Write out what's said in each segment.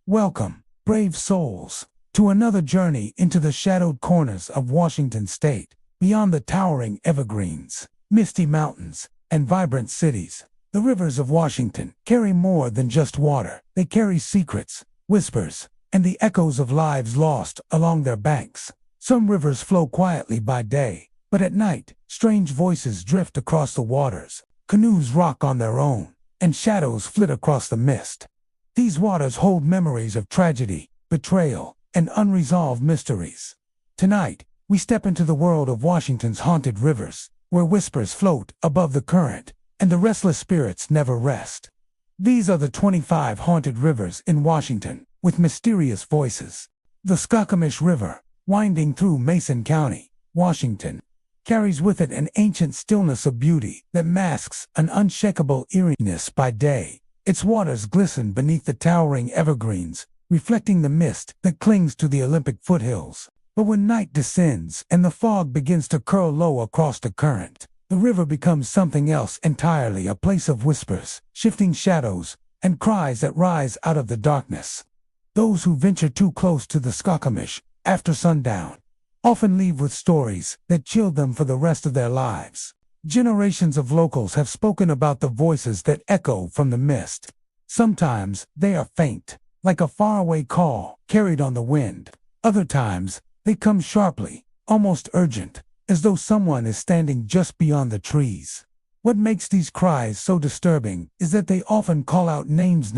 Welcome, brave souls, to another journey into the shadowed corners of Washington state, beyond the towering evergreens, misty mountains, and vibrant cities. The rivers of Washington carry more than just water. They carry secrets, whispers, and the echoes of lives lost along their banks. Some rivers flow quietly by day, but at night, strange voices drift across the waters, canoes rock on their own, and shadows flit across the mist. These waters hold memories of tragedy, betrayal, and unresolved mysteries. Tonight, we step into the world of Washington's haunted rivers, where whispers float above the current, and the restless spirits never rest. These are the 25 haunted rivers in Washington, with mysterious voices. The Skokomish River, winding through Mason County, Washington, carries with it an ancient stillness of beauty that masks an unshakable eeriness by day. Its waters glisten beneath the towering evergreens, reflecting the mist that clings to the Olympic foothills. But when night descends and the fog begins to curl low across the current, the river becomes something else entirely, a place of whispers, shifting shadows, and cries that rise out of the darkness. Those who venture too close to the Skokomish after sundown often leave with stories that chill them for the rest of their lives. Generations of locals have spoken about the voices that echo from the mist. Sometimes they are faint, like a faraway call carried on the wind. Other times, they come sharply, almost urgent, as though someone is standing just beyond the trees. What makes these cries so disturbing is that they often call out names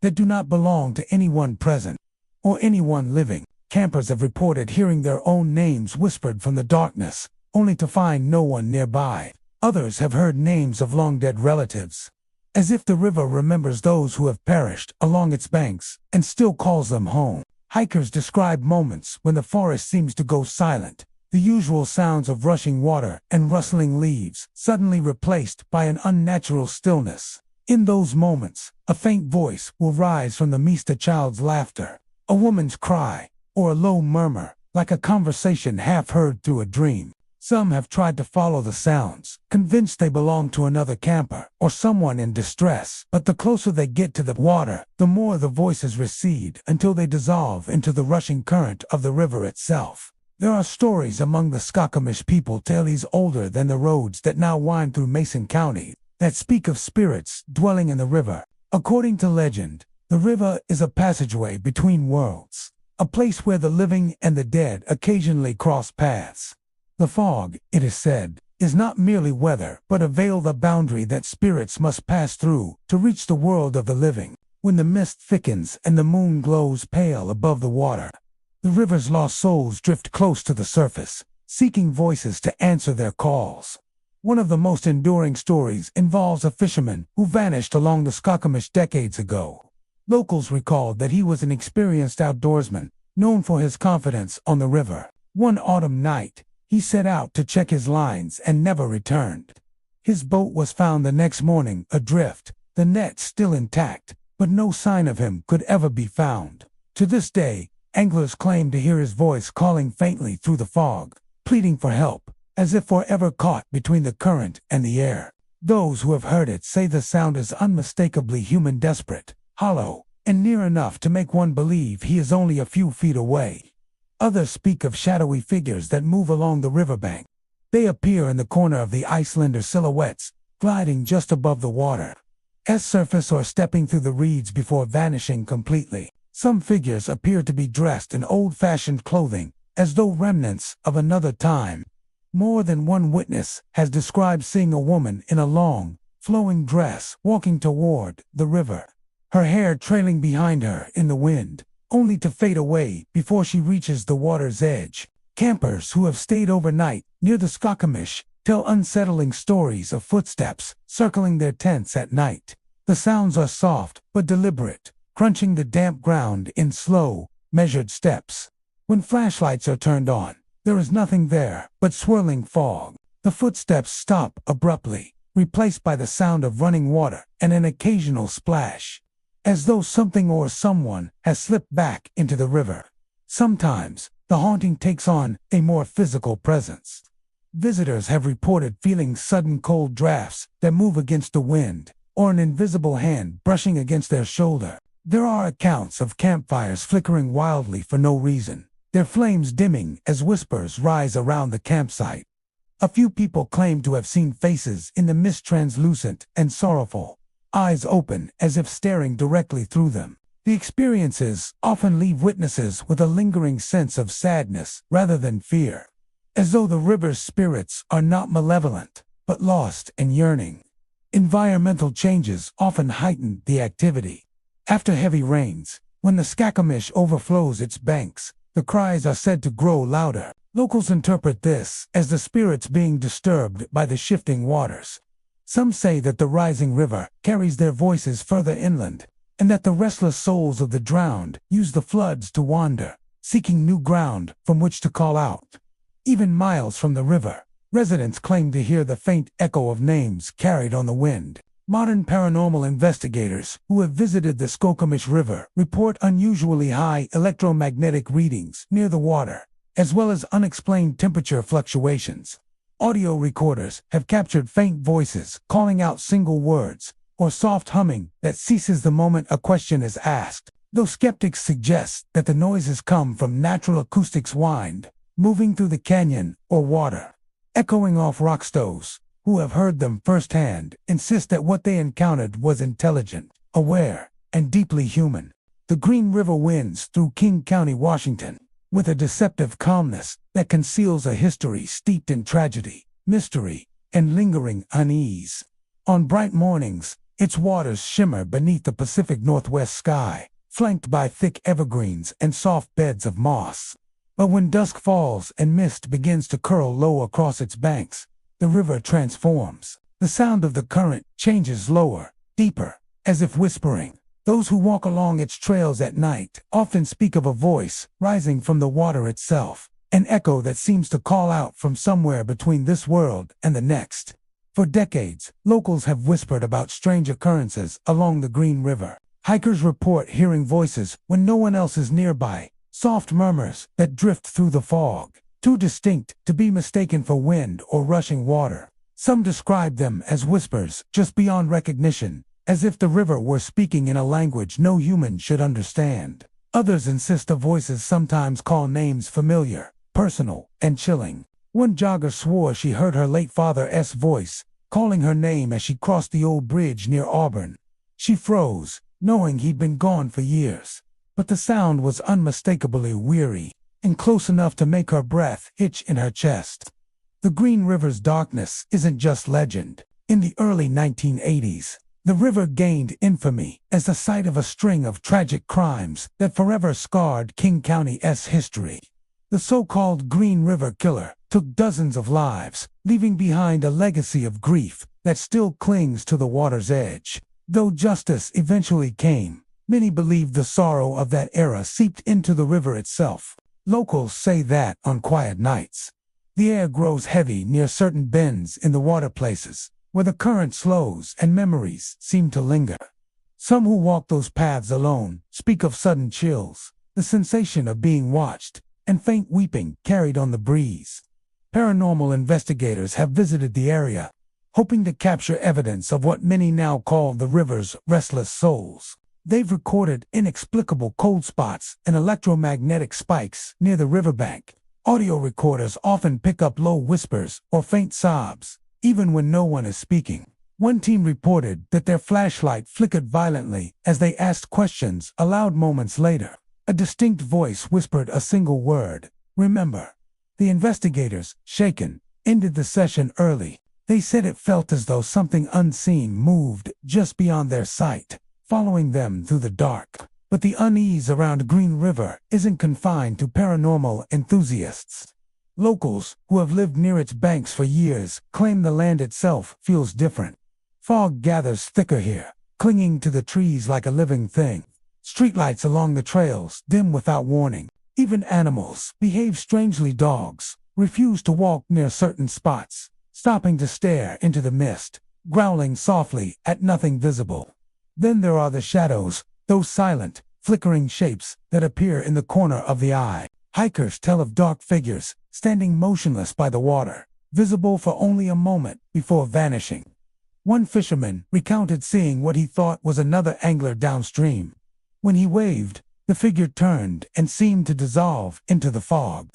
that do not belong to anyone present or anyone living. Campers have reported hearing their own names whispered from the darkness, only to find no one nearby. Others have heard names of long-dead relatives, as if the river remembers those who have perished along its banks and still calls them home. Hikers describe moments when the forest seems to go silent, the usual sounds of rushing water and rustling leaves suddenly replaced by an unnatural stillness. In those moments, a faint voice will rise from the mist, a child's laughter, a woman's cry, or a low murmur, like a conversation half heard through a dream. Some have tried to follow the sounds, convinced they belong to another camper or someone in distress, but the closer they get to the water, the more the voices recede until they dissolve into the rushing current of the river itself. There are stories among the Skokomish people, tales older than the roads that now wind through Mason County, that speak of spirits dwelling in the river. According to legend, the river is a passageway between worlds, a place where the living and the dead occasionally cross paths. The fog, it is said, is not merely weather, but a veil, the boundary that spirits must pass through to reach the world of the living. When the mist thickens and the moon glows pale above the water, the river's lost souls drift close to the surface, seeking voices to answer their calls. One of the most enduring stories involves a fisherman who vanished along the Skokomish decades ago. Locals recalled that he was an experienced outdoorsman, known for his confidence on the river. One autumn night, he set out to check his lines and never returned. His boat was found the next morning adrift, the net still intact, but no sign of him could ever be found. To this day, anglers claim to hear his voice calling faintly through the fog, pleading for help, as if forever caught between the current and the air. Those who have heard it say the sound is unmistakably human, desperate, hollow, and near enough to make one believe he is only a few feet away. Others speak of shadowy figures that move along the riverbank. They appear in the corner of the Icelander silhouettes, gliding just above the water's surface or stepping through the reeds before vanishing completely. Some figures appear to be dressed in old-fashioned clothing, as though remnants of another time. More than one witness has described seeing a woman in a long, flowing dress walking toward the river, her hair trailing behind her in the wind, only to fade away before she reaches the water's edge. Campers who have stayed overnight near the Skokomish tell unsettling stories of footsteps circling their tents at night. The sounds are soft but deliberate, crunching the damp ground in slow, measured steps. When flashlights are turned on, there is nothing there but swirling fog. The footsteps stop abruptly, replaced by the sound of running water and an occasional splash, as though something or someone has slipped back into the river. Sometimes, the haunting takes on a more physical presence. Visitors have reported feeling sudden cold drafts that move against the wind, or an invisible hand brushing against their shoulder. There are accounts of campfires flickering wildly for no reason, their flames dimming as whispers rise around the campsite. A few people claim to have seen faces in the mist, translucent and sorrowful, eyes open as if staring directly through them. The experiences often leave witnesses with a lingering sense of sadness rather than fear, as though the river's spirits are not malevolent, but lost and yearning. Environmental changes often heighten the activity. After heavy rains, when the Skakamish overflows its banks, the cries are said to grow louder. Locals interpret this as the spirits being disturbed by the shifting waters. Some say that the rising river carries their voices further inland, and that the restless souls of the drowned use the floods to wander, seeking new ground from which to call out. Even miles from the river, residents claim to hear the faint echo of names carried on the wind. Modern paranormal investigators who have visited the Skakamish River report unusually high electromagnetic readings near the water, as well as unexplained temperature fluctuations. Audio recorders have captured faint voices calling out single words, or soft humming that ceases the moment a question is asked, though skeptics suggest that the noises come from natural acoustics wind, moving through the canyon or water. Echoing off rock stoves, who have heard them firsthand, insist that what they encountered was intelligent, aware, and deeply human. The Green River winds through King County, Washington, with a deceptive calmness that conceals a history steeped in tragedy, mystery, and lingering unease. On bright mornings, its waters shimmer beneath the Pacific Northwest sky, flanked by thick evergreens and soft beds of moss. But when dusk falls and mist begins to curl low across its banks, the river transforms. The sound of the current changes lower, deeper, as if whispering. Those who walk along its trails at night often speak of a voice rising from the water itself, an echo that seems to call out from somewhere between this world and the next. For decades, locals have whispered about strange occurrences along the Green River. Hikers report hearing voices when no one else is nearby, soft murmurs that drift through the fog, too distinct to be mistaken for wind or rushing water. Some describe them as whispers just beyond recognition, as if the river were speaking in a language no human should understand. Others insist the voices sometimes call names familiar, personal, and chilling. One jogger swore she heard her late father's voice, calling her name as she crossed the old bridge near Auburn. She froze, knowing he'd been gone for years. But the sound was unmistakably weary, and close enough to make her breath hitch in her chest. The Green River's darkness isn't just legend. In the early 1980s, the river gained infamy as the site of a string of tragic crimes that forever scarred King County's history. The so-called Green River Killer took dozens of lives, leaving behind a legacy of grief that still clings to the water's edge. Though justice eventually came, many believe the sorrow of that era seeped into the river itself. Locals say that, on quiet nights, the air grows heavy near certain bends in the water places, where the current slows and memories seem to linger. Some who walk those paths alone speak of sudden chills, the sensation of being watched, and faint weeping carried on the breeze. Paranormal investigators have visited the area, hoping to capture evidence of what many now call the river's restless souls. They've recorded inexplicable cold spots and electromagnetic spikes near the riverbank. Audio recorders often pick up low whispers or faint sobs, even when no one is speaking. One team reported that their flashlight flickered violently as they asked questions aloud moments later. A distinct voice whispered a single word, "Remember." The investigators, shaken, ended the session early. They said it felt as though something unseen moved just beyond their sight, following them through the dark. But the unease around Green River isn't confined to paranormal enthusiasts. Locals, who have lived near its banks for years, claim the land itself feels different. Fog gathers thicker here, clinging to the trees like a living thing. Streetlights along the trails dim without warning. Even animals behave strangely. Dogs refuse to walk near certain spots, stopping to stare into the mist, growling softly at nothing visible. Then there are the shadows, those silent, flickering shapes that appear in the corner of the eye. Hikers tell of dark figures standing motionless by the water, visible for only a moment before vanishing. One fisherman recounted seeing what he thought was another angler downstream. When he waved, the figure turned and seemed to dissolve into the fog.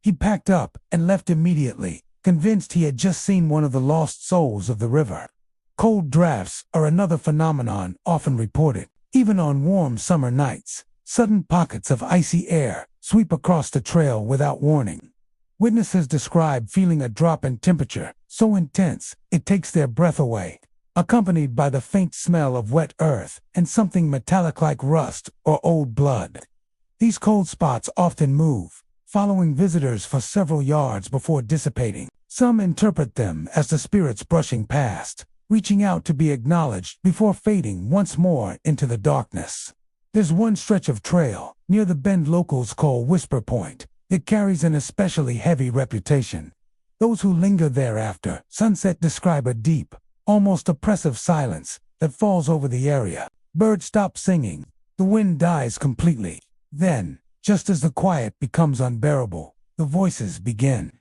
He packed up and left immediately, convinced he had just seen one of the lost souls of the river. Cold drafts are another phenomenon often reported. Even on warm summer nights, sudden pockets of icy air sweep across the trail without warning. Witnesses describe feeling a drop in temperature so intense it takes their breath away, accompanied by the faint smell of wet earth and something metallic like rust or old blood. These cold spots often move, following visitors for several yards before dissipating. Some interpret them as the spirits brushing past, reaching out to be acknowledged before fading once more into the darkness. There's one stretch of trail, near the bend locals call Whisper Point, that carries an especially heavy reputation. Those who linger there after sunset describe a deep, almost oppressive silence that falls over the area. Birds stop singing, the wind dies completely. Then, just as the quiet becomes unbearable, the voices begin.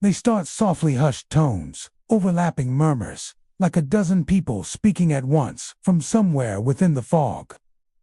They start softly hushed tones, overlapping murmurs, like a dozen people speaking at once from somewhere within the fog.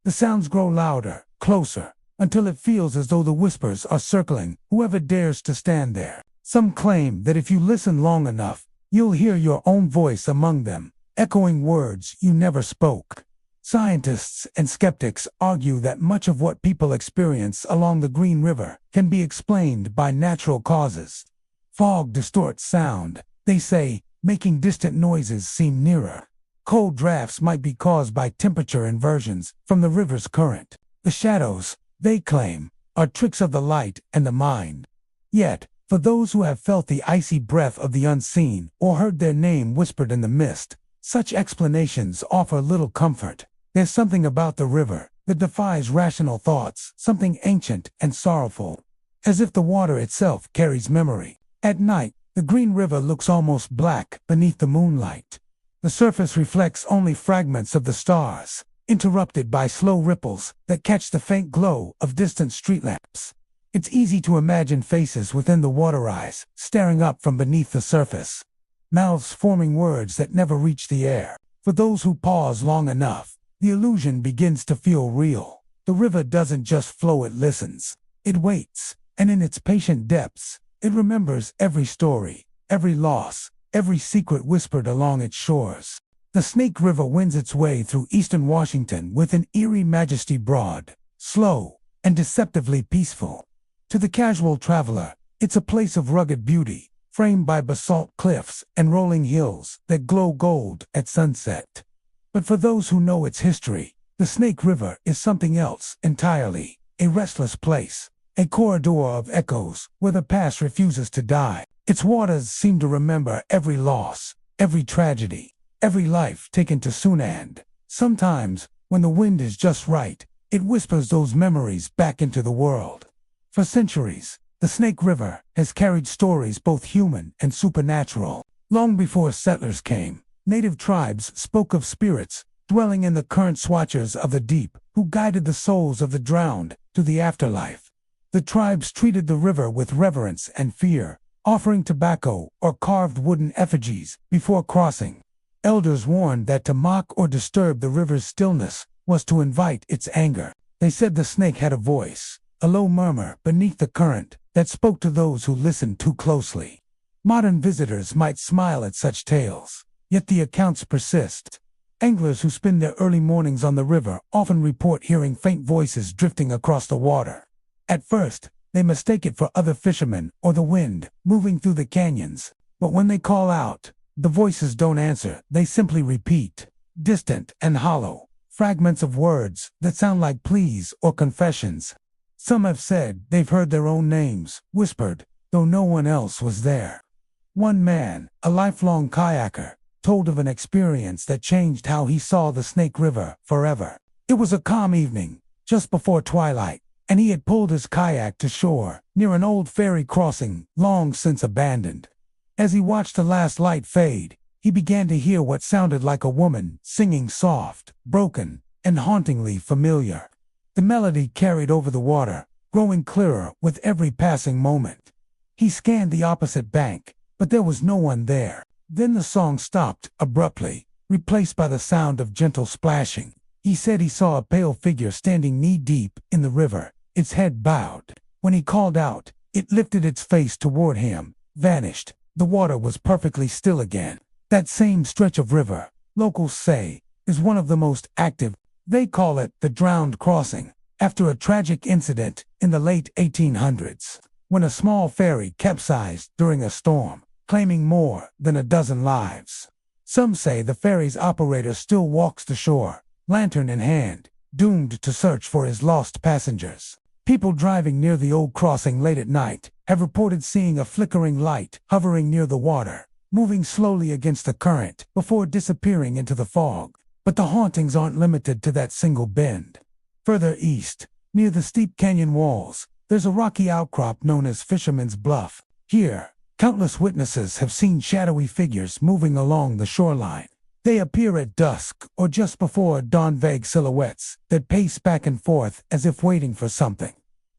The sounds grow louder, closer, until it feels as though the whispers are circling whoever dares to stand there. Some claim that if you listen long enough, you'll hear your own voice among them, echoing words you never spoke. Scientists and skeptics argue that much of what people experience along the Green River can be explained by natural causes. Fog distorts sound, they say, making distant noises seem nearer. Cold drafts might be caused by temperature inversions from the river's current. The shadows, they claim, are tricks of the light and the mind. Yet, for those who have felt the icy breath of the unseen or heard their name whispered in the mist, such explanations offer little comfort. There's something about the river that defies rational thoughts, something ancient and sorrowful, as if the water itself carries memory. At night, the Green River looks almost black beneath the moonlight. The surface reflects only fragments of the stars, interrupted by slow ripples that catch the faint glow of distant street lamps. It's easy to imagine faces within the waterways, staring up from beneath the surface, mouths forming words that never reach the air. For those who pause long enough, the illusion begins to feel real. The river doesn't just flow, it listens. It waits, and in its patient depths, it remembers every story, every loss, every secret whispered along its shores. The Snake River wends its way through eastern Washington with an eerie majesty, broad, slow, and deceptively peaceful. To the casual traveler, it's a place of rugged beauty, framed by basalt cliffs and rolling hills that glow gold at sunset. But for those who know its history, the Snake River is something else entirely, a restless place, a corridor of echoes where the past refuses to die. Its waters seem to remember every loss, every tragedy, every life taken too soon, and sometimes, when the wind is just right, it whispers those memories back into the world. For centuries, the Snake River has carried stories both human and supernatural. Long before settlers came, native tribes spoke of spirits dwelling in the current swatches of the deep who guided the souls of the drowned to the afterlife. The tribes treated the river with reverence and fear, offering tobacco or carved wooden effigies before crossing. Elders warned that to mock or disturb the river's stillness was to invite its anger. They said the snake had a voice, a low murmur beneath the current that spoke to those who listened too closely. Modern visitors might smile at such tales, yet the accounts persist. Anglers who spend their early mornings on the river often report hearing faint voices drifting across the water. At first, they mistake it for other fishermen or the wind moving through the canyons, but when they call out, the voices don't answer, they simply repeat, distant and hollow, fragments of words that sound like pleas or confessions. Some have said they've heard their own names whispered, though no one else was there. One man, a lifelong kayaker, told of an experience that changed how he saw the Snake River forever. It was a calm evening, just before twilight, and he had pulled his kayak to shore near an old ferry crossing long since abandoned. As he watched the last light fade, he began to hear what sounded like a woman singing, soft, broken, and hauntingly familiar. The melody carried over the water, growing clearer with every passing moment. He scanned the opposite bank, but there was no one there. Then the song stopped abruptly, replaced by the sound of gentle splashing. He said he saw a pale figure standing knee-deep in the river, its head bowed. When he called out, it lifted its face toward him, vanished. The water was perfectly still again. That same stretch of river, locals say, is one of the most active. They call it the Drowned Crossing, after a tragic incident in the late 1800s, when a small ferry capsized during a storm, claiming more than a dozen lives. Some say the ferry's operator still walks the shore, lantern in hand, doomed to search for his lost passengers. People driving near the old crossing late at night have reported seeing a flickering light hovering near the water, moving slowly against the current before disappearing into the fog. But the hauntings aren't limited to that single bend. Further east, near the steep canyon walls, there's a rocky outcrop known as Fisherman's Bluff. Here, countless witnesses have seen shadowy figures moving along the shoreline. They appear at dusk or just before dawn, vague silhouettes that pace back and forth as if waiting for something.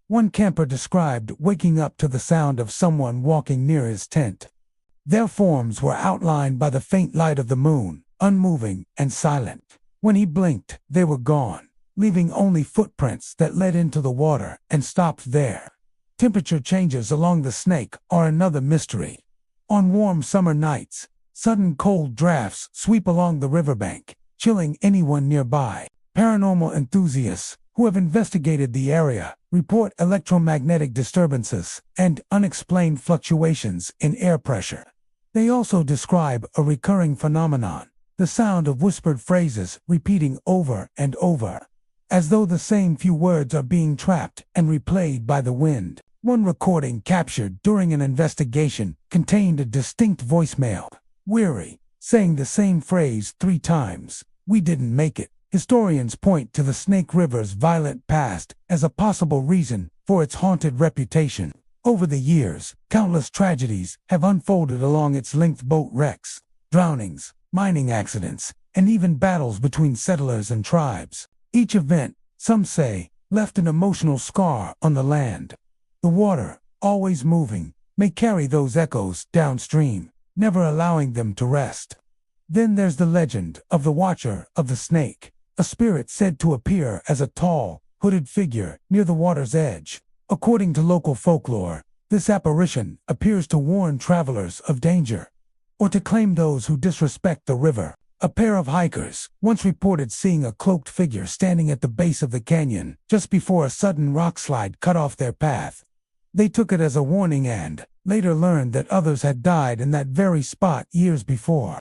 One camper described waking up to the sound of someone walking near his tent. Their forms were outlined by the faint light of the moon, unmoving and silent. When he blinked, they were gone, leaving only footprints that led into the water and stopped there. Temperature changes along the Snake are another mystery. On warm summer nights, sudden cold drafts sweep along the riverbank, chilling anyone nearby. Paranormal enthusiasts who have investigated the area report electromagnetic disturbances and unexplained fluctuations in air pressure. They also describe a recurring phenomenon, the sound of whispered phrases repeating over and over, as though the same few words are being trapped and replayed by the wind. One recording captured during an investigation contained a distinct voicemail, "Weary," saying the same phrase 3 times. "We didn't make it." Historians point to the Snake River's violent past as a possible reason for its haunted reputation. Over the years, countless tragedies have unfolded along its length: boat wrecks, drownings, mining accidents, and even battles between settlers and tribes. Each event, some say, left an emotional scar on the land. The water, always moving, may carry those echoes downstream, never allowing them to rest. Then there's the legend of the Watcher of the Snake, a spirit said to appear as a tall, hooded figure near the water's edge. According to local folklore, this apparition appears to warn travelers of danger, or to claim those who disrespect the river. A pair of hikers once reported seeing a cloaked figure standing at the base of the canyon just before a sudden rockslide cut off their path. They took it as a warning and later learned that others had died in that very spot years before.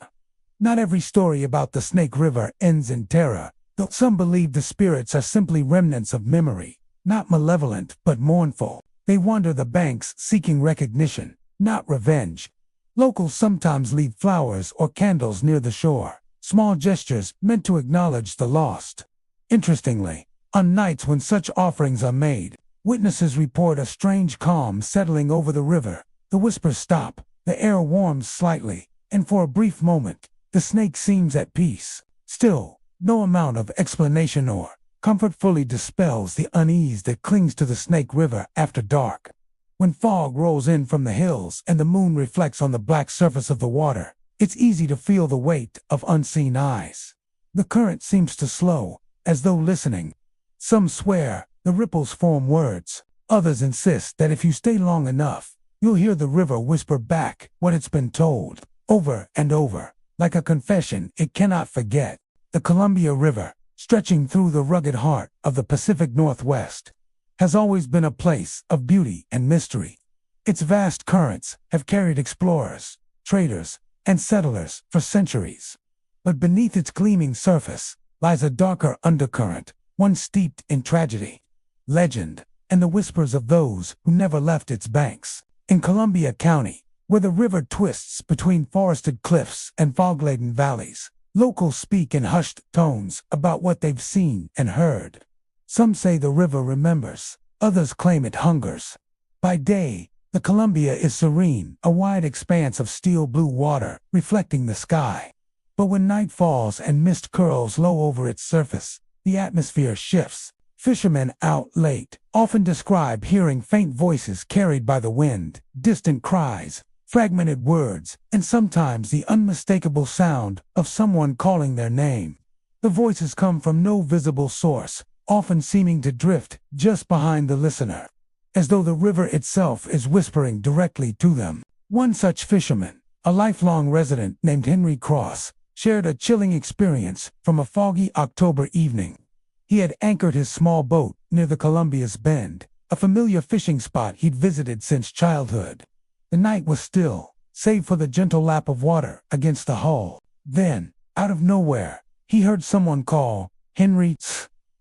Not every story about the Snake River ends in terror, though some believe the spirits are simply remnants of memory, not malevolent but mournful. They wander the banks seeking recognition, not revenge. Locals sometimes leave flowers or candles near the shore, small gestures meant to acknowledge the lost. Interestingly, on nights when such offerings are made, witnesses report a strange calm settling over the river. The whispers stop, the air warms slightly, and for a brief moment, the snake seems at peace. Still, no amount of explanation or comfort fully dispels the unease that clings to the Snake River after dark. When fog rolls in from the hills and the moon reflects on the black surface of the water, it's easy to feel the weight of unseen eyes. The current seems to slow, as though listening. Some swear the ripples form words. Others insist that if you stay long enough, you'll hear the river whisper back what it's been told, over and over, like a confession it cannot forget. The Columbia River, stretching through the rugged heart of the Pacific Northwest, has always been a place of beauty and mystery. Its vast currents have carried explorers, traders, and settlers for centuries. But beneath its gleaming surface lies a darker undercurrent, one steeped in tragedy, legend, and the whispers of those who never left its banks. In Columbia County, where the river twists between forested cliffs and fog-laden valleys, locals speak in hushed tones about what they've seen and heard. Some say the river remembers, others claim it hungers. By day, the Columbia is serene, a wide expanse of steel blue water reflecting the sky. But when night falls and mist curls low over its surface, the atmosphere shifts. Fishermen out late often describe hearing faint voices carried by the wind, distant cries, fragmented words, and sometimes the unmistakable sound of someone calling their name. The voices come from no visible source, often seeming to drift just behind the listener, as though the river itself is whispering directly to them. One such fisherman, a lifelong resident named Henry Cross, shared a chilling experience from a foggy October evening. He had anchored his small boat near the Columbia's Bend, a familiar fishing spot he'd visited since childhood. The night was still, save for the gentle lap of water against the hull. Then, out of nowhere, he heard someone call, "Henry."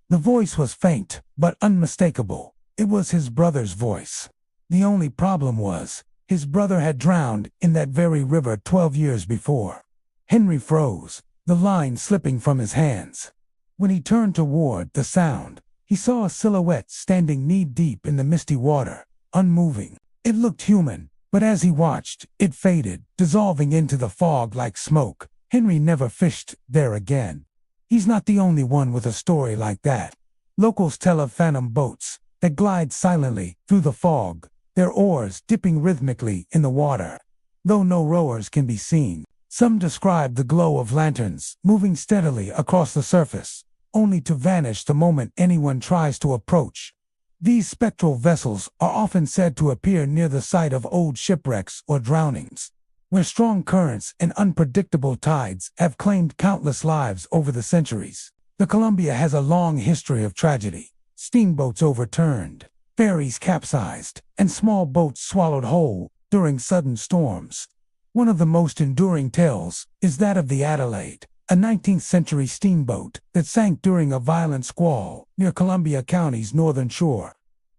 The voice was faint, but unmistakable. It was his brother's voice. The only problem was, his brother had drowned in that very river 12 years before. Henry froze, the line slipping from his hands. When he turned toward the sound, he saw a silhouette standing knee-deep in the misty water, unmoving. It looked human, but as he watched, it faded, dissolving into the fog like smoke. Henry never fished there again. He's not the only one with a story like that. Locals tell of phantom boats that glide silently through the fog, their oars dipping rhythmically in the water. Though no rowers can be seen, some describe the glow of lanterns moving steadily across the surface, only to vanish the moment anyone tries to approach. These spectral vessels are often said to appear near the site of old shipwrecks or drownings, where strong currents and unpredictable tides have claimed countless lives over the centuries. The Columbia has a long history of tragedy. Steamboats overturned, ferries capsized, and small boats swallowed whole during sudden storms. One of the most enduring tales is that of the Adelaide, a 19th-century steamboat that sank during a violent squall near Columbia County's northern shore.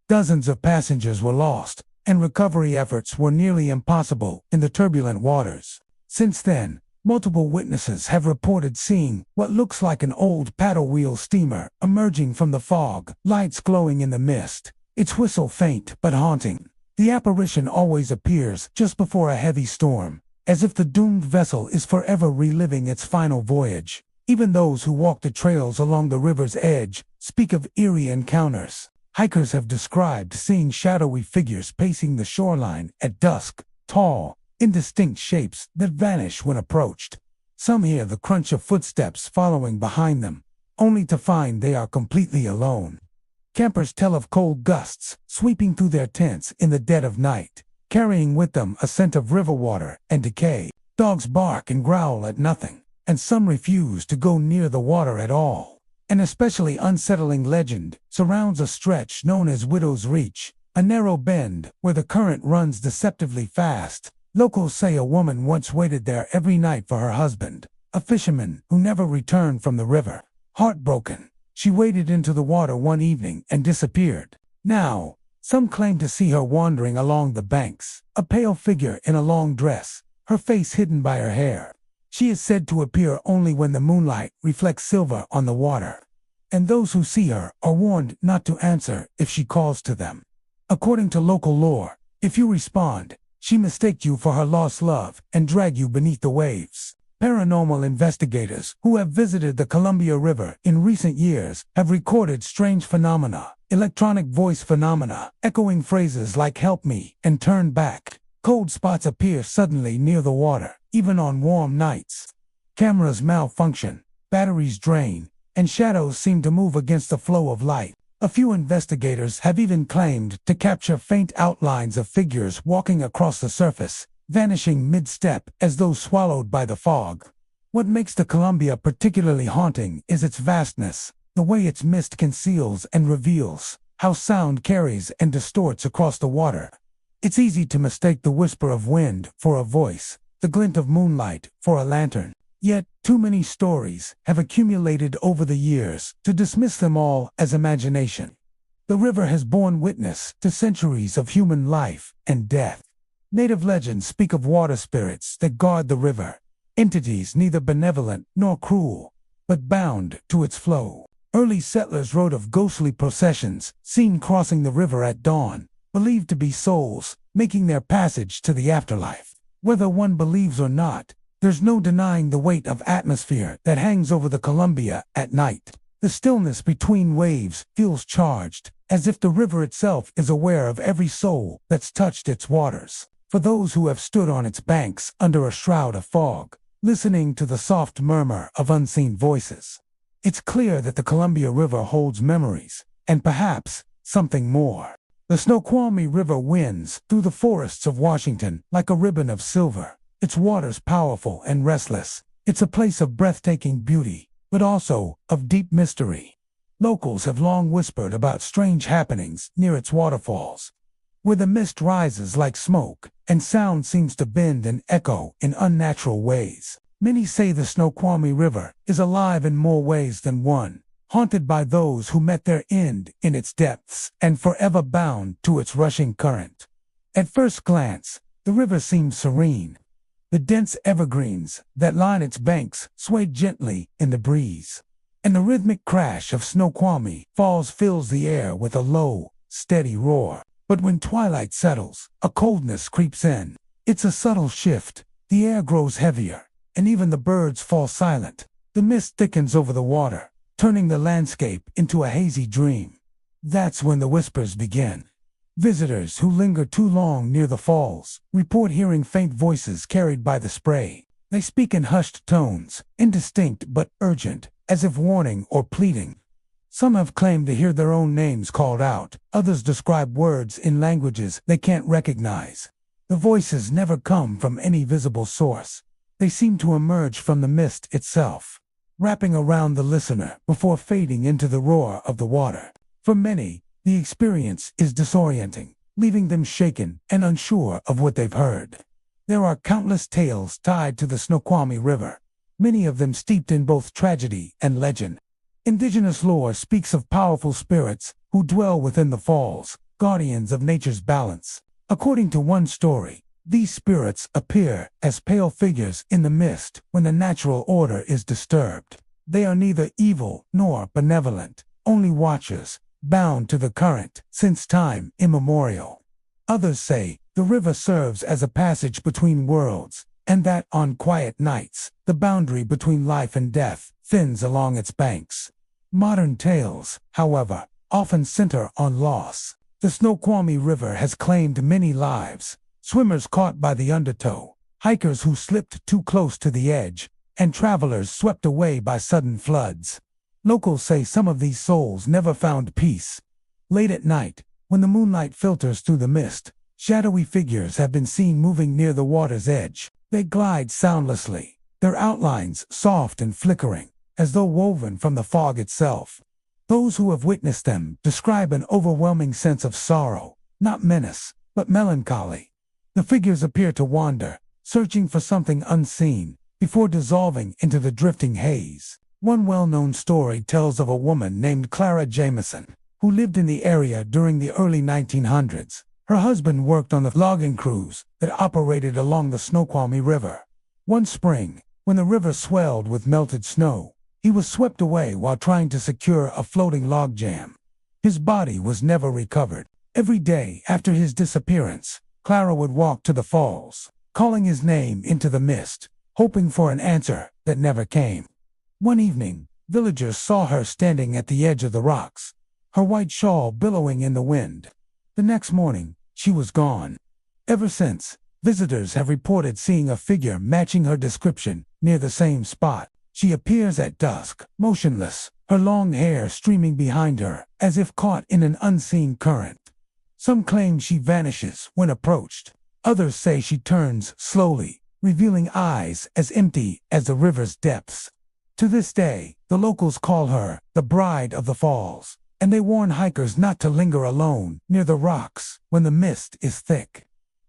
Dozens of passengers were lost, and recovery efforts were nearly impossible in the turbulent waters. Since then, multiple witnesses have reported seeing what looks like an old paddle-wheel steamer emerging from the fog, lights glowing in the mist, its whistle faint but haunting. The apparition always appears just before a heavy storm, as if the doomed vessel is forever reliving its final voyage. Even those who walk the trails along the river's edge speak of eerie encounters. Hikers have described seeing shadowy figures pacing the shoreline at dusk, tall, indistinct shapes that vanish when approached. Some hear the crunch of footsteps following behind them, only to find they are completely alone. Campers tell of cold gusts sweeping through their tents in the dead of night, carrying with them a scent of river water and decay. Dogs bark and growl at nothing, and some refuse to go near the water at all. An especially unsettling legend surrounds a stretch known as Widow's Reach, a narrow bend where the current runs deceptively fast. Locals say a woman once waited there every night for her husband, a fisherman who never returned from the river. Heartbroken, she waded into the water one evening and disappeared. Now, some claim to see her wandering along the banks, a pale figure in a long dress, her face hidden by her hair. She is said to appear only when the moonlight reflects silver on the water, and those who see her are warned not to answer if she calls to them. According to local lore, if you respond, she mistakes you for her lost love and drag you beneath the waves. Paranormal investigators who have visited the Columbia River in recent years have recorded strange phenomena, electronic voice phenomena, echoing phrases like "help me" and "turn back." Cold spots appear suddenly near the water, even on warm nights. Cameras malfunction, batteries drain, and shadows seem to move against the flow of light. A few investigators have even claimed to capture faint outlines of figures walking across the surface, vanishing mid-step as though swallowed by the fog. What makes the Columbia particularly haunting is its vastness, the way its mist conceals and reveals, how sound carries and distorts across the water. It's easy to mistake the whisper of wind for a voice, the glint of moonlight for a lantern. Yet, too many stories have accumulated over the years to dismiss them all as imagination. The river has borne witness to centuries of human life and death. Native legends speak of water spirits that guard the river, entities neither benevolent nor cruel, but bound to its flow. Early settlers wrote of ghostly processions seen crossing the river at dawn, believed to be souls making their passage to the afterlife. Whether one believes or not, there's no denying the weight of atmosphere that hangs over the Columbia at night. The stillness between waves feels charged, as if the river itself is aware of every soul that's touched its waters. For those who have stood on its banks under a shroud of fog, listening to the soft murmur of unseen voices, It's clear that the Columbia River holds memories, and perhaps something more. The Snoqualmie River winds through the forests of Washington like a ribbon of silver. Its waters powerful and restless. It's a place of breathtaking beauty, but also of deep mystery. Locals have long whispered about strange happenings near its waterfalls, where the mist rises like smoke, and sound seems to bend and echo in unnatural ways. Many say the Snoqualmie River is alive in more ways than one, haunted by those who met their end in its depths and forever bound to its rushing current. At first glance, the river seems serene. The dense evergreens that line its banks sway gently in the breeze, and the rhythmic crash of Snoqualmie Falls fills the air with a low, steady roar. But when twilight settles, a coldness creeps in. It's a subtle shift. The air grows heavier, and even the birds fall silent. The mist thickens over the water, turning the landscape into a hazy dream. That's when the whispers begin. Visitors who linger too long near the falls report hearing faint voices carried by the spray. They speak in hushed tones, indistinct but urgent, as if warning or pleading. Some have claimed to hear their own names called out. Others describe words in languages they can't recognize. The voices never come from any visible source. They seem to emerge from the mist itself, wrapping around the listener before fading into the roar of the water. For many, the experience is disorienting, leaving them shaken and unsure of what they've heard. There are countless tales tied to the Snoqualmie River, many of them steeped in both tragedy and legend. Indigenous lore speaks of powerful spirits who dwell within the falls, guardians of nature's balance. According to one story, these spirits appear as pale figures in the mist when the natural order is disturbed. They are neither evil nor benevolent, only watchers, bound to the current since time immemorial. Others say the river serves as a passage between worlds, and that on quiet nights, the boundary between life and death thins along its banks. Modern tales, however, often center on loss. The Snoqualmie River has claimed many lives: swimmers caught by the undertow, hikers who slipped too close to the edge, and travelers swept away by sudden floods. Locals say some of these souls never found peace. Late at night, when the moonlight filters through the mist, shadowy figures have been seen moving near the water's edge. They glide soundlessly, their outlines soft and flickering, as though woven from the fog itself. Those who have witnessed them describe an overwhelming sense of sorrow, not menace, but melancholy. The figures appear to wander, searching for something unseen, before dissolving into the drifting haze. One well-known story tells of a woman named Clara Jameson, who lived in the area during the early 1900s. Her husband worked on the logging crews that operated along the Snoqualmie River. One spring, when the river swelled with melted snow, he was swept away while trying to secure a floating log jam. His body was never recovered. Every day after his disappearance, Clara would walk to the falls, calling his name into the mist, hoping for an answer that never came. One evening, villagers saw her standing at the edge of the rocks, her white shawl billowing in the wind. The next morning, she was gone. Ever since, visitors have reported seeing a figure matching her description near the same spot. She appears at dusk, motionless, her long hair streaming behind her, as if caught in an unseen current. Some claim she vanishes when approached. Others say she turns slowly, revealing eyes as empty as the river's depths. To this day, the locals call her the Bride of the Falls, and they warn hikers not to linger alone near the rocks when the mist is thick.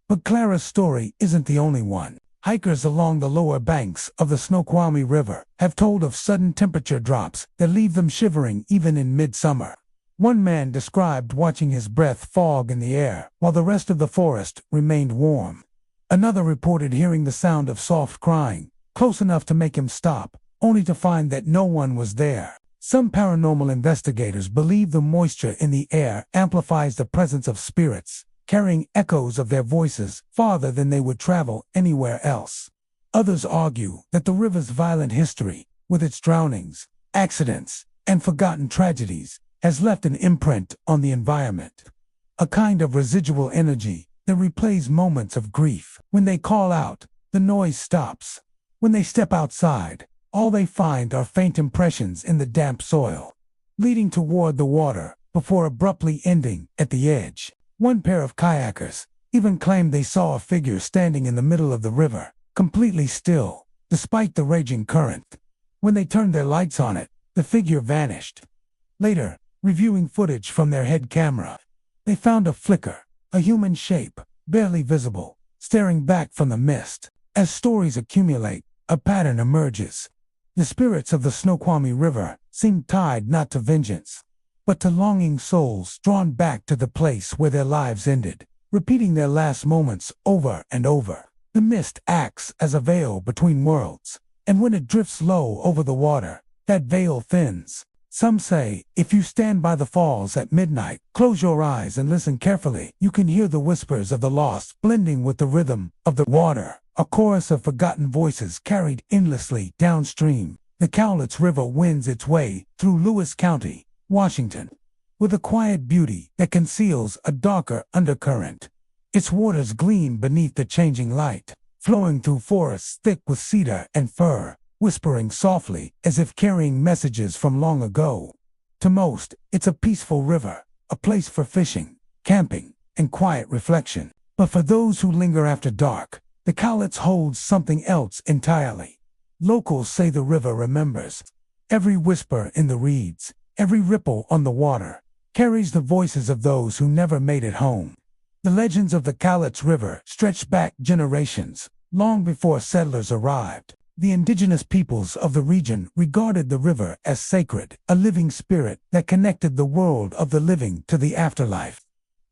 But Clara's story isn't the only one. Hikers along the lower banks of the Snoqualmie River have told of sudden temperature drops that leave them shivering even in midsummer. One man described watching his breath fog in the air while the rest of the forest remained warm. Another reported hearing the sound of soft crying, close enough to make him stop, only to find that no one was there. Some paranormal investigators believe the moisture in the air amplifies the presence of spirits, carrying echoes of their voices farther than they would travel anywhere else. Others argue that the river's violent history, with its drownings, accidents, and forgotten tragedies, has left an imprint on the environment. A kind of residual energy that replays moments of grief. When they call out, the noise stops. When they step outside, All they find are faint impressions in the damp soil, leading toward the water before abruptly ending at the edge. One pair of kayakers even claimed they saw a figure standing in the middle of the river, completely still, despite the raging current. When they turned their lights on it, the figure vanished. Later, reviewing footage from their head camera, they found a flicker, a human shape, barely visible, staring back from the mist. As stories accumulate, a pattern emerges. The spirits of the Snoqualmie River seem tied not to vengeance, but to longing souls drawn back to the place where their lives ended, repeating their last moments over and over. The mist acts as a veil between worlds, and when it drifts low over the water, that veil thins. Some say, if you stand by the falls at midnight, close your eyes and listen carefully, you can hear the whispers of the lost blending with the rhythm of the water, a chorus of forgotten voices carried endlessly downstream. The Cowlitz River wends its way through Lewis County, Washington, with a quiet beauty that conceals a darker undercurrent. Its waters gleam beneath the changing light, flowing through forests thick with cedar and fir, whispering softly as if carrying messages from long ago. To most, it's a peaceful river, a place for fishing, camping, and quiet reflection. But for those who linger after dark, the Cowlitz holds something else entirely. Locals say the river remembers. Every whisper in the reeds, every ripple on the water, carries the voices of those who never made it home. The legends of the Cowlitz River stretch back generations, long before settlers arrived. The indigenous peoples of the region regarded the river as sacred, a living spirit that connected the world of the living to the afterlife.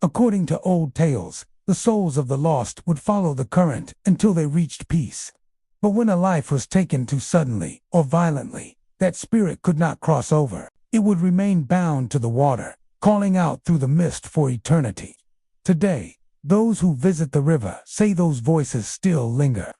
According to old tales, the souls of the lost would follow the current until they reached peace. But when a life was taken too suddenly or violently, that spirit could not cross over. It would remain bound to the water, calling out through the mist for eternity. Today, those who visit the river say those voices still linger.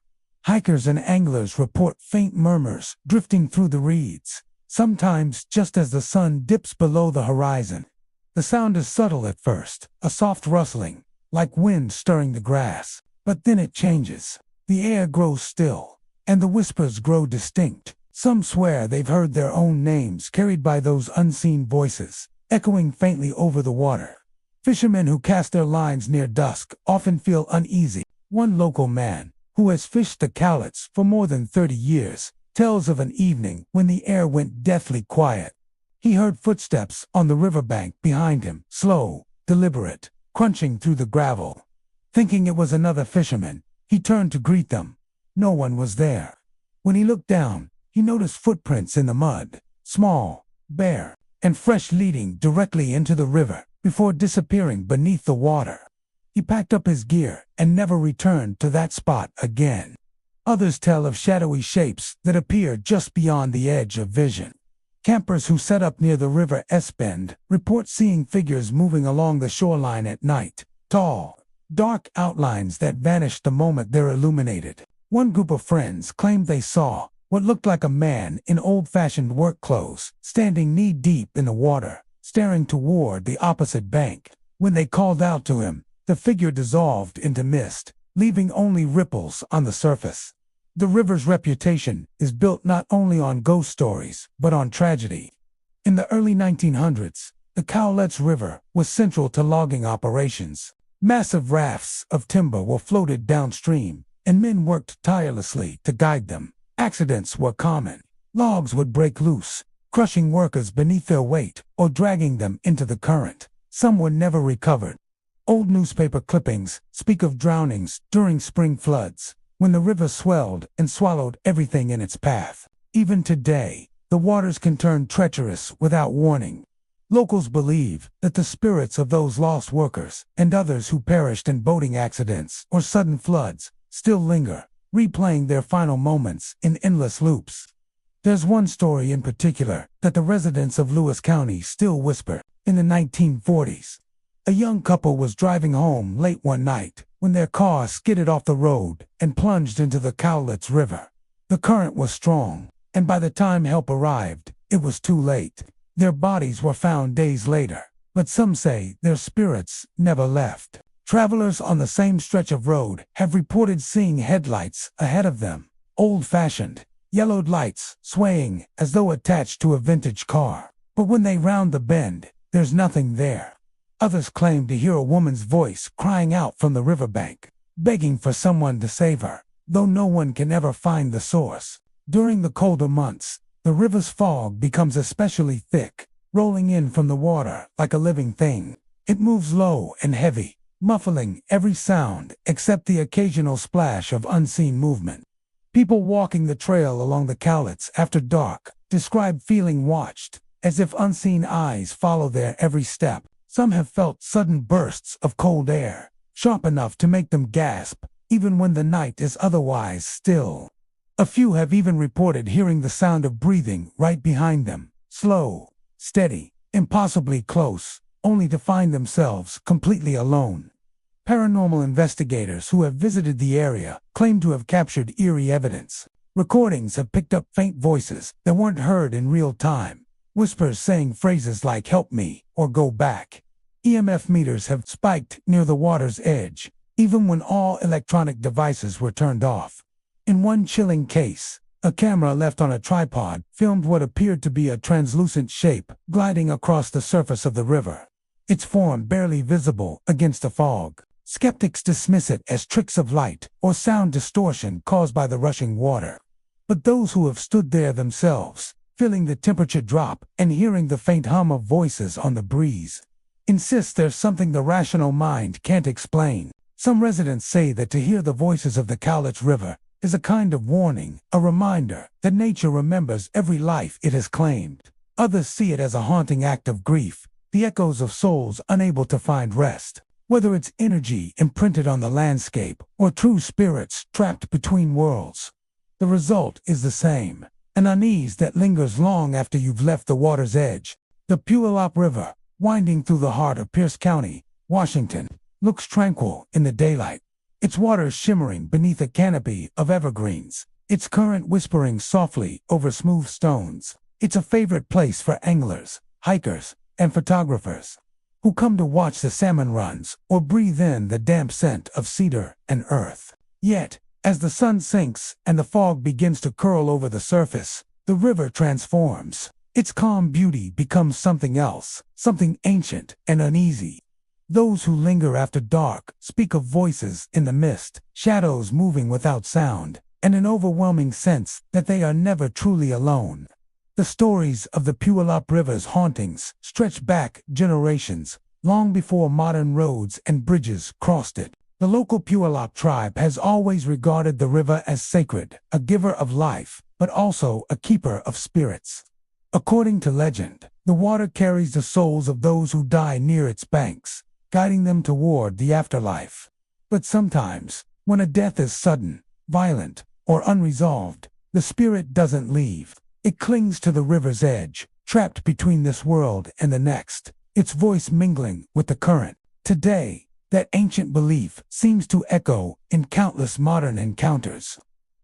Hikers and anglers report faint murmurs drifting through the reeds, sometimes just as the sun dips below the horizon. The sound is subtle at first, a soft rustling, like wind stirring the grass, but then it changes. The air grows still, and the whispers grow distinct. Some swear they've heard their own names carried by those unseen voices, echoing faintly over the water. Fishermen who cast their lines near dusk often feel uneasy. One local man, who has fished the Cowlitz for more than 30 years, tells of an evening when the air went deathly quiet. He heard footsteps on the riverbank behind him, slow, deliberate, crunching through the gravel. Thinking it was another fisherman, he turned to greet them. No one was there. When he looked down, he noticed footprints in the mud, small, bare, and fresh, leading directly into the river before disappearing beneath the water. He packed up his gear and never returned to that spot again. Others tell of shadowy shapes that appear just beyond the edge of vision. Campers who set up near the river Bend report seeing figures moving along the shoreline at night, tall, dark outlines that vanish the moment they're illuminated. One group of friends claimed they saw what looked like a man in old-fashioned work clothes, standing knee-deep in the water, staring toward the opposite bank. When they called out to him, the figure dissolved into mist, leaving only ripples on the surface. The river's reputation is built not only on ghost stories, but on tragedy. In the early 1900s, the Cowlitz River was central to logging operations. Massive rafts of timber were floated downstream, and men worked tirelessly to guide them. Accidents were common. Logs would break loose, crushing workers beneath their weight or dragging them into the current. Some were never recovered. Old newspaper clippings speak of drownings during spring floods, when the river swelled and swallowed everything in its path. Even today, the waters can turn treacherous without warning. Locals believe that the spirits of those lost workers and others who perished in boating accidents or sudden floods still linger, replaying their final moments in endless loops. There's one story in particular that the residents of Lewis County still whisper. In the 1940s, a young couple was driving home late one night when their car skidded off the road and plunged into the Cowlitz River. The current was strong, and by the time help arrived, it was too late. Their bodies were found days later, but some say their spirits never left. Travelers on the same stretch of road have reported seeing headlights ahead of them, old-fashioned, yellowed lights swaying as though attached to a vintage car. But when they round the bend, there's nothing there. Others claim to hear a woman's voice crying out from the riverbank, begging for someone to save her, though no one can ever find the source. During the colder months, the river's fog becomes especially thick, rolling in from the water like a living thing. It moves low and heavy, muffling every sound except the occasional splash of unseen movement. People walking the trail along the Cowlitz after dark describe feeling watched, as if unseen eyes follow their every step. Some have felt sudden bursts of cold air, sharp enough to make them gasp, even when the night is otherwise still. A few have even reported hearing the sound of breathing right behind them, slow, steady, impossibly close, only to find themselves completely alone. Paranormal investigators who have visited the area claim to have captured eerie evidence. Recordings have picked up faint voices that weren't heard in real time, whispers saying phrases like "help me" or "go back." EMF meters have spiked near the water's edge, even when all electronic devices were turned off. In one chilling case, a camera left on a tripod filmed what appeared to be a translucent shape gliding across the surface of the river, its form barely visible against the fog. Skeptics dismiss it as tricks of light or sound distortion caused by the rushing water. But those who have stood there themselves, feeling the temperature drop and hearing the faint hum of voices on the breeze, insist there's something the rational mind can't explain. Some residents say that to hear the voices of the Cowlitz River is a kind of warning, a reminder that nature remembers every life it has claimed. Others see it as a haunting act of grief, the echoes of souls unable to find rest. Whether it's energy imprinted on the landscape or true spirits trapped between worlds, the result is the same, an unease that lingers long after you've left the water's edge. The Puyallup River, winding through the heart of Pierce County, Washington, looks tranquil in the daylight, its waters shimmering beneath a canopy of evergreens, its current whispering softly over smooth stones. It's a favorite place for anglers, hikers, and photographers who come to watch the salmon runs or breathe in the damp scent of cedar and earth. Yet, as the sun sinks and the fog begins to curl over the surface, the river transforms. Its calm beauty becomes something else, something ancient and uneasy. Those who linger after dark speak of voices in the mist, shadows moving without sound, and an overwhelming sense that they are never truly alone. The stories of the Puyallup River's hauntings stretch back generations, long before modern roads and bridges crossed it. The local Puyallup tribe has always regarded the river as sacred, a giver of life, but also a keeper of spirits. According to legend, the water carries the souls of those who die near its banks, guiding them toward the afterlife. But sometimes, when a death is sudden, violent, or unresolved, the spirit doesn't leave. It clings to the river's edge, trapped between this world and the next, its voice mingling with the current. Today, that ancient belief seems to echo in countless modern encounters.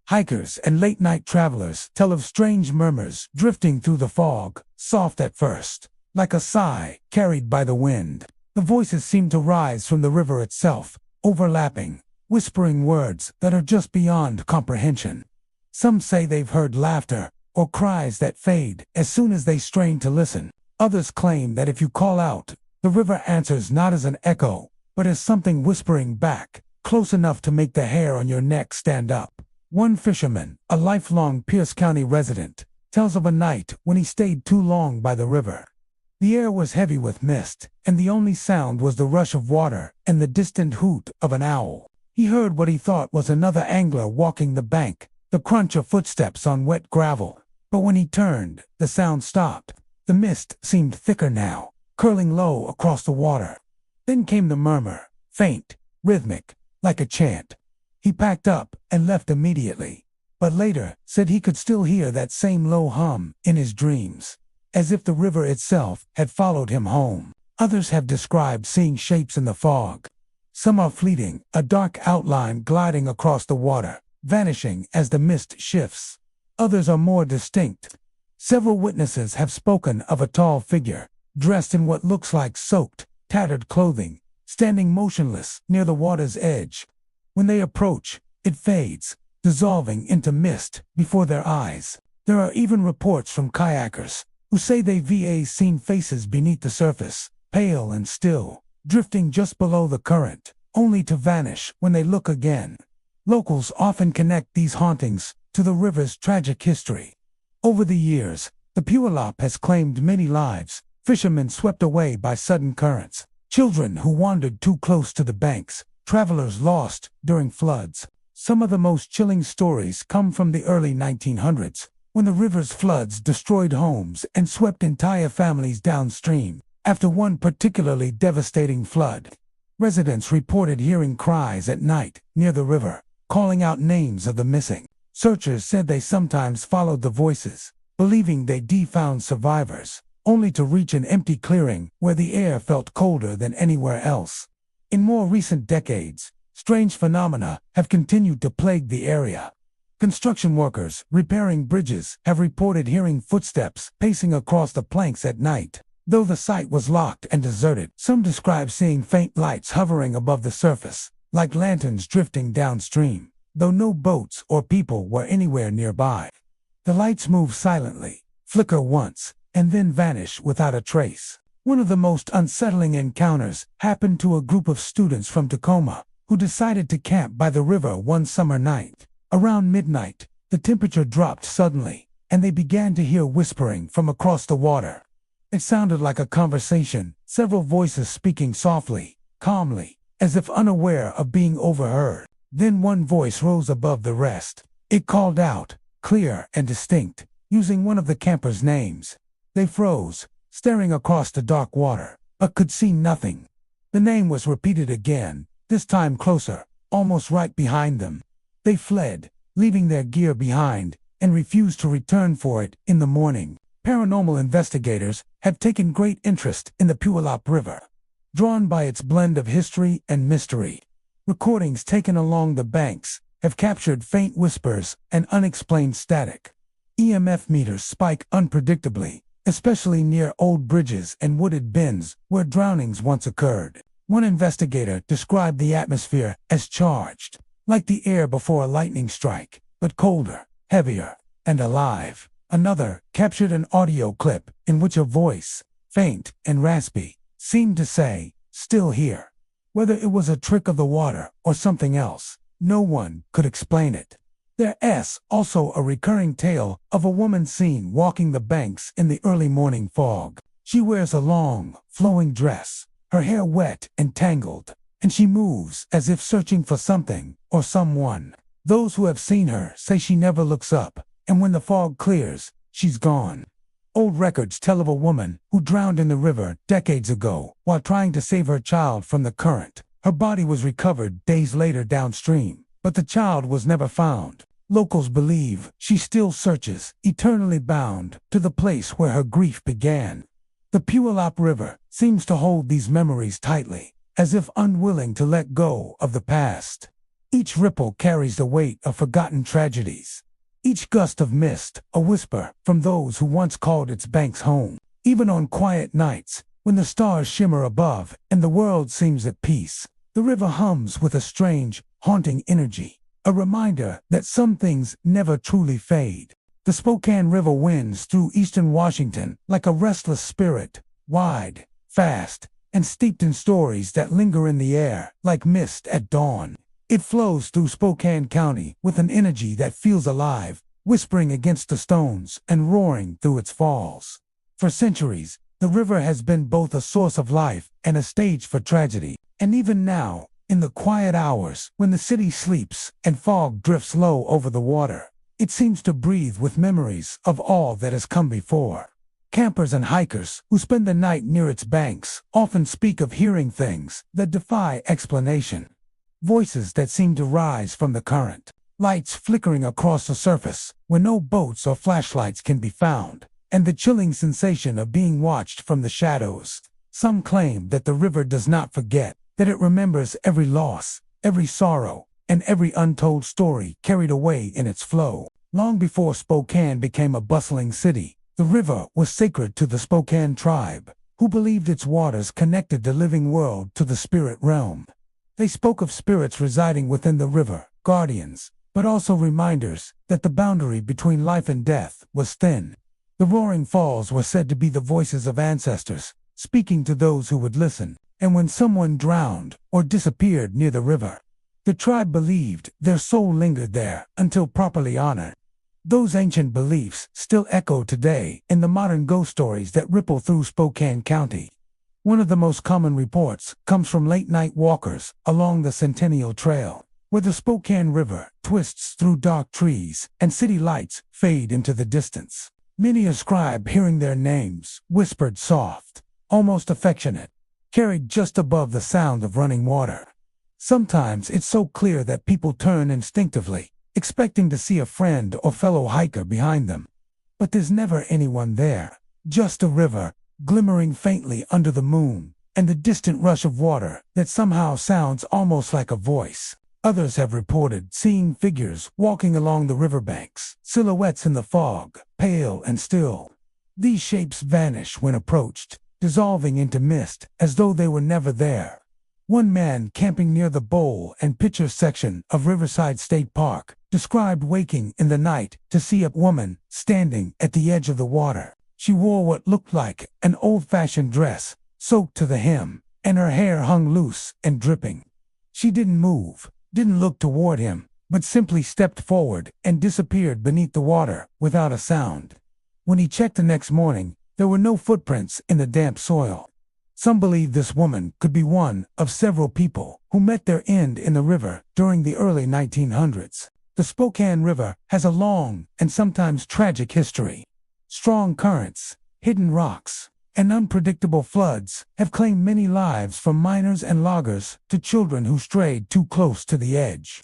Hikers and late-night travelers tell of strange murmurs drifting through the fog, soft at first, like a sigh carried by the wind. The voices seem to rise from the river itself, overlapping, whispering words that are just beyond comprehension. Some say they've heard laughter or cries that fade as soon as they strain to listen. Others claim that if you call out, the river answers not as an echo, but as something whispering back, close enough to make the hair on your neck stand up. One fisherman, a lifelong Pierce County resident, tells of a night when he stayed too long by the river. The air was heavy with mist, and the only sound was the rush of water and the distant hoot of an owl. He heard what he thought was another angler walking the bank, the crunch of footsteps on wet gravel. But when he turned, the sound stopped. The mist seemed thicker now, curling low across the water. Then came the murmur, faint, rhythmic, like a chant. He packed up and left immediately, but later said he could still hear that same low hum in his dreams, as if the river itself had followed him home. Others have described seeing shapes in the fog. Some are fleeting, a dark outline gliding across the water, vanishing as the mist shifts. Others are more distinct. Several witnesses have spoken of a tall figure, dressed in what looks like soaked, tattered clothing, standing motionless near the water's edge. When they approach, it fades, dissolving into mist before their eyes. There are even reports from kayakers who say they've seen faces beneath the surface, pale and still, drifting just below the current, only to vanish when they look again. Locals often connect these hauntings to the river's tragic history. Over the years, the Puyallup has claimed many lives: fishermen swept away by sudden currents, children who wandered too close to the banks, travelers lost during floods. Some of the most chilling stories come from the early 1900s, when the river's floods destroyed homes and swept entire families downstream. After one particularly devastating flood, residents reported hearing cries at night near the river, calling out names of the missing. Searchers said they sometimes followed the voices, believing they'd found survivors, only to reach an empty clearing where the air felt colder than anywhere else. In more recent decades, strange phenomena have continued to plague the area. Construction workers repairing bridges have reported hearing footsteps pacing across the planks at night. Though the site was locked and deserted, some describe seeing faint lights hovering above the surface, like lanterns drifting downstream, though no boats or people were anywhere nearby. The lights move silently, flicker once, and then vanish without a trace. One of the most unsettling encounters happened to a group of students from Tacoma who decided to camp by the river one summer night. Around midnight, the temperature dropped suddenly, and they began to hear whispering from across the water. It sounded like a conversation, several voices speaking softly, calmly, as if unaware of being overheard. Then one voice rose above the rest. It called out, clear and distinct, using one of the campers' names. They froze, staring across the dark water, but could see nothing. The name was repeated again, this time closer, almost right behind them. They fled, leaving their gear behind, and refused to return for it in the morning. Paranormal investigators have taken great interest in the Puyallup River, drawn by its blend of history and mystery. Recordings taken along the banks have captured faint whispers and unexplained static. EMF meters spike unpredictably, especially near old bridges and wooded bends where drownings once occurred. One investigator described the atmosphere as charged, like the air before a lightning strike, but colder, heavier, and alive. Another captured an audio clip in which a voice, faint and raspy, seemed to say, "Still here." Whether it was a trick of the water or something else, no one could explain it. There's also a recurring tale of a woman seen walking the banks in the early morning fog. She wears a long, flowing dress, her hair wet and tangled, and she moves as if searching for something or someone. Those who have seen her say she never looks up, and when the fog clears, she's gone. Old records tell of a woman who drowned in the river decades ago while trying to save her child from the current. Her body was recovered days later downstream, but the child was never found. Locals believe she still searches, eternally bound to the place where her grief began. The Puyallup River seems to hold these memories tightly, as if unwilling to let go of the past. Each ripple carries the weight of forgotten tragedies. Each gust of mist, a whisper from those who once called its banks home. Even on quiet nights, when the stars shimmer above and the world seems at peace, the river hums with a strange, haunting energy, a reminder that some things never truly fade. The Spokane River winds through eastern Washington like a restless spirit, wide, fast, and steeped in stories that linger in the air like mist at dawn. It flows through Spokane County with an energy that feels alive, whispering against the stones and roaring through its falls. For centuries, the river has been both a source of life and a stage for tragedy. And even now, in the quiet hours when the city sleeps and fog drifts low over the water, it seems to breathe with memories of all that has come before. Campers and hikers who spend the night near its banks often speak of hearing things that defy explanation. Voices that seem to rise from the current, lights flickering across the surface where no boats or flashlights can be found, and the chilling sensation of being watched from the shadows. Some claim that the river does not forget, that it remembers every loss, every sorrow, and every untold story carried away in its flow. Long before Spokane became a bustling city, the river was sacred to the Spokane tribe, who believed its waters connected the living world to the spirit realm. They spoke of spirits residing within the river, guardians, but also reminders that the boundary between life and death was thin. The roaring falls were said to be the voices of ancestors, speaking to those who would listen, and when someone drowned or disappeared near the river, the tribe believed their soul lingered there until properly honored. Those ancient beliefs still echo today in the modern ghost stories that ripple through Spokane County. One of the most common reports comes from late-night walkers along the Centennial Trail, where the Spokane River twists through dark trees and city lights fade into the distance. Many ascribe hearing their names, whispered soft, almost affectionate, carried just above the sound of running water. Sometimes it's so clear that people turn instinctively, expecting to see a friend or fellow hiker behind them. But there's never anyone there, just a river, glimmering faintly under the moon, and the distant rush of water that somehow sounds almost like a voice. Others have reported seeing figures walking along the riverbanks, silhouettes in the fog, pale and still. These shapes vanish when approached, dissolving into mist as though they were never there. One man camping near the bowl and pitcher section of Riverside State Park described waking in the night to see a woman standing at the edge of the water. She wore what looked like an old-fashioned dress, soaked to the hem, and her hair hung loose and dripping. She didn't move, didn't look toward him, but simply stepped forward and disappeared beneath the water without a sound. When he checked the next morning, there were no footprints in the damp soil. Some believe this woman could be one of several people who met their end in the river during the early 1900s. The Spokane River has a long and sometimes tragic history. Strong currents, hidden rocks, and unpredictable floods have claimed many lives from miners and loggers to children who strayed too close to the edge.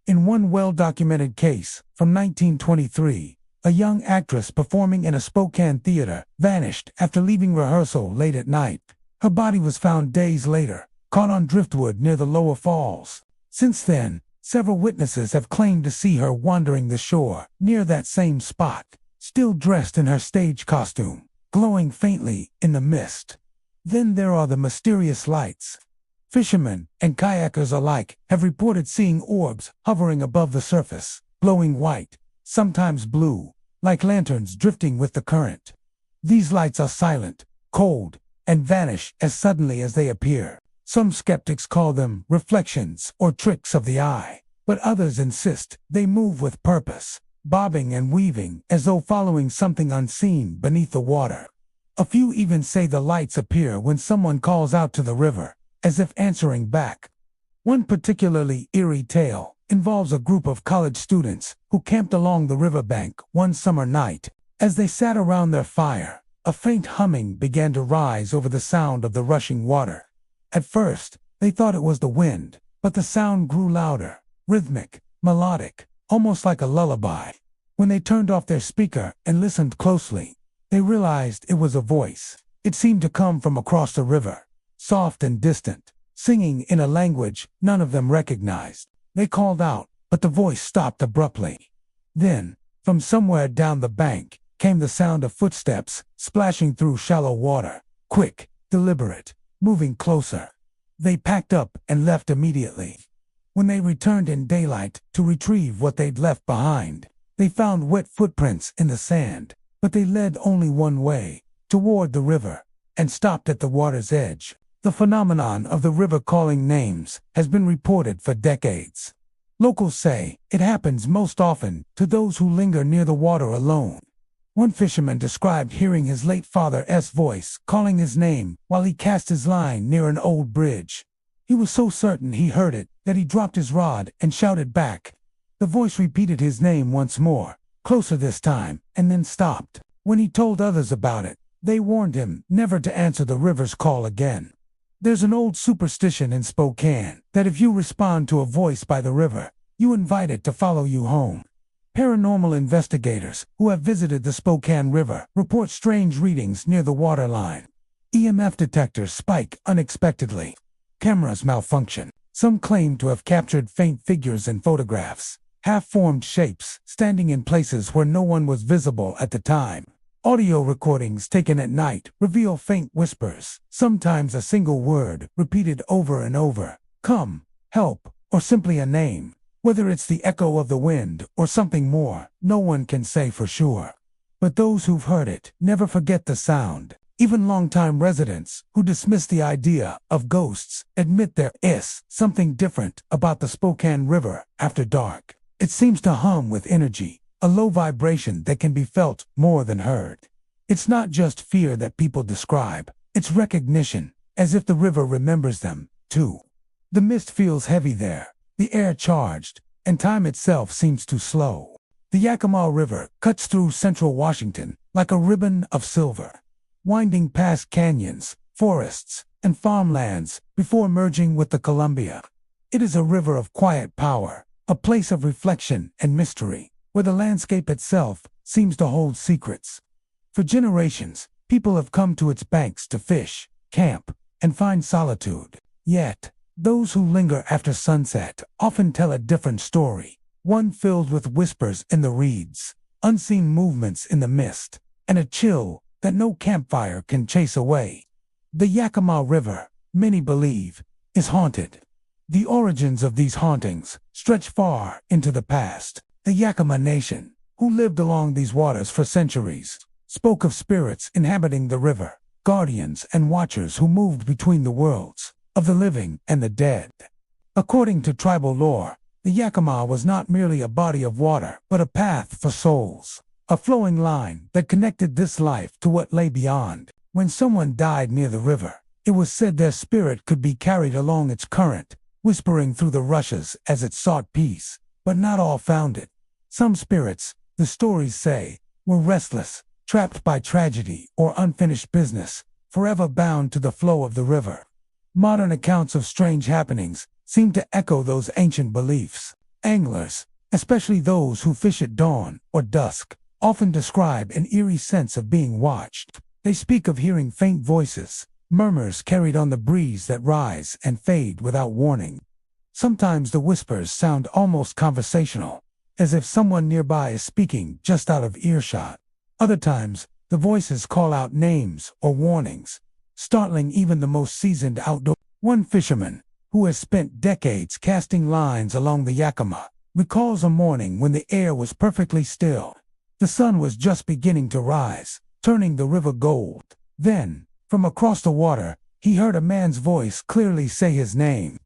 In one well-documented case from 1923, a young actress performing in a Spokane theater vanished after leaving rehearsal late at night. Her body was found days later, caught on driftwood near the lower falls. Since then, several witnesses have claimed to see her wandering the shore near that same spot, still dressed in her stage costume, glowing faintly in the mist. Then there are the mysterious lights. Fishermen and kayakers alike have reported seeing orbs hovering above the surface, glowing white, sometimes blue, like lanterns drifting with the current. These lights are silent, cold, and vanish as suddenly as they appear. Some skeptics call them reflections or tricks of the eye, but others insist they move with purpose, bobbing and weaving as though following something unseen beneath the water. A few even say the lights appear when someone calls out to the river, as if answering back. One particularly eerie tale involves a group of college students who camped along the riverbank one summer night. As they sat around their fire, a faint humming began to rise over the sound of the rushing water. At first, they thought it was the wind, but the sound grew louder, rhythmic, melodic, almost like a lullaby. When they turned off their speaker and listened closely, they realized it was a voice. It seemed to come from across the river, soft and distant, singing in a language none of them recognized. They called out, but the voice stopped abruptly. Then, from somewhere down the bank, came the sound of footsteps splashing through shallow water, quick, deliberate, moving closer. They packed up and left immediately. When they returned in daylight to retrieve what they'd left behind, they found wet footprints in the sand, but they led only one way, toward the river, and stopped at the water's edge. The phenomenon of the river calling names has been reported for decades. Locals say it happens most often to those who linger near the water alone. One fisherman described hearing his late father's voice calling his name while he cast his line near an old bridge. He was so certain he heard it that he dropped his rod and shouted back. The voice repeated his name once more, closer this time, and then stopped. When he told others about it, they warned him never to answer the river's call again. There's an old superstition in Spokane that if you respond to a voice by the river, you invite it to follow you home. Paranormal investigators who have visited the Spokane River report strange readings near the waterline. EMF detectors spike unexpectedly. Cameras malfunction. Some claim to have captured faint figures in photographs, half-formed shapes standing in places where no one was visible at the time. Audio recordings taken at night reveal faint whispers, sometimes a single word repeated over and over. Come, help, or simply a name. Whether it's the echo of the wind or something more, no one can say for sure. But those who've heard it never forget the sound. Even longtime residents who dismiss the idea of ghosts admit there is something different about the Spokane River after dark. It seems to hum with energy, a low vibration that can be felt more than heard. It's not just fear that people describe, it's recognition, as if the river remembers them, too. The mist feels heavy there, the air charged, and time itself seems too slow. The Yakima River cuts through central Washington like a ribbon of silver, winding past canyons, forests, and farmlands before merging with the Columbia. It is a river of quiet power, a place of reflection and mystery, where the landscape itself seems to hold secrets. For generations, people have come to its banks to fish, camp, and find solitude. Yet, those who linger after sunset often tell a different story, one filled with whispers in the reeds, unseen movements in the mist, and a chill that no campfire can chase away. The Yakima River, many believe, is haunted. The origins of these hauntings stretch far into the past. The Yakima Nation, who lived along these waters for centuries, spoke of spirits inhabiting the river, guardians and watchers who moved between the worlds of the living and the dead. According to tribal lore, the Yakima was not merely a body of water, but a path for souls, a flowing line that connected this life to what lay beyond. When someone died near the river, it was said their spirit could be carried along its current, whispering through the rushes as it sought peace, but not all found it. Some spirits, the stories say, were restless, trapped by tragedy or unfinished business, forever bound to the flow of the river. Modern accounts of strange happenings seem to echo those ancient beliefs. Anglers, especially those who fish at dawn or dusk, often describe an eerie sense of being watched. They speak of hearing faint voices, murmurs carried on the breeze that rise and fade without warning. Sometimes the whispers sound almost conversational, as if someone nearby is speaking just out of earshot. Other times, the voices call out names or warnings, startling even the most seasoned outdoor. One fisherman, who has spent decades casting lines along the Yakima, recalls a morning when the air was perfectly still. The sun was just beginning to rise, turning the river gold. Then, from across the water, he heard a man's voice clearly say his name.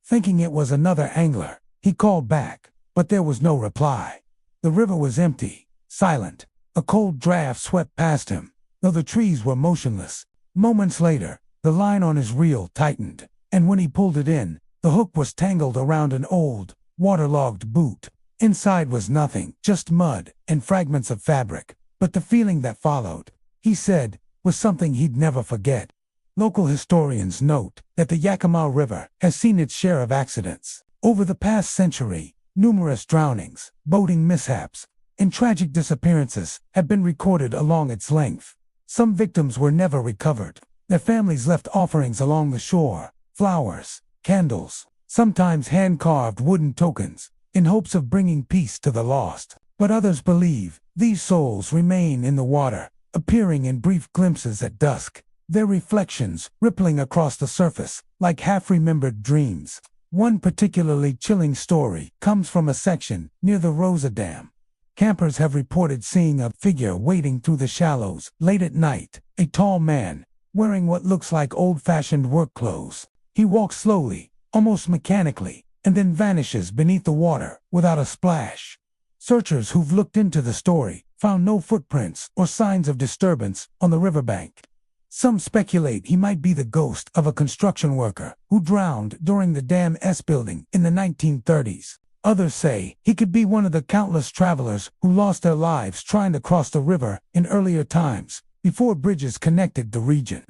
Thinking it was another angler, he called back, but there was no reply. The river was empty, silent. A cold draft swept past him, though the trees were motionless. Moments later, the line on his reel tightened, and when he pulled it in, the hook was tangled around an old, waterlogged boot. Inside was nothing, just mud and fragments of fabric. But the feeling that followed, he said, was something he'd never forget. Local historians note that the Yakima River has seen its share of accidents. Over the past century, numerous drownings, boating mishaps, and tragic disappearances have been recorded along its length. Some victims were never recovered. Their families left offerings along the shore, flowers, candles, sometimes hand-carved wooden tokens, in hopes of bringing peace to the lost. But others believe these souls remain in the water, appearing in brief glimpses at dusk, their reflections rippling across the surface like half-remembered dreams. One particularly chilling story comes from a section near the Rosa Dam. Campers have reported seeing a figure wading through the shallows late at night, a tall man, wearing what looks like old-fashioned work clothes. He walks slowly, almost mechanically, and then vanishes beneath the water without a splash. Searchers who've looked into the story found no footprints or signs of disturbance on the riverbank. Some speculate he might be the ghost of a construction worker who drowned during the dam's building in the 1930s. Others say he could be one of the countless travelers who lost their lives trying to cross the river in earlier times, before bridges connected the region.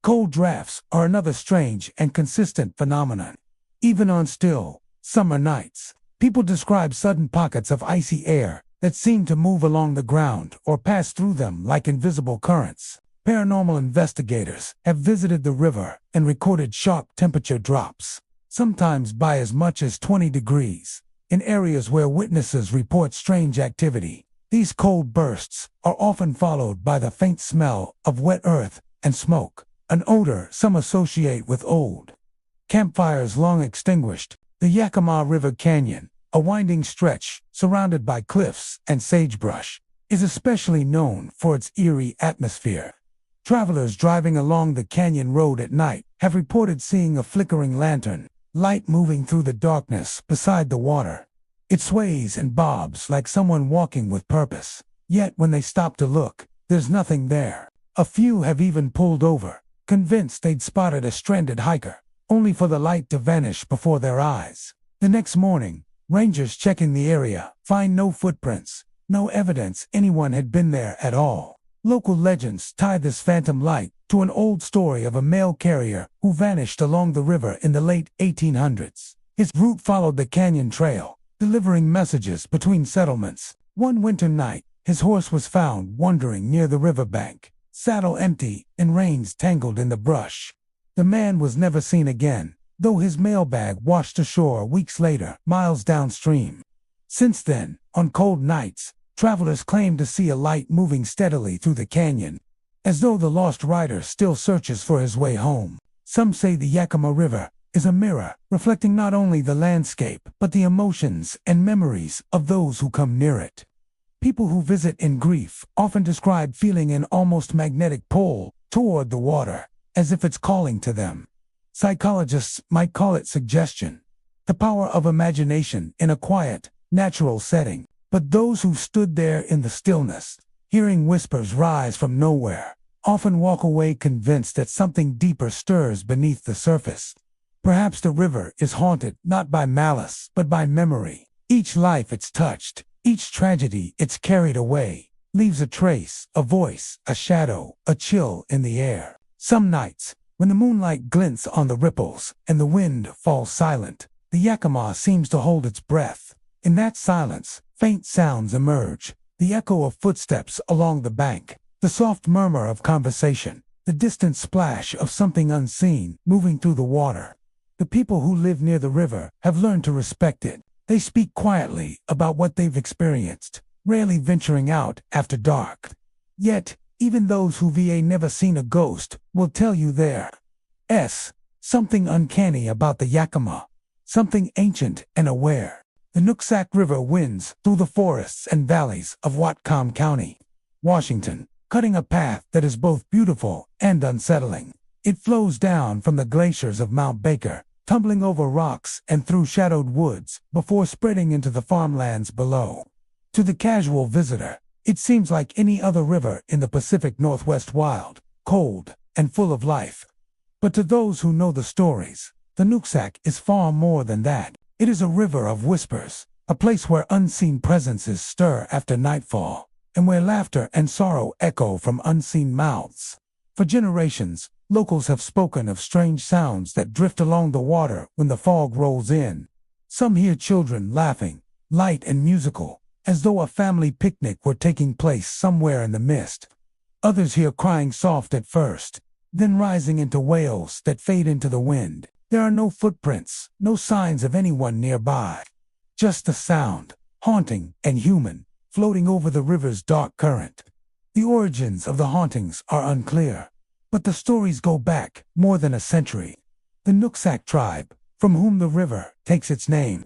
Cold drafts are another strange and consistent phenomenon. Even on still, summer nights, people describe sudden pockets of icy air that seem to move along the ground or pass through them like invisible currents. Paranormal investigators have visited the river and recorded sharp temperature drops, sometimes by as much as 20 degrees. In areas where witnesses report strange activity, these cold bursts are often followed by the faint smell of wet earth and smoke, an odor some associate with old campfires long extinguished. The Yakima River Canyon, a winding stretch surrounded by cliffs and sagebrush, is especially known for its eerie atmosphere. Travelers driving along the canyon road at night have reported seeing a flickering lantern, light moving through the darkness beside the water. It sways and bobs like someone walking with purpose. Yet when they stop to look, there's nothing there. A few have even pulled over, convinced they'd spotted a stranded hiker, only for the light to vanish before their eyes. The next morning, rangers checking the area find no footprints, no evidence anyone had been there at all. Local legends tie this phantom light to an old story of a mail carrier who vanished along the river in the late 1800s. His route followed the canyon trail, delivering messages between settlements. One winter night, his horse was found wandering near the riverbank, saddle empty and reins tangled in the brush. The man was never seen again, though his mailbag washed ashore weeks later, miles downstream. Since then, on cold nights, travelers claim to see a light moving steadily through the canyon, as though the lost rider still searches for his way home. Some say the Yakima River is a mirror, reflecting not only the landscape, but the emotions and memories of those who come near it. People who visit in grief often describe feeling an almost magnetic pull toward the water, as if it's calling to them. Psychologists might call it suggestion, the power of imagination in a quiet, natural setting. But those who stood there in the stillness, hearing whispers rise from nowhere, often walk away convinced that something deeper stirs beneath the surface. Perhaps the river is haunted not by malice, but by memory. Each life it's touched, each tragedy it's carried away, leaves a trace, a voice, a shadow, a chill in the air. Some nights, when the moonlight glints on the ripples and the wind falls silent, the Yakima seems to hold its breath. In that silence, faint sounds emerge, the echo of footsteps along the bank, the soft murmur of conversation, the distant splash of something unseen moving through the water. The people who live near the river have learned to respect it. They speak quietly about what they've experienced, rarely venturing out after dark. Yet, even those who've never seen a ghost will tell you there's something uncanny about the Yakima, something ancient and aware. The Nooksack River winds through the forests and valleys of Whatcom County, Washington, cutting a path that is both beautiful and unsettling. It flows down from the glaciers of Mount Baker, tumbling over rocks and through shadowed woods before spreading into the farmlands below. To the casual visitor, it seems like any other river in the Pacific Northwest, wild, cold, and full of life. But to those who know the stories, the Nooksack is far more than that. It is a river of whispers, a place where unseen presences stir after nightfall, and where laughter and sorrow echo from unseen mouths. For generations, locals have spoken of strange sounds that drift along the water when the fog rolls in. Some hear children laughing, light and musical, as though a family picnic were taking place somewhere in the mist. Others hear crying soft at first, then rising into wails that fade into the wind. There are no footprints, no signs of anyone nearby. Just the sound, haunting and human, floating over the river's dark current. The origins of the hauntings are unclear, but the stories go back more than a century. The Nooksack tribe, from whom the river takes its name,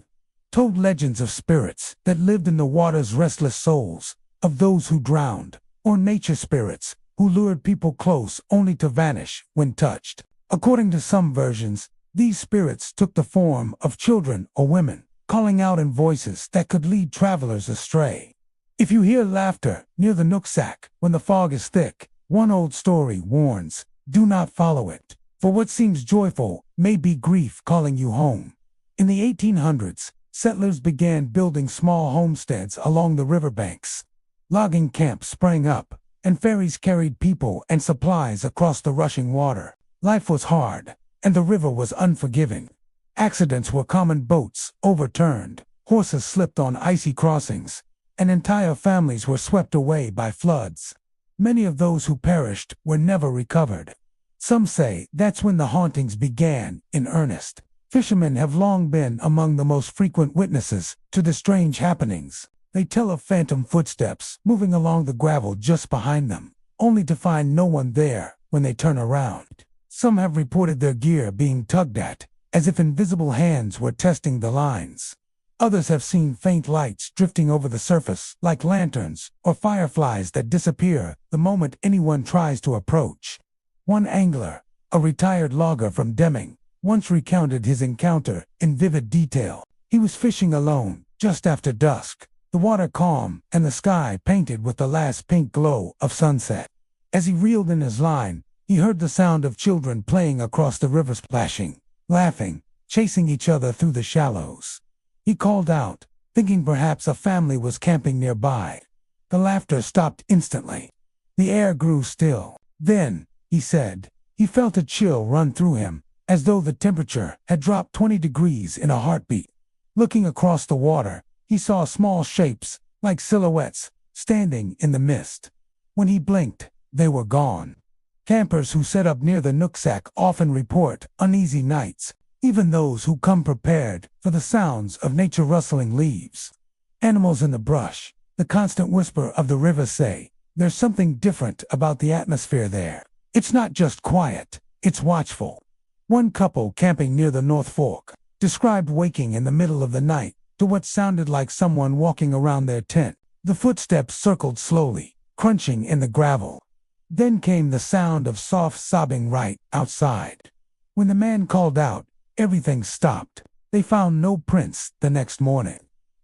told legends of spirits that lived in the water's restless souls, of those who drowned, or nature spirits who lured people close only to vanish when touched. According to some versions, these spirits took the form of children or women, calling out in voices that could lead travelers astray. If you hear laughter near the Nooksack when the fog is thick, one old story warns, do not follow it, for what seems joyful may be grief calling you home. In the 1800s, settlers began building small homesteads along the riverbanks. Logging camps sprang up, and ferries carried people and supplies across the rushing water. Life was hard, and the river was unforgiving. Accidents were common: boats overturned, horses slipped on icy crossings, and entire families were swept away by floods. Many of those who perished were never recovered. Some say that's when the hauntings began in earnest. Fishermen have long been among the most frequent witnesses to the strange happenings. They tell of phantom footsteps moving along the gravel just behind them, only to find no one there when they turn around. Some have reported their gear being tugged at, as if invisible hands were testing the lines. Others have seen faint lights drifting over the surface like lanterns or fireflies that disappear the moment anyone tries to approach. One angler, a retired logger from Deming, once recounted his encounter in vivid detail. He was fishing alone just after dusk, the water calm and the sky painted with the last pink glow of sunset. As he reeled in his line, he heard the sound of children playing across the river, splashing, laughing, chasing each other through the shallows. He called out, thinking perhaps a family was camping nearby. The laughter stopped instantly. The air grew still. Then, he said, he felt a chill run through him, as though the temperature had dropped 20 degrees in a heartbeat. Looking across the water, he saw small shapes, like silhouettes, standing in the mist. When he blinked, they were gone. Campers who set up near the Nooksack often report uneasy nights, even those who come prepared for the sounds of nature rustling leaves. Animals in the brush, the constant whisper of the river say, there's something different about the atmosphere there. It's not just quiet, it's watchful. One couple camping near the North Fork described waking in the middle of the night to what sounded like someone walking around their tent. The footsteps circled slowly, crunching in the gravel. Then came the sound of soft sobbing right outside. When the man called out, everything stopped. They found no prints the next morning.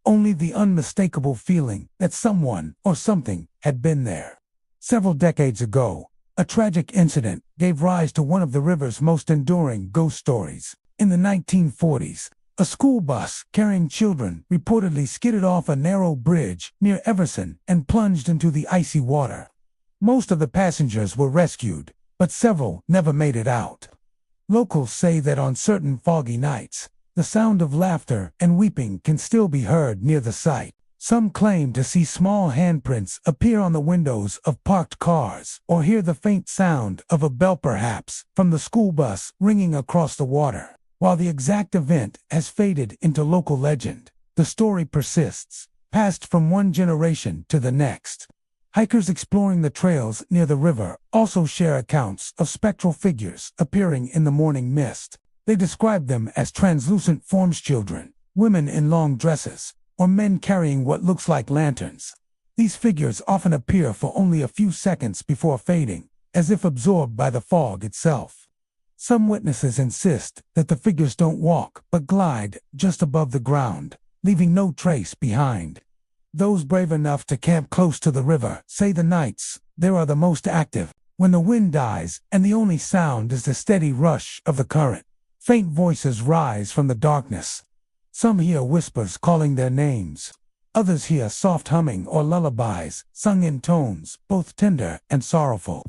Only the unmistakable feeling that someone or something had been there. Several decades ago, a tragic incident gave rise to one of the river's most enduring ghost stories. In the 1940s, a school bus carrying children reportedly skidded off a narrow bridge near Everson and plunged into the icy water. Most of the passengers were rescued, but several never made it out. Locals say that on certain foggy nights, the sound of laughter and weeping can still be heard near the site. Some claim to see small handprints appear on the windows of parked cars or hear the faint sound of a bell, perhaps from the school bus, ringing across the water. While the exact event has faded into local legend, the story persists, passed from one generation to the next. Hikers exploring the trails near the river also share accounts of spectral figures appearing in the morning mist. They describe them as translucent forms, children, women in long dresses, or men carrying what looks like lanterns. These figures often appear for only a few seconds before fading, as if absorbed by the fog itself. Some witnesses insist that the figures don't walk but glide just above the ground, leaving no trace behind. Those brave enough to camp close to the river say the nights there are the most active, when the wind dies and the only sound is the steady rush of the current. Faint voices rise from the darkness. Some hear whispers calling their names. Others hear soft humming or lullabies, sung in tones both tender and sorrowful.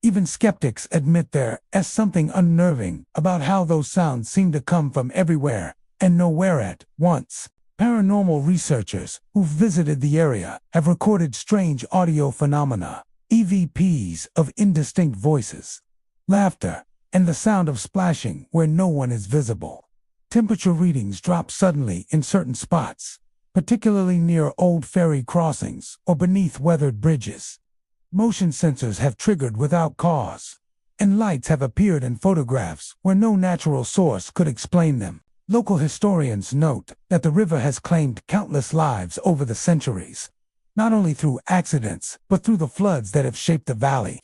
Even skeptics admit there is something unnerving about how those sounds seem to come from everywhere and nowhere at once. Paranormal researchers who've visited the area have recorded strange audio phenomena, EVPs of indistinct voices, laughter, and the sound of splashing where no one is visible. Temperature readings drop suddenly in certain spots, particularly near old ferry crossings or beneath weathered bridges. Motion sensors have triggered without cause, and lights have appeared in photographs where no natural source could explain them. Local historians note that the river has claimed countless lives over the centuries, not only through accidents, but through the floods that have shaped the valley.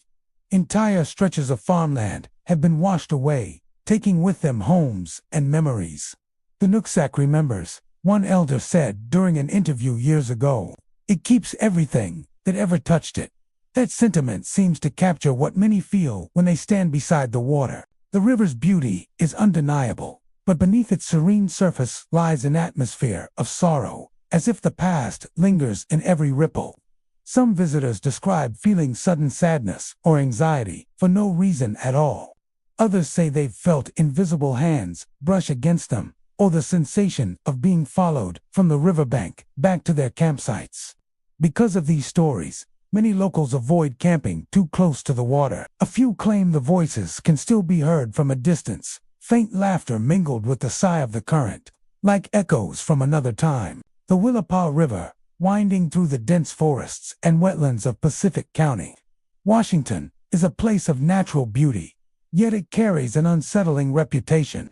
Entire stretches of farmland have been washed away, taking with them homes and memories. The Nooksack remembers, one elder said during an interview years ago. It keeps everything that ever touched it. That sentiment seems to capture what many feel when they stand beside the water. The river's beauty is undeniable, but beneath its serene surface lies an atmosphere of sorrow, as if the past lingers in every ripple. Some visitors describe feeling sudden sadness or anxiety for no reason at all. Others say they've felt invisible hands brush against them, or the sensation of being followed from the riverbank back to their campsites. Because of these stories, many locals avoid camping too close to the water. A few claim the voices can still be heard from a distance, faint laughter mingled with the sigh of the current, like echoes from another time. The Willapa River, winding through the dense forests and wetlands of Pacific County, Washington, is a place of natural beauty, yet it carries an unsettling reputation.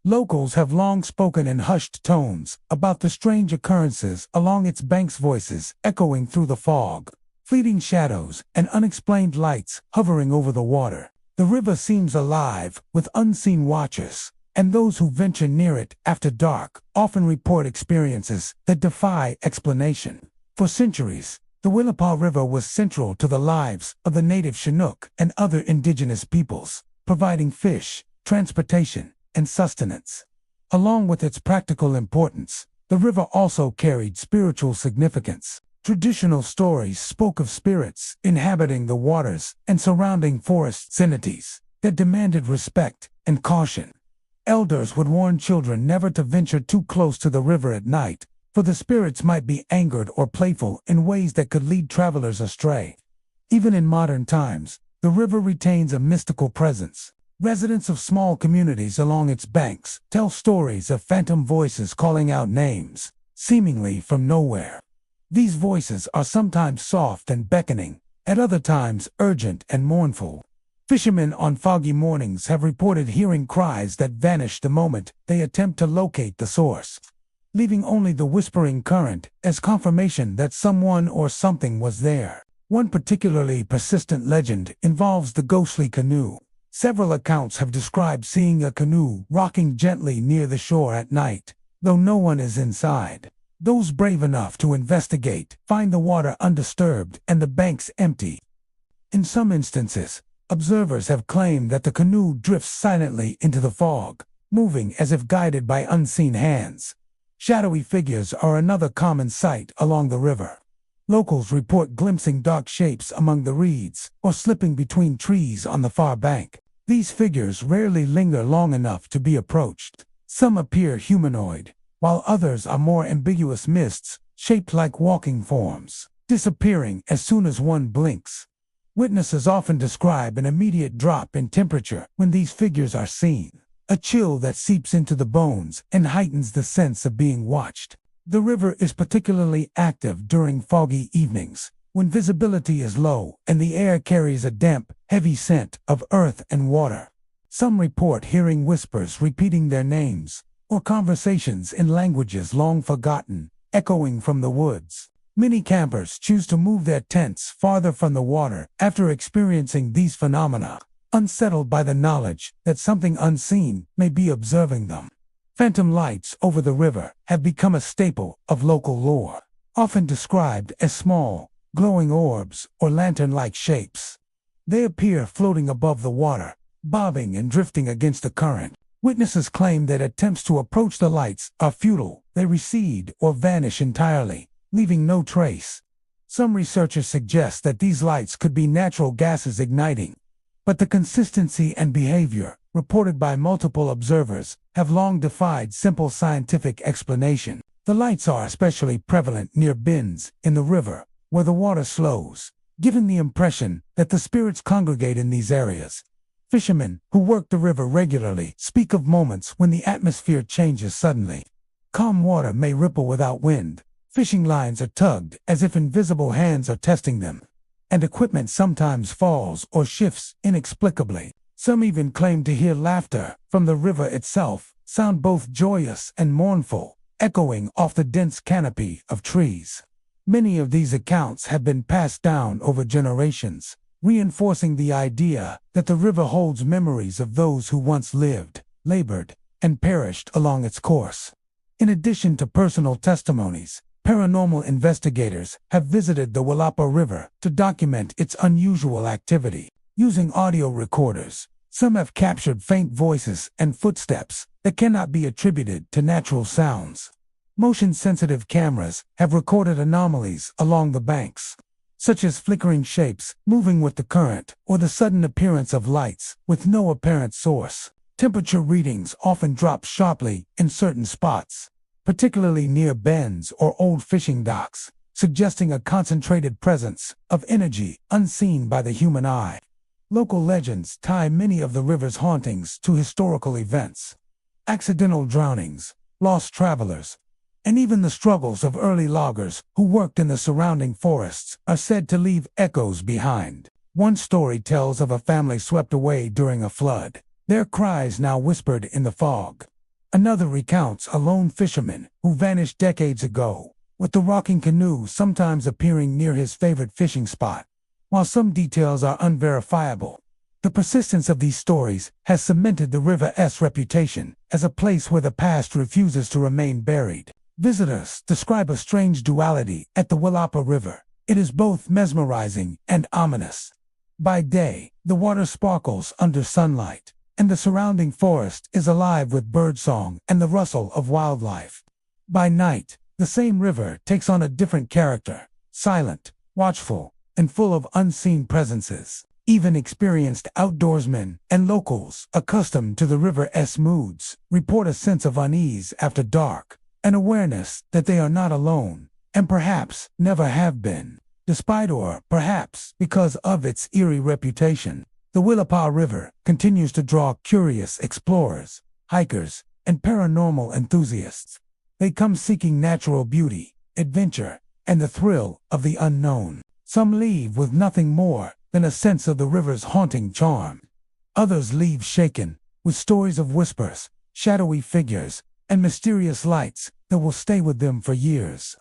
Locals have long spoken in hushed tones about the strange occurrences along its banks, voices echoing through the fog, fleeting shadows, and unexplained lights hovering over the water. The river seems alive with unseen watchers, and those who venture near it after dark often report experiences that defy explanation. For centuries, the Willapa River was central to the lives of the native Chinook and other indigenous peoples, providing fish, transportation, and sustenance. Along with its practical importance, the river also carried spiritual significance. Traditional stories spoke of spirits inhabiting the waters and surrounding forest entities that demanded respect and caution. Elders would warn children never to venture too close to the river at night, for the spirits might be angered or playful in ways that could lead travelers astray. Even in modern times, the river retains a mystical presence. Residents of small communities along its banks tell stories of phantom voices calling out names, seemingly from nowhere. These voices are sometimes soft and beckoning, at other times urgent and mournful. Fishermen on foggy mornings have reported hearing cries that vanish the moment they attempt to locate the source, leaving only the whispering current as confirmation that someone or something was there. One particularly persistent legend involves the ghostly canoe. Several accounts have described seeing a canoe rocking gently near the shore at night, though no one is inside. Those brave enough to investigate find the water undisturbed and the banks empty. In some instances, observers have claimed that the canoe drifts silently into the fog, moving as if guided by unseen hands. Shadowy figures are another common sight along the river. Locals report glimpsing dark shapes among the reeds or slipping between trees on the far bank. These figures rarely linger long enough to be approached. Some appear humanoid, while others are more ambiguous mists, shaped like walking forms, disappearing as soon as one blinks. Witnesses often describe an immediate drop in temperature when these figures are seen, a chill that seeps into the bones and heightens the sense of being watched. The river is particularly active during foggy evenings, when visibility is low and the air carries a damp, heavy scent of earth and water. Some report hearing whispers repeating their names, or conversations in languages long forgotten, echoing from the woods. Many campers choose to move their tents farther from the water after experiencing these phenomena, unsettled by the knowledge that something unseen may be observing them. Phantom lights over the river have become a staple of local lore, often described as small, glowing orbs or lantern-like shapes. They appear floating above the water, bobbing and drifting against the current. Witnesses claim that attempts to approach the lights are futile. They recede or vanish entirely, leaving no trace. Some researchers suggest that these lights could be natural gases igniting, but the consistency and behavior, reported by multiple observers, have long defied simple scientific explanation. The lights are especially prevalent near bends in the river, where the water slows, giving the impression that the spirits congregate in these areas. Fishermen who work the river regularly speak of moments when the atmosphere changes suddenly. Calm water may ripple without wind, fishing lines are tugged as if invisible hands are testing them, and equipment sometimes falls or shifts inexplicably. Some even claim to hear laughter from the river itself, sound both joyous and mournful, echoing off the dense canopy of trees. Many of these accounts have been passed down over generations, reinforcing the idea that the river holds memories of those who once lived, labored, and perished along its course. In addition to personal testimonies, paranormal investigators have visited the Willapa River to document its unusual activity. Using audio recorders, some have captured faint voices and footsteps that cannot be attributed to natural sounds. Motion-sensitive cameras have recorded anomalies along the banks, such as flickering shapes moving with the current or the sudden appearance of lights with no apparent source. Temperature readings often drop sharply in certain spots, particularly near bends or old fishing docks, suggesting a concentrated presence of energy unseen by the human eye. Local legends tie many of the river's hauntings to historical events. Accidental drownings, lost travelers, and even the struggles of early loggers who worked in the surrounding forests are said to leave echoes behind. One story tells of a family swept away during a flood, their cries now whispered in the fog. Another recounts a lone fisherman who vanished decades ago, with the rocking canoe sometimes appearing near his favorite fishing spot. While some details are unverifiable, the persistence of these stories has cemented the river's reputation as a place where the past refuses to remain buried. Visitors describe a strange duality at the Willapa River. It is both mesmerizing and ominous. By day, the water sparkles under sunlight, and the surrounding forest is alive with birdsong and the rustle of wildlife. By night, the same river takes on a different character, silent, watchful, and full of unseen presences. Even experienced outdoorsmen and locals accustomed to the river's moods report a sense of unease after dark, an awareness that they are not alone, and perhaps never have been. Despite or perhaps because of its eerie reputation, the Willapa River continues to draw curious explorers, hikers, and paranormal enthusiasts. They come seeking natural beauty, adventure, and the thrill of the unknown. Some leave with nothing more than a sense of the river's haunting charm. Others leave shaken with stories of whispers, shadowy figures, and mysterious lights that will stay with them for years.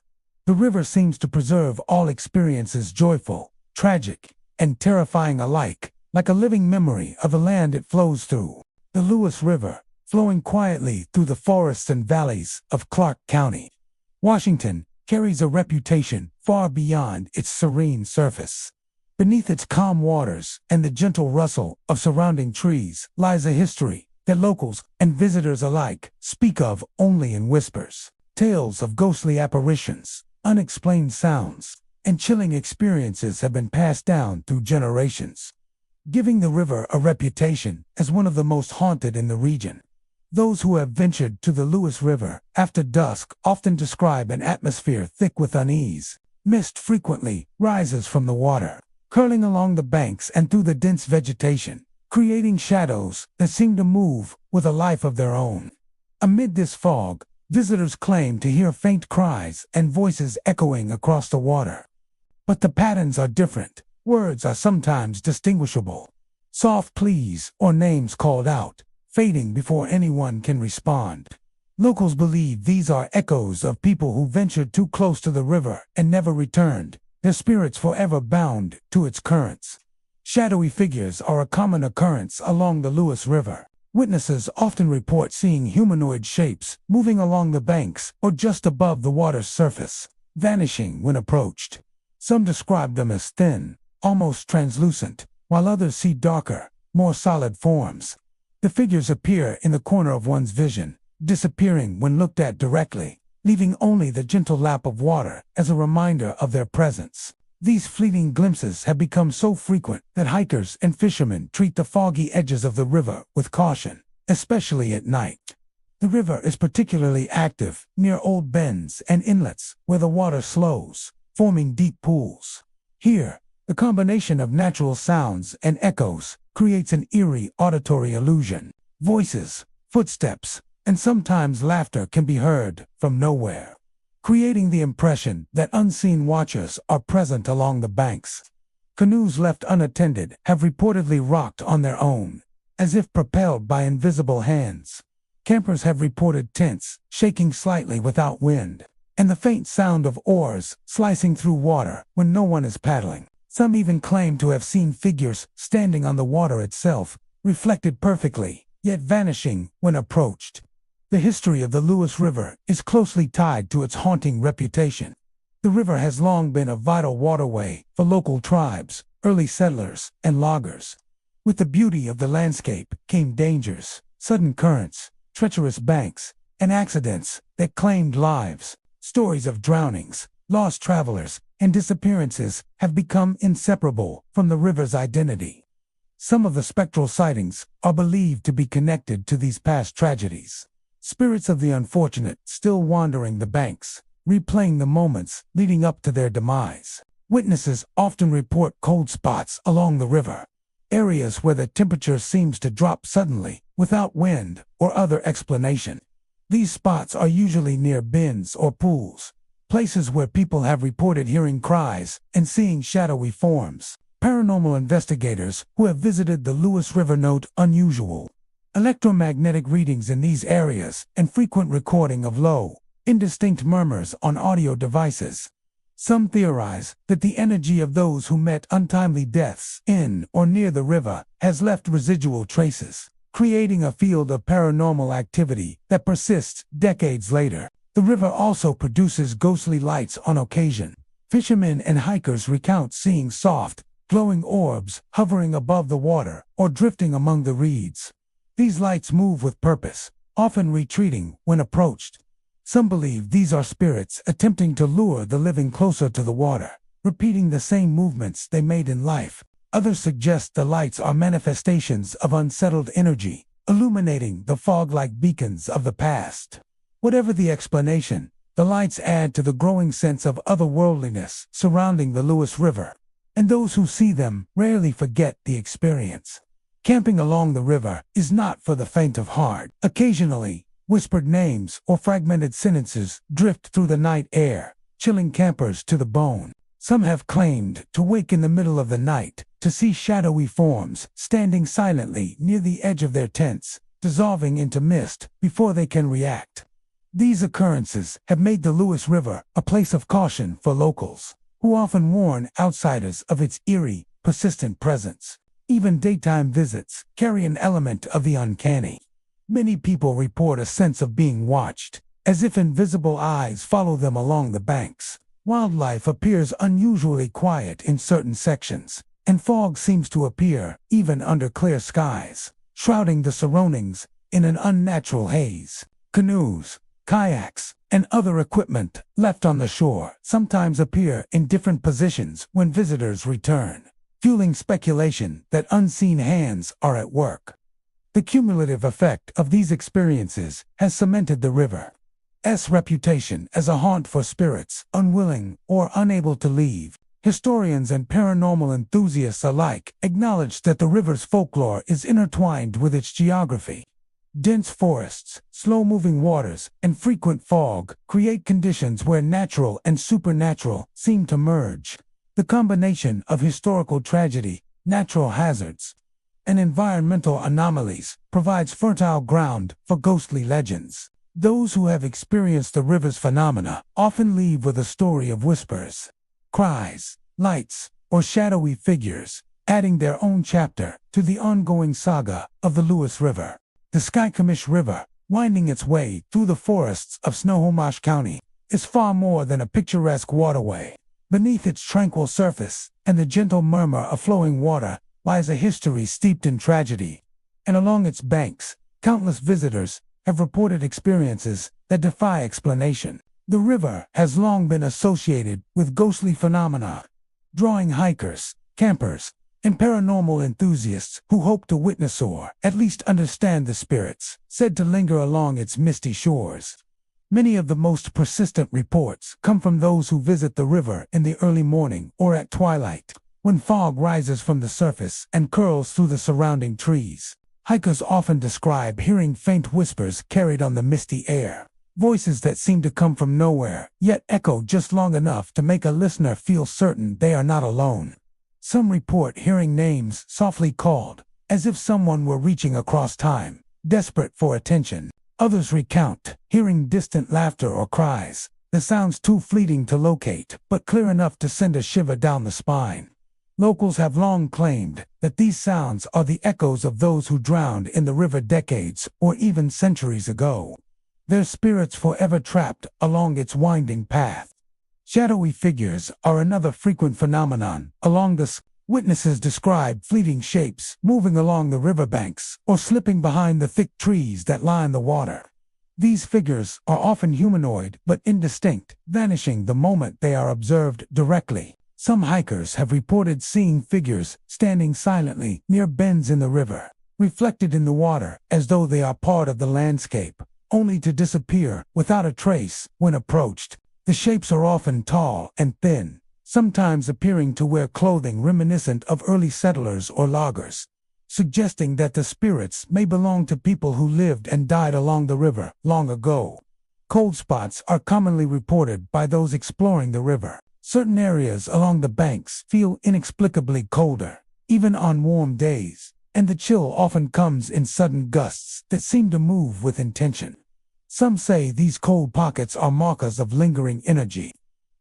The river seems to preserve all experiences, joyful, tragic, and terrifying alike, like a living memory of the land it flows through. The Lewis River, flowing quietly through the forests and valleys of Clark County, Washington, carries a reputation far beyond its serene surface. Beneath its calm waters and the gentle rustle of surrounding trees lies a history that locals and visitors alike speak of only in whispers. Tales of ghostly apparitions, unexplained sounds, and chilling experiences have been passed down through generations, giving the river a reputation as one of the most haunted in the region. Those who have ventured to the Lewis River after dusk often describe an atmosphere thick with unease. Mist frequently rises from the water, curling along the banks and through the dense vegetation, creating shadows that seem to move with a life of their own. Amid this fog, visitors claim to hear faint cries and voices echoing across the water. But the patterns are different. Words are sometimes distinguishable. Soft pleas or names called out, fading before anyone can respond. Locals believe these are echoes of people who ventured too close to the river and never returned, their spirits forever bound to its currents. Shadowy figures are a common occurrence along the Lewis River. Witnesses often report seeing humanoid shapes moving along the banks or just above the water's surface, vanishing when approached. Some describe them as thin, almost translucent, while others see darker, more solid forms. The figures appear in the corner of one's vision, disappearing when looked at directly, leaving only the gentle lap of water as a reminder of their presence. These fleeting glimpses have become so frequent that hikers and fishermen treat the foggy edges of the river with caution, especially at night. The river is particularly active near old bends and inlets where the water slows, forming deep pools. Here, the combination of natural sounds and echoes creates an eerie auditory illusion. Voices, footsteps, and sometimes laughter can be heard from nowhere, creating the impression that unseen watchers are present along the banks. Canoes left unattended have reportedly rocked on their own, as if propelled by invisible hands. Campers have reported tents shaking slightly without wind, and the faint sound of oars slicing through water when no one is paddling. Some even claim to have seen figures standing on the water itself, reflected perfectly, yet vanishing when approached. The history of the Lewis River is closely tied to its haunting reputation. The river has long been a vital waterway for local tribes, early settlers, and loggers. With the beauty of the landscape came dangers, sudden currents, treacherous banks, and accidents that claimed lives. Stories of drownings, lost travelers, and disappearances have become inseparable from the river's identity. Some of the spectral sightings are believed to be connected to these past tragedies. Spirits of the unfortunate still wandering the banks, replaying the moments leading up to their demise. Witnesses often report cold spots along the river, areas where the temperature seems to drop suddenly, without wind or other explanation. These spots are usually near bends or pools, places where people have reported hearing cries and seeing shadowy forms. Paranormal investigators who have visited the Lewis River note unusual, Electromagnetic readings in these areas and frequent recording of low, indistinct murmurs on audio devices. Some theorize that the energy of those who met untimely deaths in or near the river has left residual traces, creating a field of paranormal activity that persists decades later. The river also produces ghostly lights on occasion. Fishermen and hikers recount seeing soft, glowing orbs hovering above the water or drifting among the reeds. These lights move with purpose, often retreating when approached. Some believe these are spirits attempting to lure the living closer to the water, repeating the same movements they made in life. Others suggest the lights are manifestations of unsettled energy, illuminating the fog-like beacons of the past. Whatever the explanation, the lights add to the growing sense of otherworldliness surrounding the Lewis River, and those who see them rarely forget the experience. Camping along the river is not for the faint of heart. Occasionally, whispered names or fragmented sentences drift through the night air, chilling campers to the bone. Some have claimed to wake in the middle of the night to see shadowy forms standing silently near the edge of their tents, dissolving into mist before they can react. These occurrences have made the Lewis River a place of caution for locals, who often warn outsiders of its eerie, persistent presence. Even daytime visits carry an element of the uncanny. Many people report a sense of being watched, as if invisible eyes follow them along the banks. Wildlife appears unusually quiet in certain sections, and fog seems to appear even under clear skies, shrouding the surroundings in an unnatural haze. Canoes, kayaks, and other equipment left on the shore sometimes appear in different positions when visitors return, fueling speculation that unseen hands are at work. The cumulative effect of these experiences has cemented the river's reputation as a haunt for spirits unwilling or unable to leave. Historians and paranormal enthusiasts alike acknowledge that the river's folklore is intertwined with its geography. Dense forests, slow-moving waters, and frequent fog create conditions where natural and supernatural seem to merge. The combination of historical tragedy, natural hazards, and environmental anomalies provides fertile ground for ghostly legends. Those who have experienced the river's phenomena often leave with a story of whispers, cries, lights, or shadowy figures, adding their own chapter to the ongoing saga of the Lewis River. The Skykomish River, winding its way through the forests of Snohomish County, is far more than a picturesque waterway. Beneath its tranquil surface and the gentle murmur of flowing water lies a history steeped in tragedy, and along its banks, countless visitors have reported experiences that defy explanation. The river has long been associated with ghostly phenomena, drawing hikers, campers, and paranormal enthusiasts who hope to witness or at least understand the spirits said to linger along its misty shores. Many of the most persistent reports come from those who visit the river in the early morning or at twilight, when fog rises from the surface and curls through the surrounding trees. Hikers often describe hearing faint whispers carried on the misty air, voices that seem to come from nowhere, yet echo just long enough to make a listener feel certain they are not alone. Some report hearing names softly called, as if someone were reaching across time, desperate for attention. Others recount hearing distant laughter or cries, the sounds too fleeting to locate, but clear enough to send a shiver down the spine. Locals have long claimed that these sounds are the echoes of those who drowned in the river decades or even centuries ago, their spirits forever trapped along its winding path. Shadowy figures are another frequent phenomenon along the witnesses describe fleeting shapes moving along the riverbanks or slipping behind the thick trees that line the water. These figures are often humanoid but indistinct, vanishing the moment they are observed directly. Some hikers have reported seeing figures standing silently near bends in the river, reflected in the water as though they are part of the landscape, only to disappear without a trace when approached. The shapes are often tall and thin, sometimes appearing to wear clothing reminiscent of early settlers or loggers, suggesting that the spirits may belong to people who lived and died along the river long ago. Cold spots are commonly reported by those exploring the river. Certain areas along the banks feel inexplicably colder, even on warm days, and the chill often comes in sudden gusts that seem to move with intention. Some say these cold pockets are markers of lingering energy,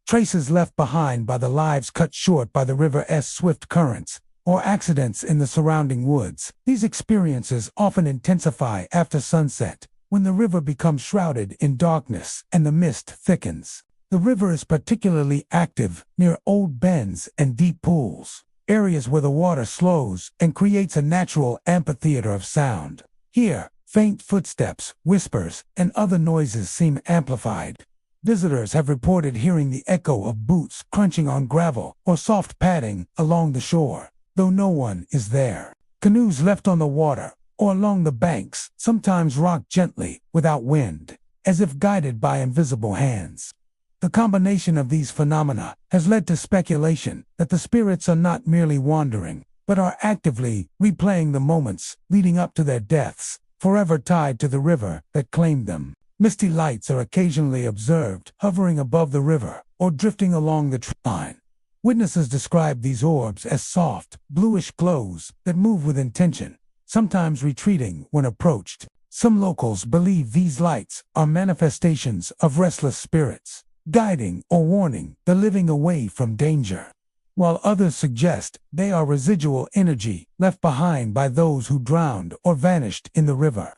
traces left behind by the lives cut short by the river's swift currents, or accidents in the surrounding woods. These experiences often intensify after sunset, when the river becomes shrouded in darkness and the mist thickens. The river is particularly active near old bends and deep pools, areas where the water slows and creates a natural amphitheater of sound. Here, faint footsteps, whispers, and other noises seem amplified. Visitors have reported hearing the echo of boots crunching on gravel or soft padding along the shore, though no one is there. Canoes left on the water or along the banks sometimes rock gently without wind, as if guided by invisible hands. The combination of these phenomena has led to speculation that the spirits are not merely wandering, but are actively replaying the moments leading up to their deaths, forever tied to the river that claimed them. Misty lights are occasionally observed hovering above the river or drifting along the line. Witnesses describe these orbs as soft, bluish glows that move with intention, sometimes retreating when approached. Some locals believe these lights are manifestations of restless spirits, guiding or warning the living away from danger, while others suggest they are residual energy left behind by those who drowned or vanished in the river.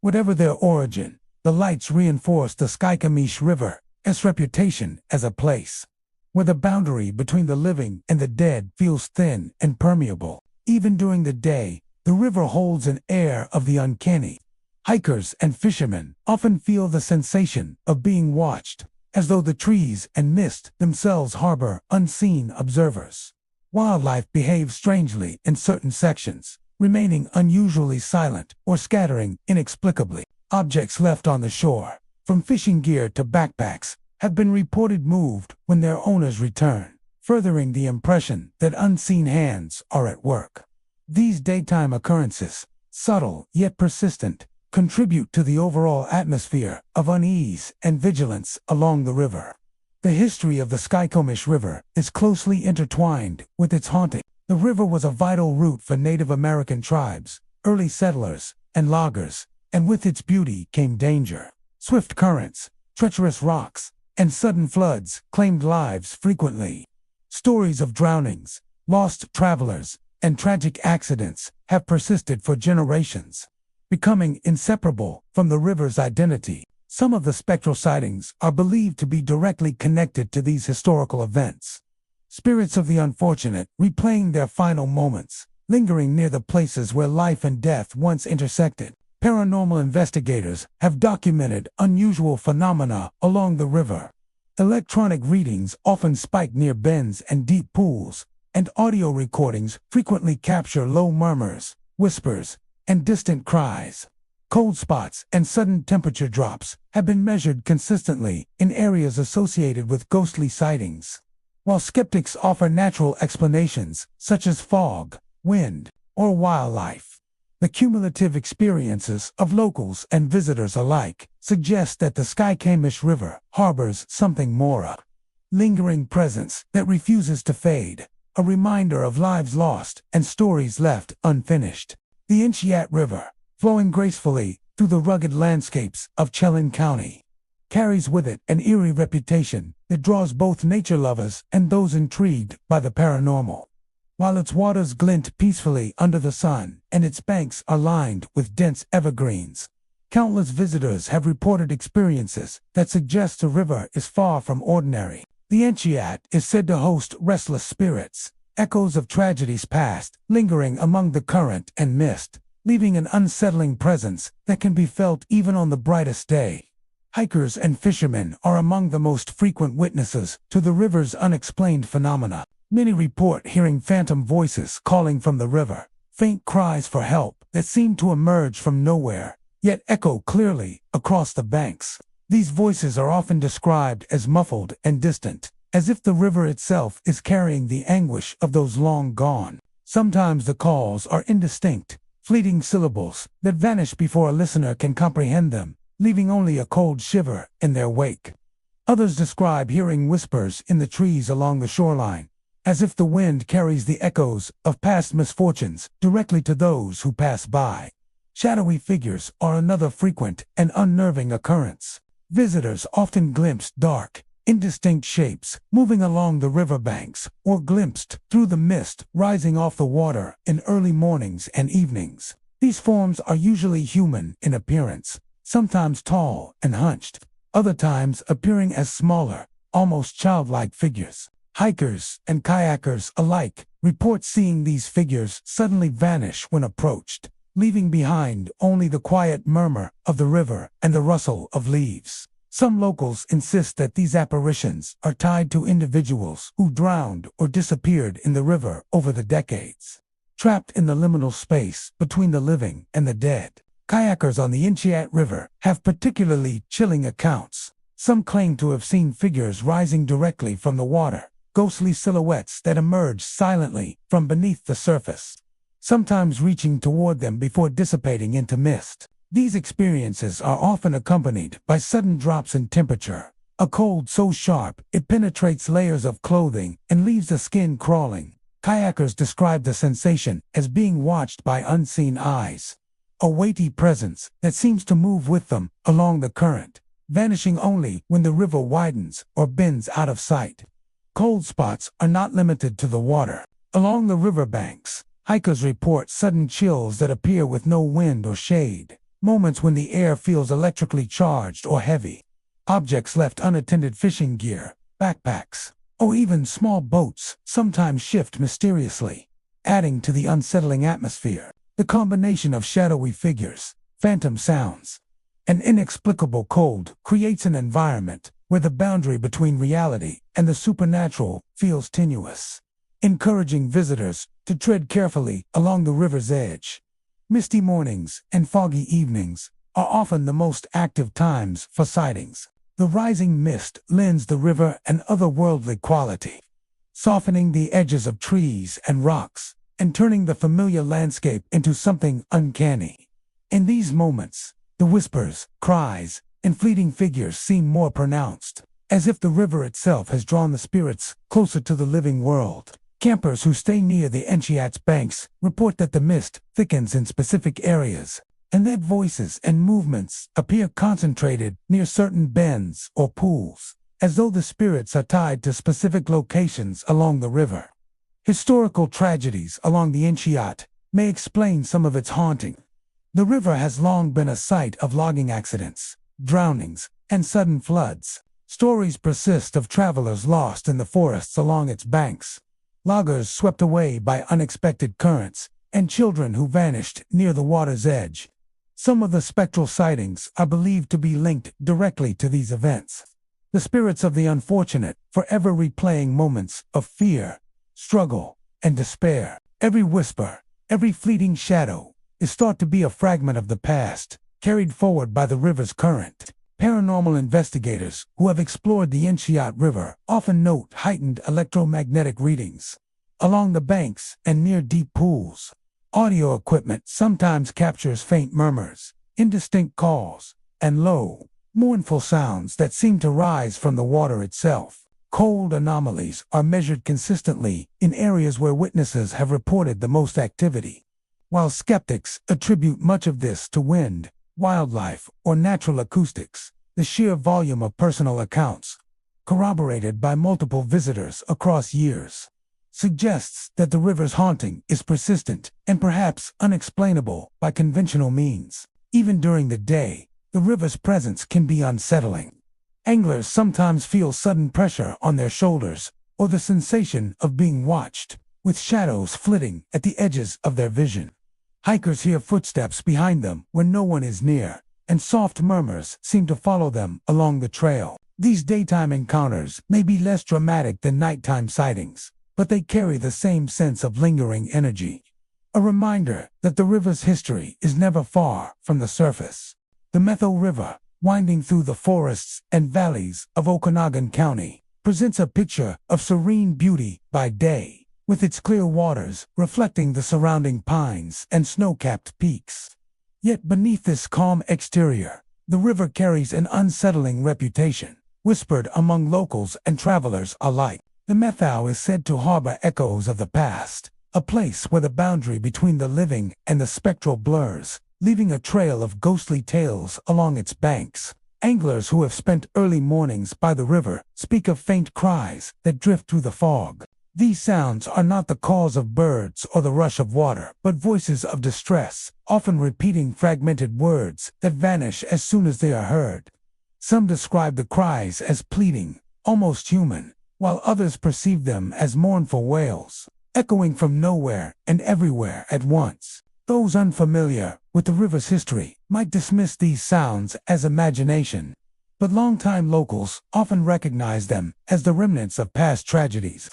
Whatever their origin, the lights reinforce the Skykomish River's reputation as a place where the boundary between the living and the dead feels thin and permeable. Even during the day, the river holds an air of the uncanny. Hikers and fishermen often feel the sensation of being watched, as though the trees and mist themselves harbor unseen observers. Wildlife behaves strangely in certain sections, remaining unusually silent or scattering inexplicably. Objects left on the shore, from fishing gear to backpacks, have been reported moved when their owners return, furthering the impression that unseen hands are at work. These daytime occurrences, subtle yet persistent, contribute to the overall atmosphere of unease and vigilance along the river. The history of the Skykomish River is closely intertwined with its haunting. The river was a vital route for Native American tribes, early settlers, and loggers, and with its beauty came danger. Swift currents, treacherous rocks, and sudden floods claimed lives frequently. Stories of drownings, lost travelers, and tragic accidents have persisted for generations, becoming inseparable from the river's identity. Some of the spectral sightings are believed to be directly connected to these historical events. Spirits of the unfortunate replaying their final moments, lingering near the places where life and death once intersected. Paranormal investigators have documented unusual phenomena along the river. Electronic readings often spike near bends and deep pools, and audio recordings frequently capture low murmurs, whispers, and distant cries. Cold spots and sudden temperature drops have been measured consistently in areas associated with ghostly sightings. While skeptics offer natural explanations, such as fog, wind, or wildlife, the cumulative experiences of locals and visitors alike suggest that the Skykomish River harbors something more, a lingering presence that refuses to fade, a reminder of lives lost and stories left unfinished. The Inchiat River, flowing gracefully through the rugged landscapes of Chelan County, carries with it an eerie reputation that draws both nature lovers and those intrigued by the paranormal. While its waters glint peacefully under the sun and its banks are lined with dense evergreens, countless visitors have reported experiences that suggest the river is far from ordinary. The Inchiat is said to host restless spirits, echoes of tragedies past, lingering among the current and mist, leaving an unsettling presence that can be felt even on the brightest day. Hikers and fishermen are among the most frequent witnesses to the river's unexplained phenomena. Many report hearing phantom voices calling from the river, faint cries for help that seem to emerge from nowhere, yet echo clearly across the banks. These voices are often described as muffled and distant, as if the river itself is carrying the anguish of those long gone. Sometimes the calls are indistinct, fleeting syllables that vanish before a listener can comprehend them, leaving only a cold shiver in their wake. Others describe hearing whispers in the trees along the shoreline, as if the wind carries the echoes of past misfortunes directly to those who pass by. Shadowy figures are another frequent and unnerving occurrence. Visitors often glimpse dark, indistinct shapes moving along the riverbanks, or glimpsed through the mist rising off the water in early mornings and evenings. These forms are usually human in appearance, sometimes tall and hunched, other times appearing as smaller, almost childlike figures. Hikers and kayakers alike report seeing these figures suddenly vanish when approached, leaving behind only the quiet murmur of the river and the rustle of leaves. Some locals insist that these apparitions are tied to individuals who drowned or disappeared in the river over the decades. Trapped in the liminal space between the living and the dead, kayakers on the Inchiat River have particularly chilling accounts. Some claim to have seen figures rising directly from the water, ghostly silhouettes that emerge silently from beneath the surface, sometimes reaching toward them before dissipating into mist. These experiences are often accompanied by sudden drops in temperature, a cold so sharp it penetrates layers of clothing and leaves the skin crawling. Kayakers describe the sensation as being watched by unseen eyes, a weighty presence that seems to move with them along the current, vanishing only when the river widens or bends out of sight. Cold spots are not limited to the water. Along the riverbanks, hikers report sudden chills that appear with no wind or shade, moments when the air feels electrically charged or heavy. Objects left unattended, fishing gear, backpacks, or even small boats, sometimes shift mysteriously, adding to the unsettling atmosphere. The combination of shadowy figures, phantom sounds, and inexplicable cold creates an environment where the boundary between reality and the supernatural feels tenuous, encouraging visitors to tread carefully along the river's edge. Misty mornings and foggy evenings are often the most active times for sightings. The rising mist lends the river an otherworldly quality, softening the edges of trees and rocks and turning the familiar landscape into something uncanny. In these moments, the whispers, cries, and fleeting figures seem more pronounced, as if the river itself has drawn the spirits closer to the living world. Campers who stay near the Enchiat's banks report that the mist thickens in specific areas, and that voices and movements appear concentrated near certain bends or pools, as though the spirits are tied to specific locations along the river. Historical tragedies along the Inchiat may explain some of its haunting. The river has long been a site of logging accidents, drownings, and sudden floods. Stories persist of travelers lost in the forests along its banks, loggers swept away by unexpected currents, and children who vanished near the water's edge. Some of the spectral sightings are believed to be linked directly to these events. The spirits of the unfortunate forever replaying moments of fear, struggle, and despair. Every whisper, every fleeting shadow, is thought to be a fragment of the past, carried forward by the river's current. Paranormal investigators who have explored the Inchiat River often note heightened electromagnetic readings along the banks and near deep pools. Audio equipment sometimes captures faint murmurs, indistinct calls, and low, mournful sounds that seem to rise from the water itself. Cold anomalies are measured consistently in areas where witnesses have reported the most activity. While skeptics attribute much of this to wind, wildlife, or natural acoustics, the sheer volume of personal accounts, corroborated by multiple visitors across years, suggests that the river's haunting is persistent and perhaps unexplainable by conventional means. Even during the day, the river's presence can be unsettling. Anglers sometimes feel sudden pressure on their shoulders or the sensation of being watched, with shadows flitting at the edges of their vision. Hikers hear footsteps behind them when no one is near, and soft murmurs seem to follow them along the trail. These daytime encounters may be less dramatic than nighttime sightings, but they carry the same sense of lingering energy. A reminder that the river's history is never far from the surface. The Metho River, winding through the forests and valleys of Okanagan County, presents a picture of serene beauty by day, with its clear waters reflecting the surrounding pines and snow-capped peaks. Yet beneath this calm exterior, the river carries an unsettling reputation, whispered among locals and travelers alike. The Methau is said to harbor echoes of the past, a place where the boundary between the living and the spectral blurs, leaving a trail of ghostly tales along its banks. Anglers who have spent early mornings by the river speak of faint cries that drift through the fog. These sounds are not the calls of birds or the rush of water, but voices of distress, often repeating fragmented words that vanish as soon as they are heard. Some describe the cries as pleading, almost human, while others perceive them as mournful wails, echoing from nowhere and everywhere at once. Those unfamiliar with the river's history might dismiss these sounds as imagination, but longtime locals often recognize them as the remnants of past tragedies.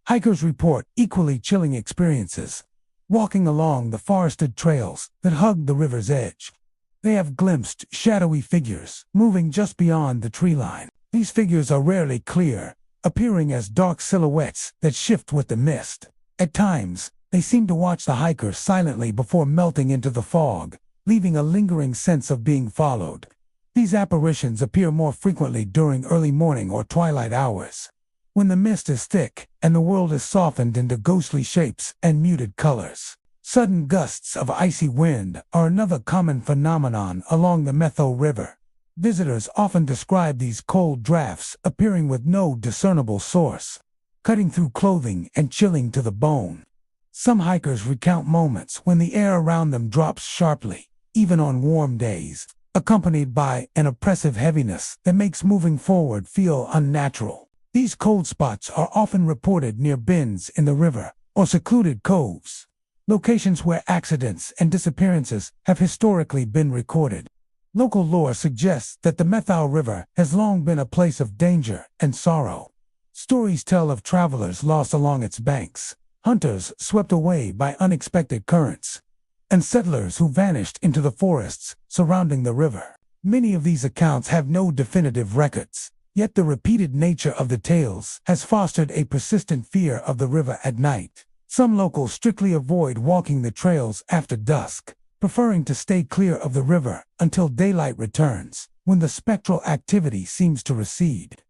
Hikers report equally chilling experiences, walking along the forested trails that hug the river's edge. They have glimpsed shadowy figures moving just beyond the tree line. These figures are rarely clear, appearing as dark silhouettes that shift with the mist. At times, they seem to watch the hikers silently before melting into the fog, leaving a lingering sense of being followed. These apparitions appear more frequently during early morning or twilight hours, when the mist is thick and the world is softened into ghostly shapes and muted colors. Sudden gusts of icy wind are another common phenomenon along the Methau River. Visitors often describe these cold drafts appearing with no discernible source, cutting through clothing and chilling to the bone. Some hikers recount moments when the air around them drops sharply, even on warm days, accompanied by an oppressive heaviness that makes moving forward feel unnatural. These cold spots are often reported near bends in the river or secluded coves, locations where accidents and disappearances have historically been recorded. Local lore suggests that the Methau River has long been a place of danger and sorrow. Stories tell of travelers lost along its banks, hunters swept away by unexpected currents, and settlers who vanished into the forests surrounding the river. Many of these accounts have no definitive records, yet the repeated nature of the tales has fostered a persistent fear of the river at night. Some locals strictly avoid walking the trails after dusk, preferring to stay clear of the river until daylight returns, when the spectral activity seems to recede.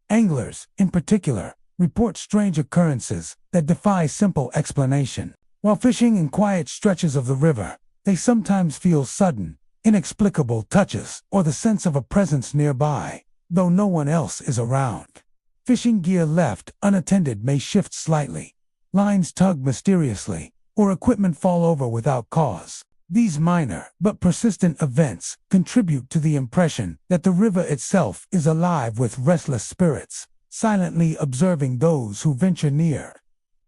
Anglers, in particular, report strange occurrences that defy simple explanation. While fishing in quiet stretches of the river, they sometimes feel sudden, inexplicable touches or the sense of a presence nearby, though no one else is around. Fishing gear left unattended may shift slightly, lines tug mysteriously, or equipment fall over without cause. These minor but persistent events contribute to the impression that the river itself is alive with restless spirits, silently observing those who venture near.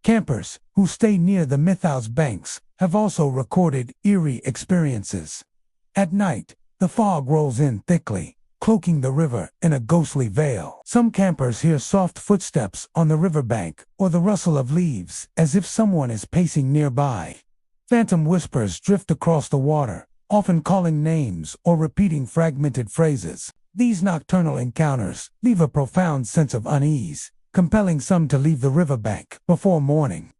Campers who stay near the Methau's banks have also recorded eerie experiences. At night, the fog rolls in thickly, cloaking the river in a ghostly veil. Some campers hear soft footsteps on the riverbank or the rustle of leaves as if someone is pacing nearby. Phantom whispers drift across the water, often calling names or repeating fragmented phrases. These nocturnal encounters leave a profound sense of unease, compelling some to leave the riverbank before morning.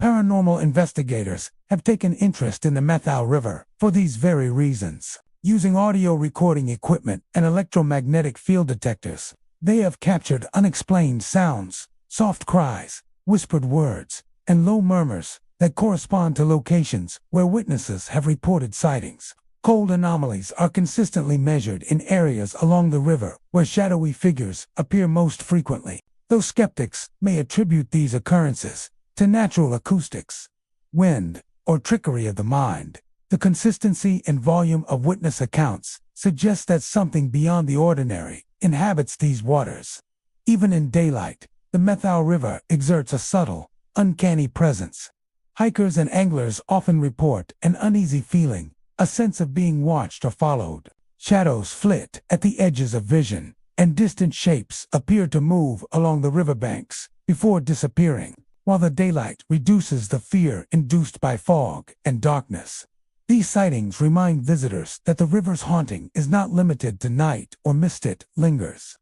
Paranormal investigators have taken interest in the Methau River for these very reasons. Using audio recording equipment and electromagnetic field detectors, they have captured unexplained sounds, soft cries, whispered words, and low murmurs that correspond to locations where witnesses have reported sightings. Cold anomalies are consistently measured in areas along the river where shadowy figures appear most frequently, though skeptics may attribute these occurrences to natural acoustics, wind, or trickery of the mind. The consistency and volume of witness accounts suggests that something beyond the ordinary inhabits these waters. Even in daylight, the Methau River exerts a subtle, uncanny presence. Hikers and anglers often report an uneasy feeling, a sense of being watched or followed. Shadows flit at the edges of vision, and distant shapes appear to move along the riverbanks before disappearing, while the daylight reduces the fear induced by fog and darkness. These sightings remind visitors that the river's haunting is not limited to night or mist. It lingers,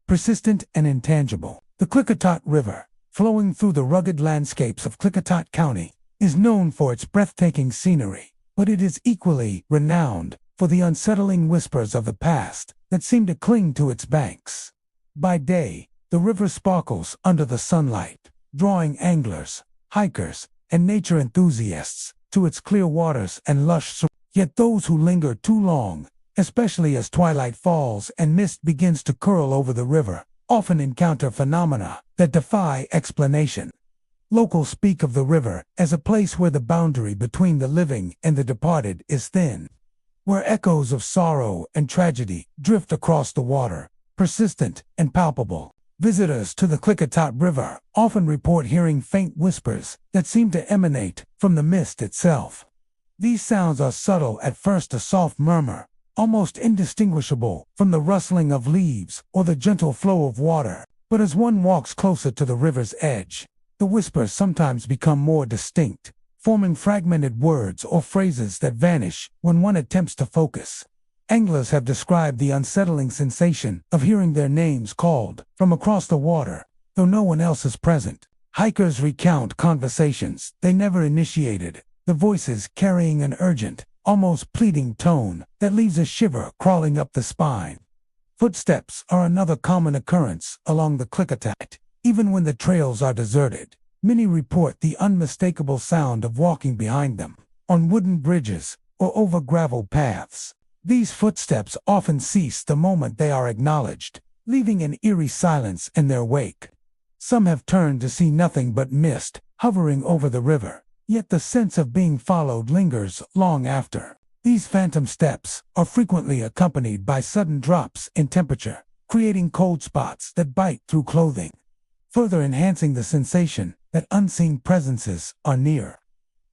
persistent and intangible. The Klickitat River, flowing through the rugged landscapes of Klickitat County, is known for its breathtaking scenery, but it is equally renowned for the unsettling whispers of the past that seem to cling to its banks. By day, the river sparkles under the sunlight, drawing anglers, hikers, and nature enthusiasts to its clear waters and lush. Yet those who linger too long, especially as twilight falls and mist begins to curl over the river, often encounter phenomena that defy explanation. Locals speak of the river as a place where the boundary between the living and the departed is thin, where echoes of sorrow and tragedy drift across the water, persistent and palpable. Visitors to the Klickitat River often report hearing faint whispers that seem to emanate from the mist itself. These sounds are subtle at first, a soft murmur, almost indistinguishable from the rustling of leaves or the gentle flow of water. But as one walks closer to the river's edge, the whispers sometimes become more distinct, forming fragmented words or phrases that vanish when one attempts to focus. Anglers have described the unsettling sensation of hearing their names called from across the water, though no one else is present. Hikers recount conversations they never initiated, the voices carrying an urgent, almost pleading tone that leaves a shiver crawling up the spine. Footsteps are another common occurrence along the Klickitat. Even when the trails are deserted, many report the unmistakable sound of walking behind them, on wooden bridges or over gravel paths. These footsteps often cease the moment they are acknowledged, leaving an eerie silence in their wake. Some have turned to see nothing but mist hovering over the river, yet the sense of being followed lingers long after. These phantom steps are frequently accompanied by sudden drops in temperature, creating cold spots that bite through clothing, further enhancing the sensation that unseen presences are near.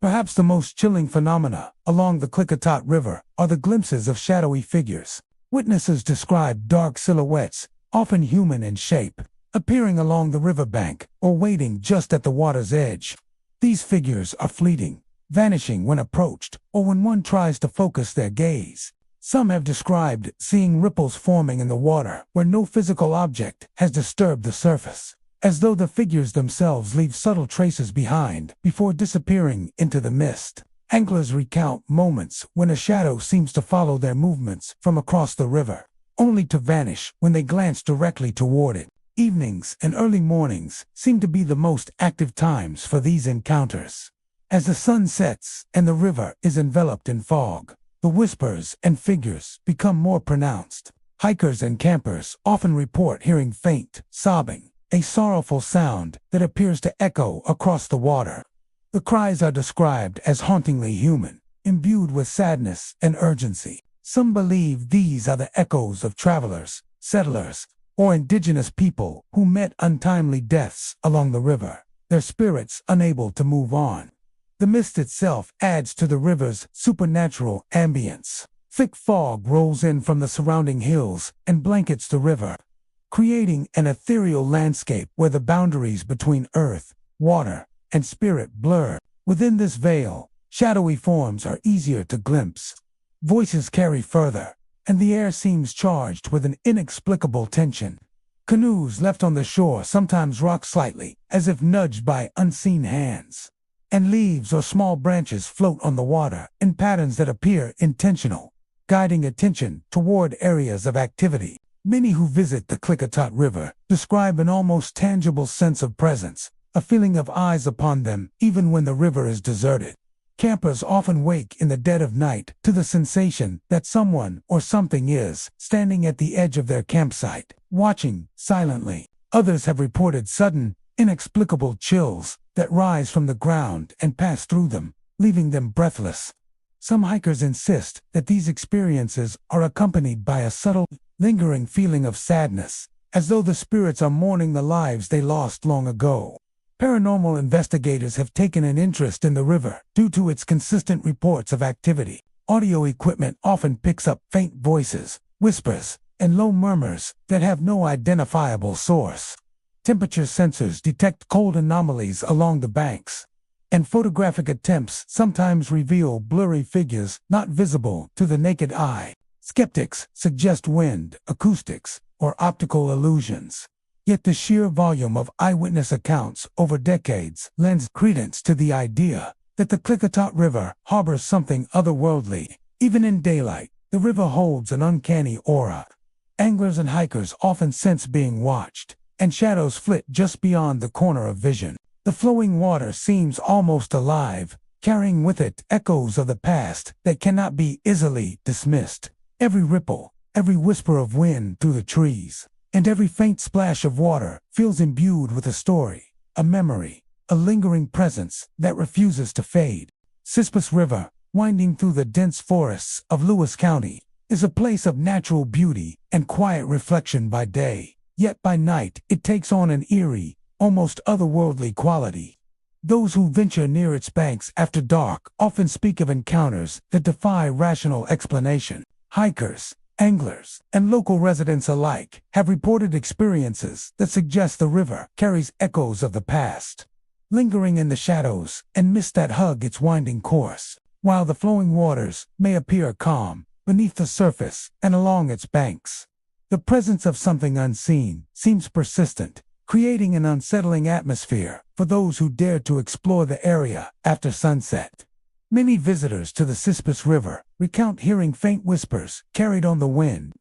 Perhaps the most chilling phenomena along the Klickitat River are the glimpses of shadowy figures. Witnesses describe dark silhouettes, often human in shape, appearing along the riverbank or waiting just at the water's edge. These figures are fleeting, vanishing when approached or when one tries to focus their gaze. Some have described seeing ripples forming in the water where no physical object has disturbed the surface, as though the figures themselves leave subtle traces behind before disappearing into the mist. Anglers recount moments when a shadow seems to follow their movements from across the river, only to vanish when they glance directly toward it. Evenings and early mornings seem to be the most active times for these encounters. As the sun sets and the river is enveloped in fog, the whispers and figures become more pronounced. Hikers and campers often report hearing faint sobbing, a sorrowful sound that appears to echo across the water. The cries are described as hauntingly human, imbued with sadness and urgency. Some believe these are the echoes of travelers, settlers, or indigenous people who met untimely deaths along the river, their spirits unable to move on. The mist itself adds to the river's supernatural ambience. Thick fog rolls in from the surrounding hills and blankets the river, creating an ethereal landscape where the boundaries between earth, water, and spirit blur. Within this veil, shadowy forms are easier to glimpse. Voices carry further, and the air seems charged with an inexplicable tension. Canoes left on the shore sometimes rock slightly, as if nudged by unseen hands, and leaves or small branches float on the water in patterns that appear intentional, guiding attention toward areas of activity. Many who visit the Klickitat River describe an almost tangible sense of presence, a feeling of eyes upon them even when the river is deserted. Campers often wake in the dead of night to the sensation that someone or something is standing at the edge of their campsite, watching silently. Others have reported sudden, inexplicable chills that rise from the ground and pass through them, leaving them breathless. Some hikers insist that these experiences are accompanied by a subtle, lingering feeling of sadness, as though the spirits are mourning the lives they lost long ago. Paranormal investigators have taken an interest in the river due to its consistent reports of activity. Audio equipment often picks up faint voices, whispers, and low murmurs that have no identifiable source. Temperature sensors detect cold anomalies along the banks, and photographic attempts sometimes reveal blurry figures not visible to the naked eye. Skeptics suggest wind, acoustics, or optical illusions. Yet the sheer volume of eyewitness accounts over decades lends credence to the idea that the Klickitat River harbors something otherworldly. Even in daylight, the river holds an uncanny aura. Anglers and hikers often sense being watched, and shadows flit just beyond the corner of vision. The flowing water seems almost alive, carrying with it echoes of the past that cannot be easily dismissed. Every ripple, every whisper of wind through the trees, and every faint splash of water feels imbued with a story, a memory, a lingering presence that refuses to fade. Cispus River, winding through the dense forests of Lewis County, is a place of natural beauty and quiet reflection by day, yet by night it takes on an eerie, almost otherworldly quality. Those who venture near its banks after dark often speak of encounters that defy rational explanation. Hikers, anglers, and local residents alike have reported experiences that suggest the river carries echoes of the past, lingering in the shadows and mist that hug its winding course. While the flowing waters may appear calm beneath the surface and along its banks, the presence of something unseen seems persistent, creating an unsettling atmosphere for those who dare to explore the area after sunset. Many visitors to the Cispus River recount hearing faint whispers carried on the wind,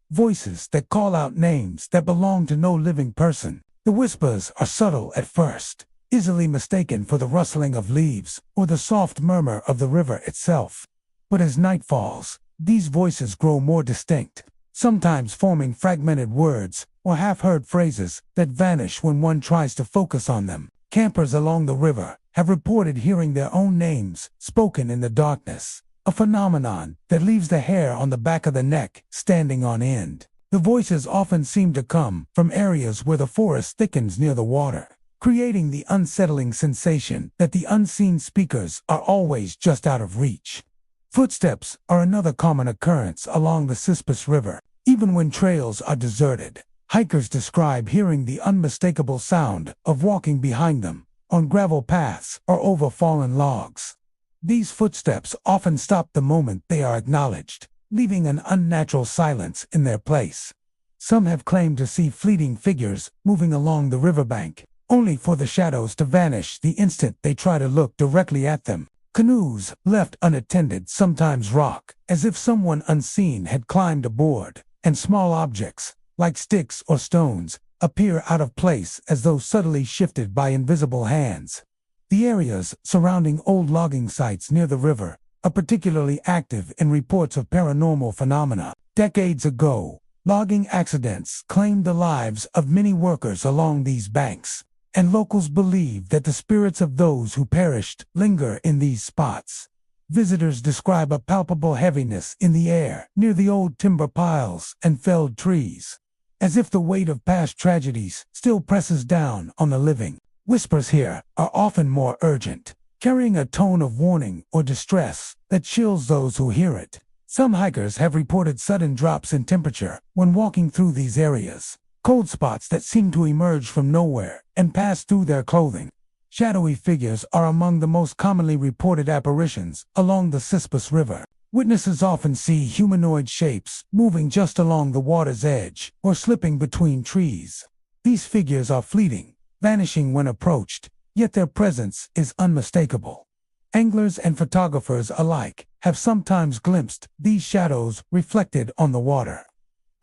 voices that call out names that belong to no living person. The whispers are subtle at first, easily mistaken for the rustling of leaves or the soft murmur of the river itself. But as night falls, these voices grow more distinct, sometimes forming fragmented words or half-heard phrases that vanish when one tries to focus on them. Campers along the river have reported hearing their own names spoken in the darkness, a phenomenon that leaves the hair on the back of the neck standing on end. The voices often seem to come from areas where the forest thickens near the water, creating the unsettling sensation that the unseen speakers are always just out of reach. Footsteps are another common occurrence along the Cispus River. Even when trails are deserted, hikers describe hearing the unmistakable sound of walking behind them, on gravel paths or over fallen logs. These footsteps often stop the moment they are acknowledged, leaving an unnatural silence in their place. Some have claimed to see fleeting figures moving along the riverbank, only for the shadows to vanish the instant they try to look directly at them. Canoes, left unattended, sometimes rock, as if someone unseen had climbed aboard, and small objects, like sticks or stones, appear out of place as though subtly shifted by invisible hands. The areas surrounding old logging sites near the river are particularly active in reports of paranormal phenomena. Decades ago, logging accidents claimed the lives of many workers along these banks, and locals believe that the spirits of those who perished linger in these spots. Visitors describe a palpable heaviness in the air near the old timber piles and felled trees, as if the weight of past tragedies still presses down on the living. Whispers here are often more urgent, carrying a tone of warning or distress that chills those who hear it. Some hikers have reported sudden drops in temperature when walking through these areas, cold spots that seem to emerge from nowhere and pass through their clothing. Shadowy figures are among the most commonly reported apparitions along the Cispus River. Witnesses often see humanoid shapes moving just along the water's edge or slipping between trees. These figures are fleeting, vanishing when approached, yet their presence is unmistakable. Anglers and photographers alike have sometimes glimpsed these shadows reflected on the water,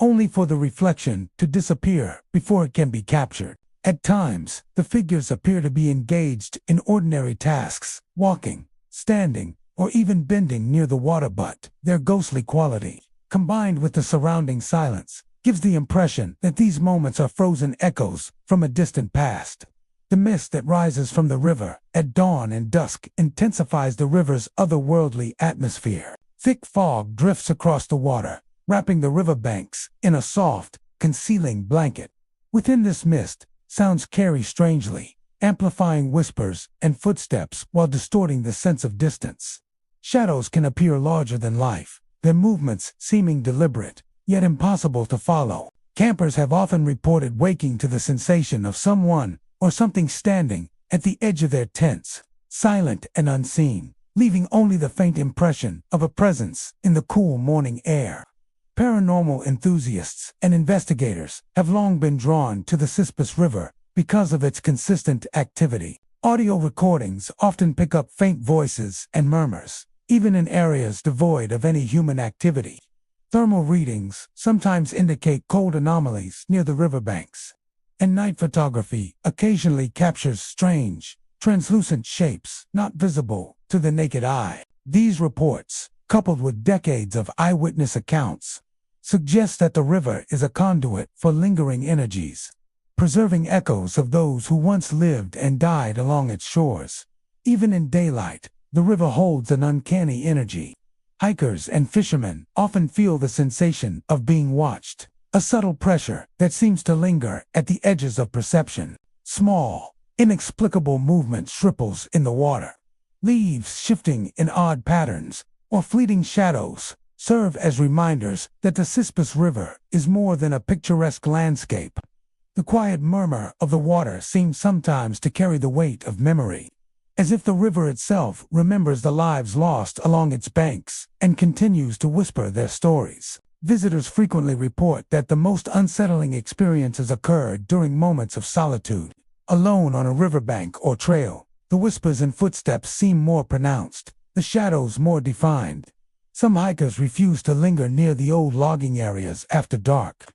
only for the reflection to disappear before it can be captured. At times, the figures appear to be engaged in ordinary tasks, walking, standing, or even bending near the water, but their ghostly quality, combined with the surrounding silence, gives the impression that these moments are frozen echoes from a distant past. The mist that rises from the river at dawn and dusk intensifies the river's otherworldly atmosphere. Thick fog drifts across the water, wrapping the riverbanks in a soft, concealing blanket. Within this mist, sounds carry strangely, amplifying whispers and footsteps while distorting the sense of distance. Shadows can appear larger than life, their movements seeming deliberate, yet impossible to follow. Campers have often reported waking to the sensation of someone or something standing at the edge of their tents, silent and unseen, leaving only the faint impression of a presence in the cool morning air. Paranormal enthusiasts and investigators have long been drawn to the Cispus River because of its consistent activity. Audio recordings often pick up faint voices and murmurs, even in areas devoid of any human activity. Thermal readings sometimes indicate cold anomalies near the riverbanks, and night photography occasionally captures strange, translucent shapes not visible to the naked eye. These reports, coupled with decades of eyewitness accounts, suggest that the river is a conduit for lingering energies, preserving echoes of those who once lived and died along its shores. Even in daylight, the river holds an uncanny energy. Hikers and fishermen often feel the sensation of being watched, a subtle pressure that seems to linger at the edges of perception. Small, inexplicable movements, ripples in the water, leaves shifting in odd patterns, or fleeting shadows serve as reminders that the Sispus River is more than a picturesque landscape. The quiet murmur of the water seems sometimes to carry the weight of memory, as if the river itself remembers the lives lost along its banks and continues to whisper their stories. Visitors frequently report that the most unsettling experiences occur during moments of solitude. Alone on a riverbank or trail, the whispers and footsteps seem more pronounced, the shadows more defined. Some hikers refuse to linger near the old logging areas after dark,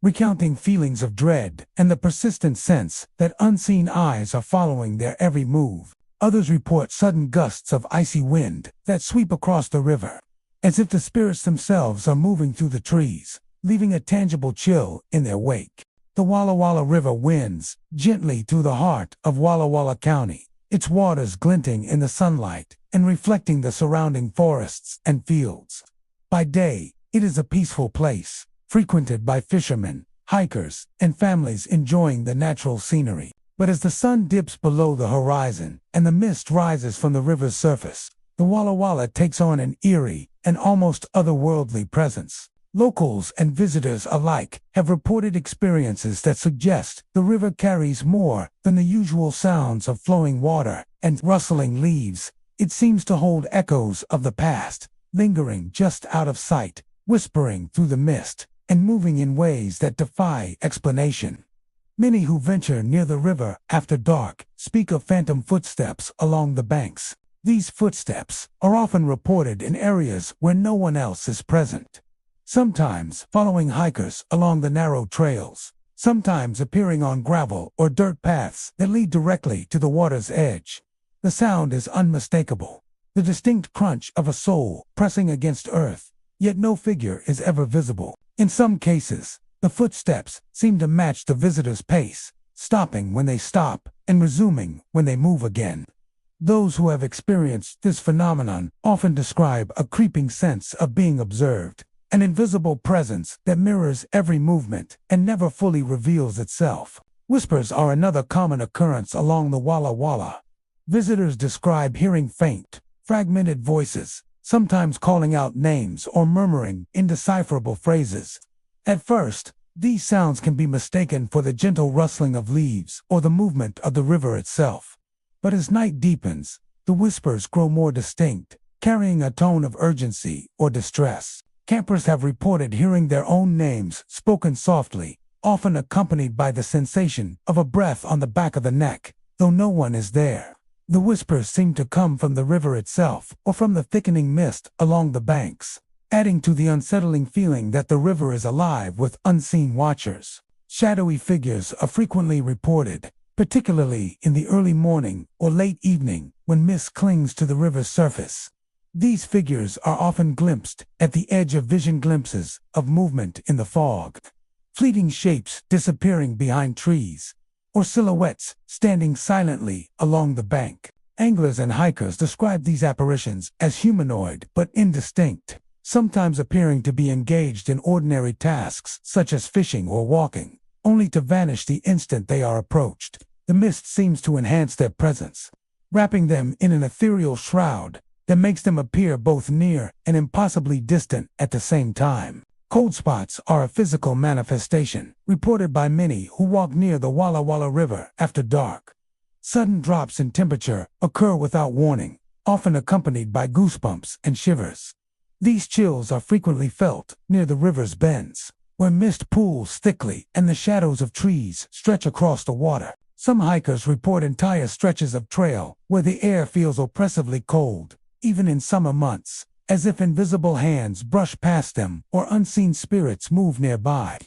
recounting feelings of dread and the persistent sense that unseen eyes are following their every move. Others report sudden gusts of icy wind that sweep across the river, as if the spirits themselves are moving through the trees, leaving a tangible chill in their wake. The Walla Walla River winds gently through the heart of Walla Walla County, its waters glinting in the sunlight and reflecting the surrounding forests and fields. By day, it is a peaceful place, frequented by fishermen, hikers, and families enjoying the natural scenery. But as the sun dips below the horizon and the mist rises from the river's surface, the Walla Walla takes on an eerie and almost otherworldly presence. Locals and visitors alike have reported experiences that suggest the river carries more than the usual sounds of flowing water and rustling leaves. It seems to hold echoes of the past, lingering just out of sight, whispering through the mist, and moving in ways that defy explanation. Many who venture near the river after dark speak of phantom footsteps along the banks. These footsteps are often reported in areas where no one else is present, sometimes following hikers along the narrow trails, sometimes appearing on gravel or dirt paths that lead directly to the water's edge. The sound is unmistakable, the distinct crunch of a soul pressing against earth, yet no figure is ever visible. In some cases, the footsteps seem to match the visitor's pace, stopping when they stop and resuming when they move again. Those who have experienced this phenomenon often describe a creeping sense of being observed, an invisible presence that mirrors every movement and never fully reveals itself. Whispers are another common occurrence along the Walla Walla. Visitors describe hearing faint, fragmented voices, sometimes calling out names or murmuring indecipherable phrases. At first, these sounds can be mistaken for the gentle rustling of leaves or the movement of the river itself. But as night deepens, the whispers grow more distinct, carrying a tone of urgency or distress. Campers have reported hearing their own names spoken softly, often accompanied by the sensation of a breath on the back of the neck, though no one is there. The whispers seem to come from the river itself or from the thickening mist along the banks, adding to the unsettling feeling that the river is alive with unseen watchers. Shadowy figures are frequently reported, particularly in the early morning or late evening when mist clings to the river's surface. These figures are often glimpsed at the edge of vision, glimpses of movement in the fog, fleeting shapes disappearing behind trees, or silhouettes standing silently along the bank. Anglers and hikers describe these apparitions as humanoid but indistinct, sometimes appearing to be engaged in ordinary tasks such as fishing or walking, only to vanish the instant they are approached. The mist seems to enhance their presence, wrapping them in an ethereal shroud that makes them appear both near and impossibly distant at the same time. Cold spots are a physical manifestation, reported by many who walk near the Walla Walla River after dark. Sudden drops in temperature occur without warning, often accompanied by goosebumps and shivers. These chills are frequently felt near the river's bends, where mist pools thickly and the shadows of trees stretch across the water. Some hikers report entire stretches of trail where the air feels oppressively cold, even in summer months, as if invisible hands brush past them or unseen spirits move nearby.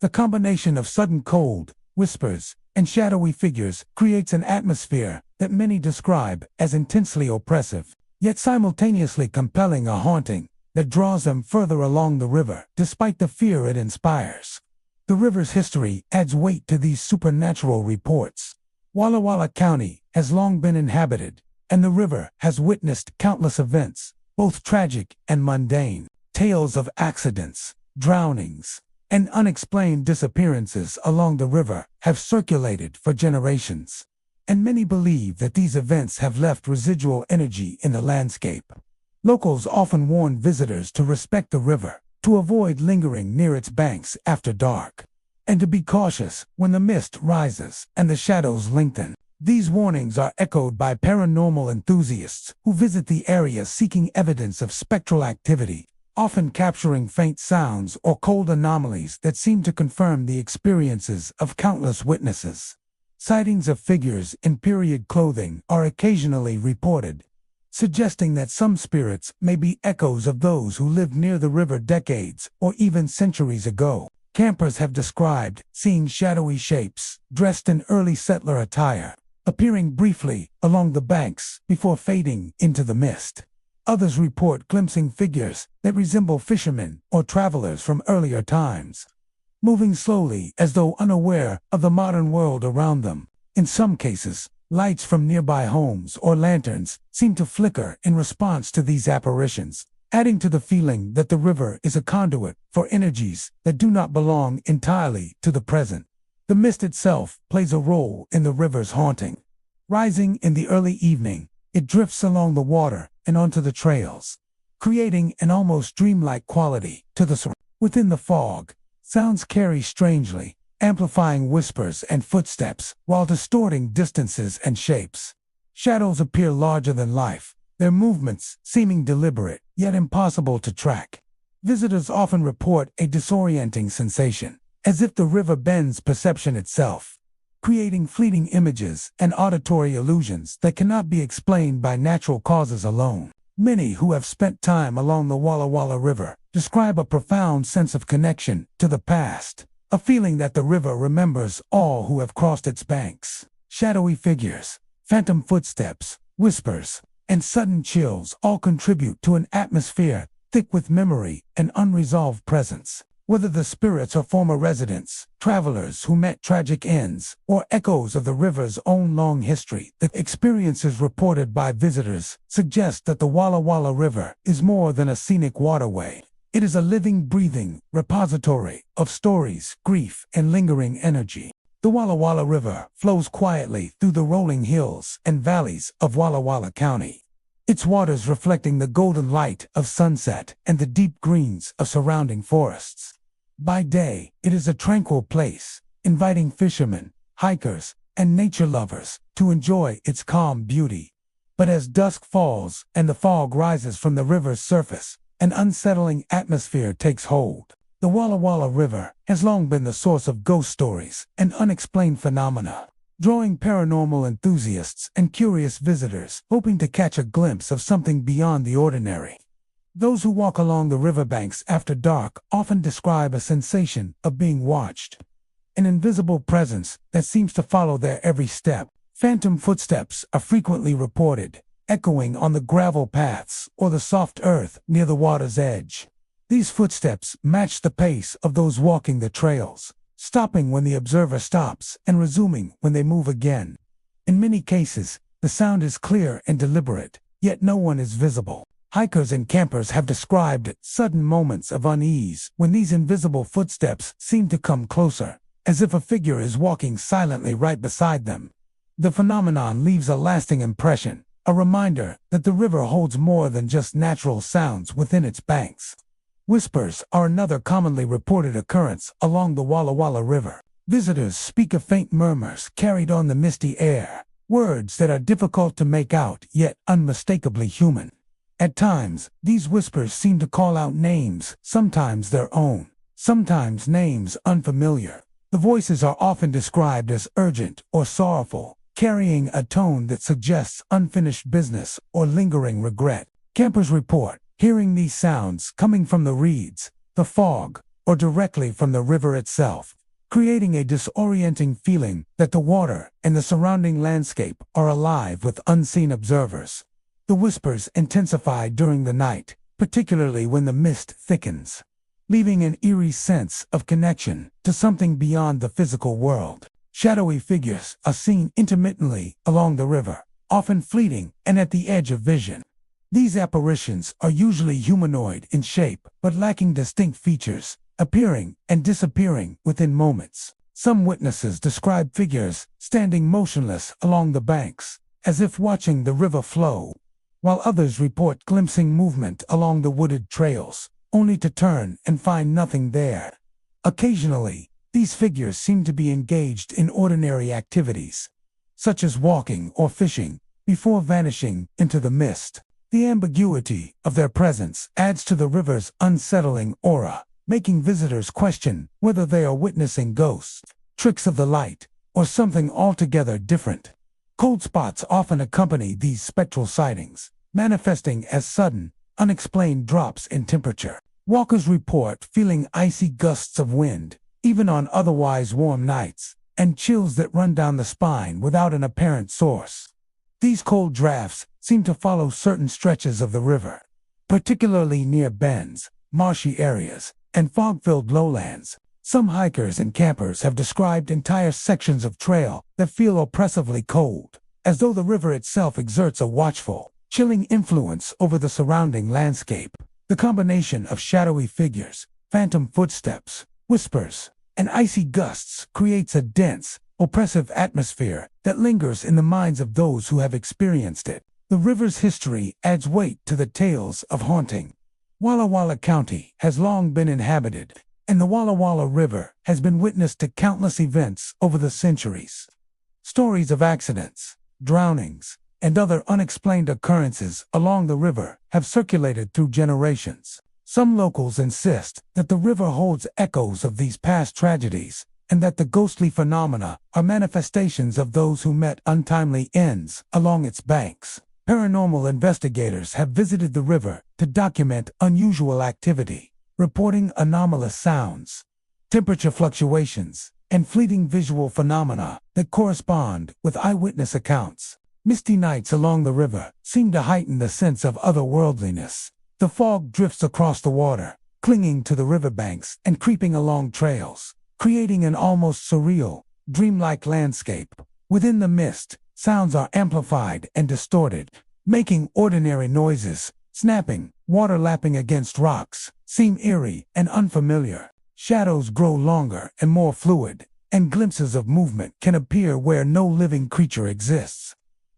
The combination of sudden cold whispers, and shadowy figures creates an atmosphere that many describe as intensely oppressive, yet simultaneously compelling, a haunting that draws them further along the river despite the fear it inspires. The river's history adds weight to these supernatural reports. Walla Walla County has long been inhabited, and the river has witnessed countless events, both tragic and mundane. Tales of accidents, drownings, and unexplained disappearances along the river have circulated for generations, and many believe that these events have left residual energy in the landscape. Locals often warn visitors to respect the river, to avoid lingering near its banks after dark, and to be cautious when the mist rises and the shadows lengthen. These warnings are echoed by paranormal enthusiasts who visit the area seeking evidence of spectral activity, often capturing faint sounds or cold anomalies that seem to confirm the experiences of countless witnesses. Sightings of figures in period clothing are occasionally reported, suggesting that some spirits may be echoes of those who lived near the river decades or even centuries ago. Campers have described seeing shadowy shapes dressed in early settler attire, appearing briefly along the banks before fading into the mist. Others report glimpsing figures that resemble fishermen or travelers from earlier times, moving slowly as though unaware of the modern world around them. In some cases, lights from nearby homes or lanterns seem to flicker in response to these apparitions, adding to the feeling that the river is a conduit for energies that do not belong entirely to the present. The mist itself plays a role in the river's haunting. Rising in the early evening, it drifts along the water and onto the trails, creating an almost dreamlike quality to the surroundings. Within the fog, sounds carry strangely, amplifying whispers and footsteps while distorting distances and shapes. Shadows appear larger than life, their movements seeming deliberate yet impossible to track. Visitors often report a disorienting sensation, as if the river bends perception itself, creating fleeting images and auditory illusions that cannot be explained by natural causes alone. Many who have spent time along the Walla Walla River describe a profound sense of connection to the past, a feeling that the river remembers all who have crossed its banks. Shadowy figures, phantom footsteps, whispers, and sudden chills all contribute to an atmosphere thick with memory and unresolved presence. Whether the spirits are former residents, travelers who met tragic ends, or echoes of the river's own long history, the experiences reported by visitors suggest that the Walla Walla River is more than a scenic waterway. It is a living, breathing repository of stories, grief, and lingering energy. The Walla Walla River flows quietly through the rolling hills and valleys of Walla Walla County, its waters reflecting the golden light of sunset and the deep greens of surrounding forests. By day, it is a tranquil place, inviting fishermen, hikers, and nature lovers to enjoy its calm beauty. But as dusk falls and the fog rises from the river's surface, an unsettling atmosphere takes hold. The Walla Walla River has long been the source of ghost stories and unexplained phenomena, drawing paranormal enthusiasts and curious visitors hoping to catch a glimpse of something beyond the ordinary. Those who walk along the riverbanks after dark often describe a sensation of being watched, an invisible presence that seems to follow their every step. Phantom footsteps are frequently reported, echoing on the gravel paths or the soft earth near the water's edge. These footsteps match the pace of those walking the trails, stopping when the observer stops and resuming when they move again. In many cases, the sound is clear and deliberate, yet no one is visible. Hikers and campers have described sudden moments of unease when these invisible footsteps seem to come closer, as if a figure is walking silently right beside them. The phenomenon leaves a lasting impression, a reminder that the river holds more than just natural sounds within its banks. Whispers are another commonly reported occurrence along the Walla Walla River. Visitors speak of faint murmurs carried on the misty air, words that are difficult to make out yet unmistakably human. At times, these whispers seem to call out names, sometimes their own, sometimes names unfamiliar. The voices are often described as urgent or sorrowful, carrying a tone that suggests unfinished business or lingering regret. Campers report hearing these sounds coming from the reeds, the fog, or directly from the river itself, creating a disorienting feeling that the water and the surrounding landscape are alive with unseen observers. The whispers intensify during the night, particularly when the mist thickens, leaving an eerie sense of connection to something beyond the physical world. Shadowy figures are seen intermittently along the river, often fleeting and at the edge of vision. These apparitions are usually humanoid in shape, but lacking distinct features, appearing and disappearing within moments. Some witnesses describe figures standing motionless along the banks, as if watching the river flow, while others report glimpsing movement along the wooded trails, only to turn and find nothing there. Occasionally, these figures seem to be engaged in ordinary activities, such as walking or fishing, before vanishing into the mist. The ambiguity of their presence adds to the river's unsettling aura, making visitors question whether they are witnessing ghosts, tricks of the light, or something altogether different. Cold spots often accompany these spectral sightings, manifesting as sudden, unexplained drops in temperature. Walkers report feeling icy gusts of wind, even on otherwise warm nights, and chills that run down the spine without an apparent source. These cold drafts seem to follow certain stretches of the river, particularly near bends, marshy areas, and fog-filled lowlands. Some hikers and campers have described entire sections of trail that feel oppressively cold, as though the river itself exerts a watchful, chilling influence over the surrounding landscape. The combination of shadowy figures, phantom footsteps, whispers, and icy gusts creates a dense, oppressive atmosphere that lingers in the minds of those who have experienced it. The river's history adds weight to the tales of haunting. Walla Walla County has long been inhabited, and the Walla Walla River has been witness to countless events over the centuries. Stories of accidents, drownings, and other unexplained occurrences along the river have circulated through generations. Some locals insist that the river holds echoes of these past tragedies, and that the ghostly phenomena are manifestations of those who met untimely ends along its banks. Paranormal investigators have visited the river to document unusual activity, reporting anomalous sounds, temperature fluctuations, and fleeting visual phenomena that correspond with eyewitness accounts. Misty nights along the river seem to heighten the sense of otherworldliness. The fog drifts across the water, clinging to the riverbanks and creeping along trails, creating an almost surreal, dreamlike landscape. Within the mist, sounds are amplified and distorted, making ordinary noises, snapping, water lapping against rocks, seem eerie and unfamiliar. Shadows grow longer and more fluid, and glimpses of movement can appear where no living creature exists.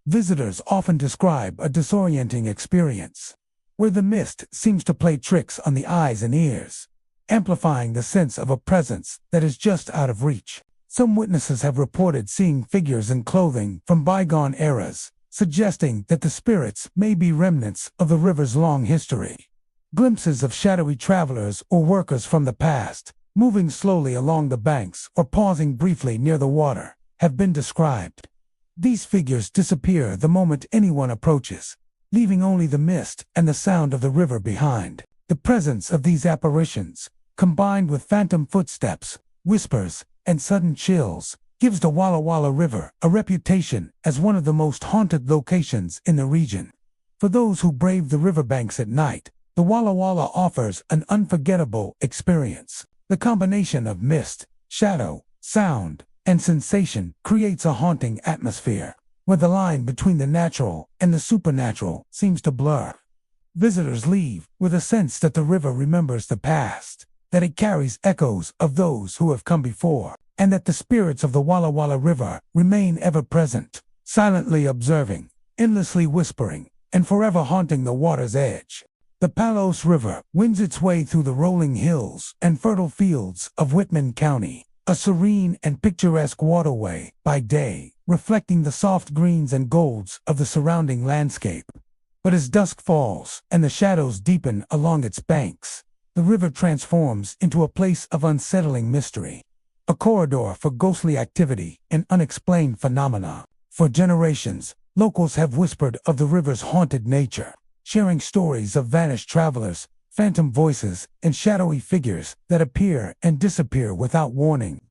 Visitors often describe a disorienting experience, where the mist seems to play tricks on the eyes and ears, amplifying the sense of a presence that is just out of reach. Some witnesses have reported seeing figures in clothing from bygone eras, suggesting that the spirits may be remnants of the river's long history. Glimpses of shadowy travelers or workers from the past, moving slowly along the banks or pausing briefly near the water, have been described. These figures disappear the moment anyone approaches, leaving only the mist and the sound of the river behind. The presence of these apparitions, combined with phantom footsteps, whispers, and sudden chills, gives the Walla Walla River a reputation as one of the most haunted locations in the region. For those who brave the riverbanks at night, the Walla Walla offers an unforgettable experience. The combination of mist, shadow, sound, and sensation creates a haunting atmosphere, where the line between the natural and the supernatural seems to blur. Visitors leave with a sense that the river remembers the past, that it carries echoes of those who have come before, and that the spirits of the Walla Walla River remain ever present, silently observing, endlessly whispering, and forever haunting the water's edge. The Palos River winds its way through the rolling hills and fertile fields of Whitman County, a serene and picturesque waterway by day, reflecting the soft greens and golds of the surrounding landscape. But as dusk falls and the shadows deepen along its banks, the river transforms into a place of unsettling mystery, a corridor for ghostly activity and unexplained phenomena. For generations, locals have whispered of the river's haunted nature, sharing stories of vanished travelers, phantom voices, and shadowy figures that appear and disappear without warning.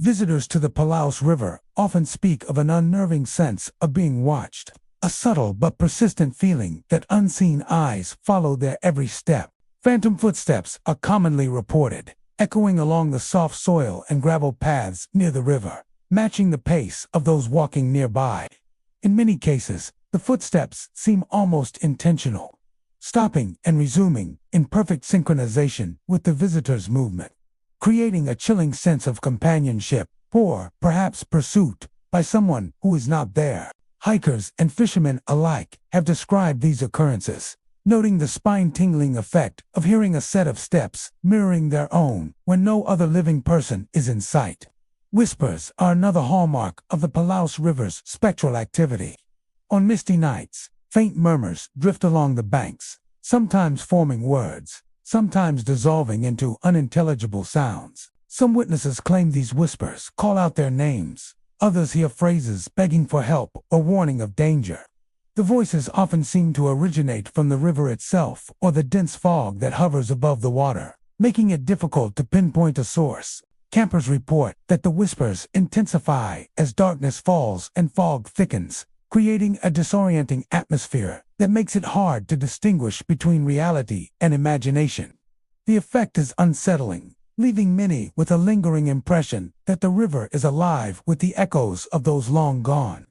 Visitors to the Palaus River often speak of an unnerving sense of being watched, a subtle but persistent feeling that unseen eyes follow their every step. Phantom footsteps are commonly reported, echoing along the soft soil and gravel paths near the river, matching the pace of those walking nearby. In many cases, the footsteps seem almost intentional, stopping and resuming in perfect synchronization with the visitor's movement, creating a chilling sense of companionship, or perhaps pursuit, by someone who is not there. Hikers and fishermen alike have described these occurrences, noting the spine-tingling effect of hearing a set of steps mirroring their own when no other living person is in sight. Whispers are another hallmark of the Palaus River's spectral activity. On misty nights, faint murmurs drift along the banks, sometimes forming words, sometimes dissolving into unintelligible sounds. Some witnesses claim these whispers call out their names. Others hear phrases begging for help or warning of danger. The voices often seem to originate from the river itself or the dense fog that hovers above the water, making it difficult to pinpoint a source. Campers report that the whispers intensify as darkness falls and fog thickens, creating a disorienting atmosphere that makes it hard to distinguish between reality and imagination. The effect is unsettling, leaving many with a lingering impression that the river is alive with the echoes of those long gone.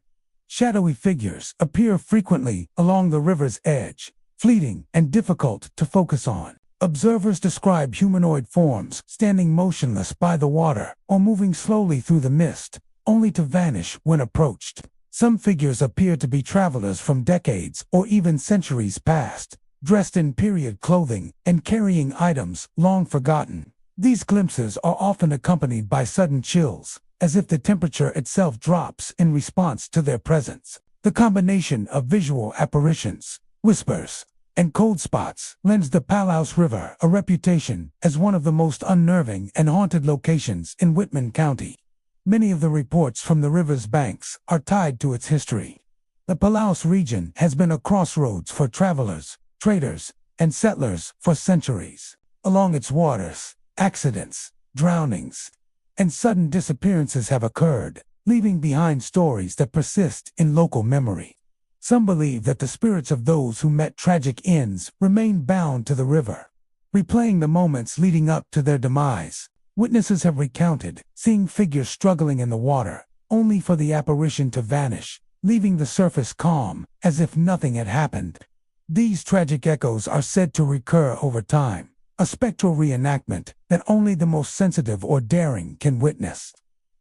Shadowy figures appear frequently along the river's edge, fleeting and difficult to focus on. Observers describe humanoid forms standing motionless by the water or moving slowly through the mist, only to vanish when approached. Some figures appear to be travelers from decades or even centuries past, dressed in period clothing and carrying items long forgotten. These glimpses are often accompanied by sudden chills, as if the temperature itself drops in response to their presence. The combination of visual apparitions, whispers, and cold spots lends the Palaus River a reputation as one of the most unnerving and haunted locations in Whitman County. Many of the reports from the river's banks are tied to its history. The Palaus region has been a crossroads for travelers, traders, and settlers for centuries. Along its waters, accidents, drownings, and sudden disappearances have occurred, leaving behind stories that persist in local memory. Some believe that the spirits of those who met tragic ends remain bound to the river, replaying the moments leading up to their demise. Witnesses have recounted seeing figures struggling in the water, only for the apparition to vanish, leaving the surface calm, as if nothing had happened. These tragic echoes are said to recur over time, a spectral reenactment that only the most sensitive or daring can witness.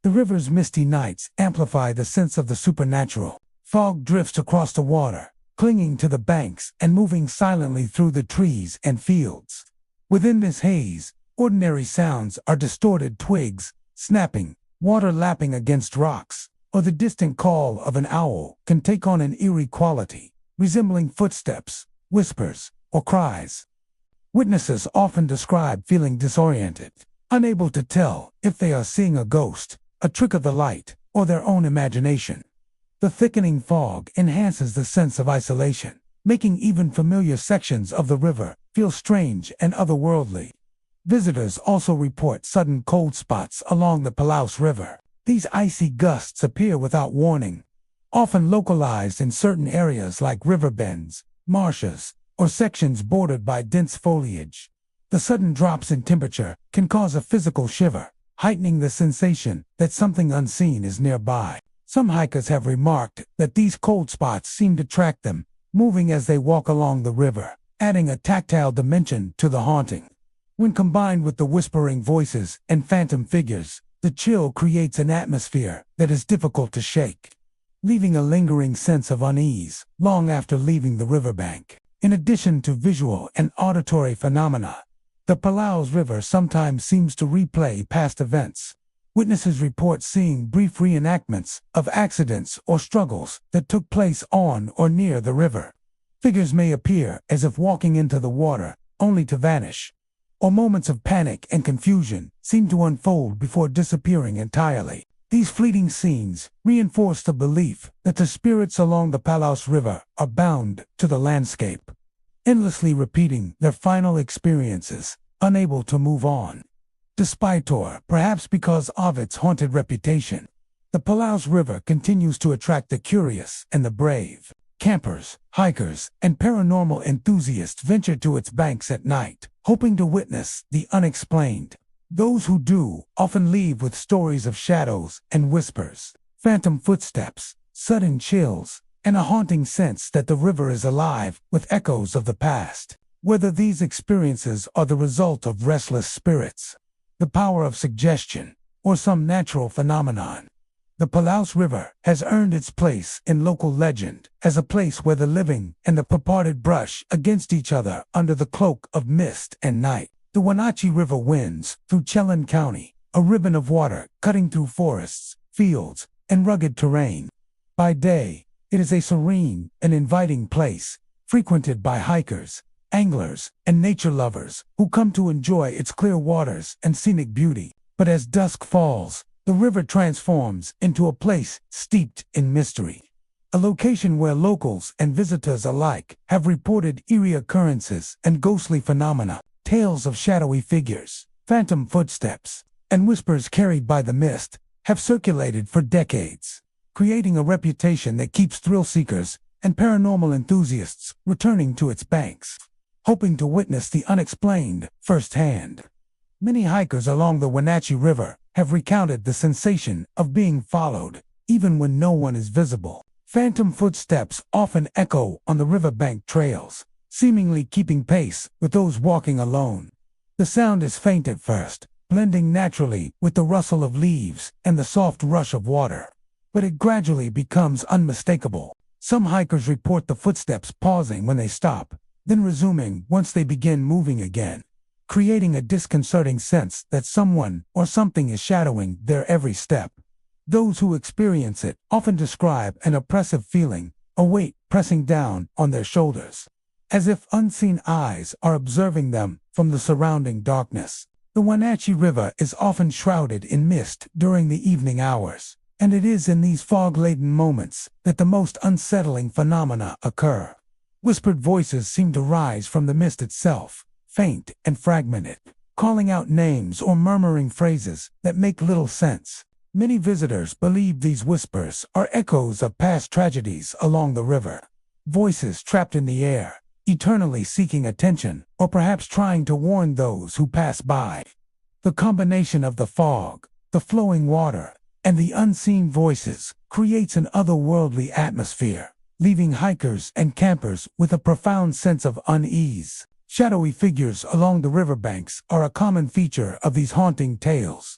The river's misty nights amplify the sense of the supernatural. Fog drifts across the water, clinging to the banks and moving silently through the trees and fields. Within this haze, ordinary sounds are distorted twigs snapping, water lapping against rocks, or the distant call of an owl can take on an eerie quality, resembling footsteps, whispers, or cries. Witnesses often describe feeling disoriented, unable to tell if they are seeing a ghost, a trick of the light, or their own imagination. The thickening fog enhances the sense of isolation, making even familiar sections of the river feel strange and otherworldly. Visitors also report sudden cold spots along the Palaus River. These icy gusts appear without warning, often localized in certain areas like river bends, marshes, or sections bordered by dense foliage. The sudden drops in temperature can cause a physical shiver, heightening the sensation that something unseen is nearby. Some hikers have remarked that these cold spots seem to track them, moving as they walk along the river, adding a tactile dimension to the haunting. When combined with the whispering voices and phantom figures, the chill creates an atmosphere that is difficult to shake, leaving a lingering sense of unease long after leaving the riverbank. In addition to visual and auditory phenomena, the Palaus River sometimes seems to replay past events. Witnesses report seeing brief reenactments of accidents or struggles that took place on or near the river. Figures may appear as if walking into the water, only to vanish, or moments of panic and confusion seem to unfold before disappearing entirely. These fleeting scenes reinforce the belief that the spirits along the Palaus River are bound to the landscape, endlessly repeating their final experiences, unable to move on. despite or perhaps because of its haunted reputation. The Palouse River continues to attract the curious and the brave. Campers, hikers, and paranormal enthusiasts venture to its banks at night, hoping to witness the unexplained. Those who do often leave with stories of shadows and whispers, phantom footsteps, sudden chills, and a haunting sense that the river is alive with echoes of the past. Whether these experiences are the result of restless spirits, the power of suggestion, or some natural phenomenon, the Palouse River has earned its place in local legend as a place where the living and the departed brush against each other under the cloak of mist and night. The Wenatchee River winds through Chelan County, a ribbon of water cutting through forests, fields, and rugged terrain. By day, it is a serene and inviting place, frequented by hikers, anglers, and nature lovers who come to enjoy its clear waters and scenic beauty. But as dusk falls, the river transforms into a place steeped in mystery. A location where locals and visitors alike have reported eerie occurrences and ghostly phenomena, tales of shadowy figures, phantom footsteps, and whispers carried by the mist have circulated for decades, creating a reputation that keeps thrill-seekers and paranormal enthusiasts returning to its banks, hoping to witness the unexplained firsthand. Many hikers along the Wenatchee River have recounted the sensation of being followed, even when no one is visible. Phantom footsteps often echo on the riverbank trails, seemingly keeping pace with those walking alone. The sound is faint at first, blending naturally with the rustle of leaves and the soft rush of water, but it gradually becomes unmistakable. Some hikers report the footsteps pausing when they stop, then resuming once they begin moving again, creating a disconcerting sense that someone or something is shadowing their every step. Those who experience it often describe an oppressive feeling, a weight pressing down on their shoulders, as if unseen eyes are observing them from the surrounding darkness. The Wenatchee River is often shrouded in mist during the evening hours, and it is in these fog-laden moments that the most unsettling phenomena occur. Whispered voices seem to rise from the mist itself, faint and fragmented, calling out names or murmuring phrases that make little sense. Many visitors believe these whispers are echoes of past tragedies along the river, voices trapped in the air, eternally seeking attention, or perhaps trying to warn those who pass by. The combination of the fog, the flowing water, and the unseen voices creates an otherworldly atmosphere, leaving hikers and campers with a profound sense of unease. Shadowy figures along the riverbanks are a common feature of these haunting tales.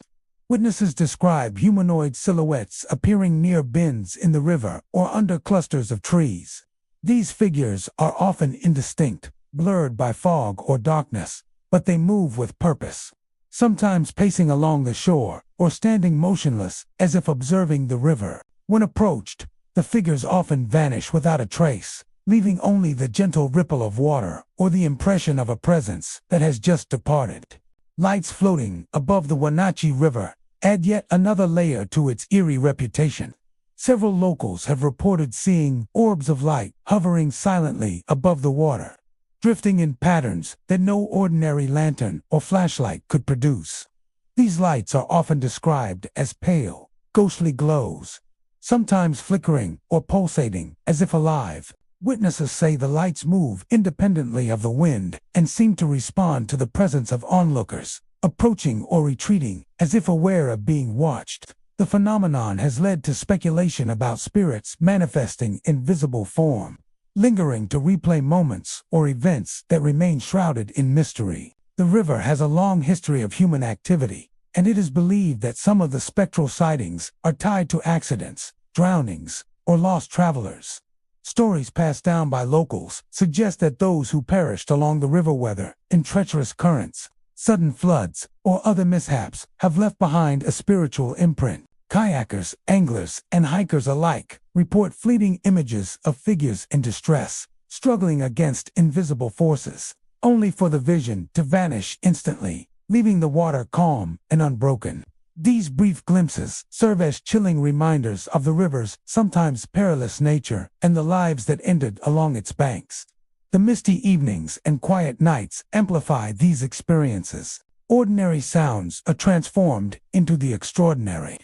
Witnesses describe humanoid silhouettes appearing near bends in the river or under clusters of trees. These figures are often indistinct, blurred by fog or darkness, but they move with purpose, sometimes pacing along the shore or standing motionless as if observing the river. When approached, the figures often vanish without a trace, leaving only the gentle ripple of water or the impression of a presence that has just departed. Lights floating above the Wenatchee River add yet another layer to its eerie reputation. Several locals have reported seeing orbs of light hovering silently above the water, drifting in patterns that no ordinary lantern or flashlight could produce. These lights are often described as pale, ghostly glows, sometimes flickering or pulsating as if alive. Witnesses say the lights move independently of the wind and seem to respond to the presence of onlookers, approaching or retreating as if aware of being watched. The phenomenon has led to speculation about spirits manifesting in visible form, lingering to replay moments or events that remain shrouded in mystery. The river has a long history of human activity, and it is believed that some of the spectral sightings are tied to accidents, drownings, or lost travelers. Stories passed down by locals suggest that those who perished along the river, whether in treacherous currents, sudden floods, or other mishaps, have left behind a spiritual imprint. Kayakers, anglers, and hikers alike report fleeting images of figures in distress, struggling against invisible forces, only for the vision to vanish instantly, leaving the water calm and unbroken. These brief glimpses serve as chilling reminders of the river's sometimes perilous nature and the lives that ended along its banks. The misty evenings and quiet nights amplify these experiences. ordinary sounds are transformed into the extraordinary.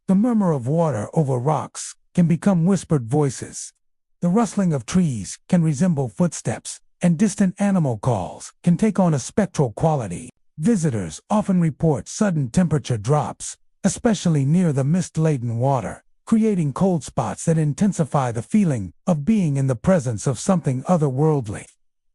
The murmur of water over rocks can become whispered voices. The rustling of trees can resemble footsteps, and distant animal calls can take on a spectral quality. Visitors often report sudden temperature drops, especially near the mist-laden water, creating cold spots that intensify the feeling of being in the presence of something otherworldly.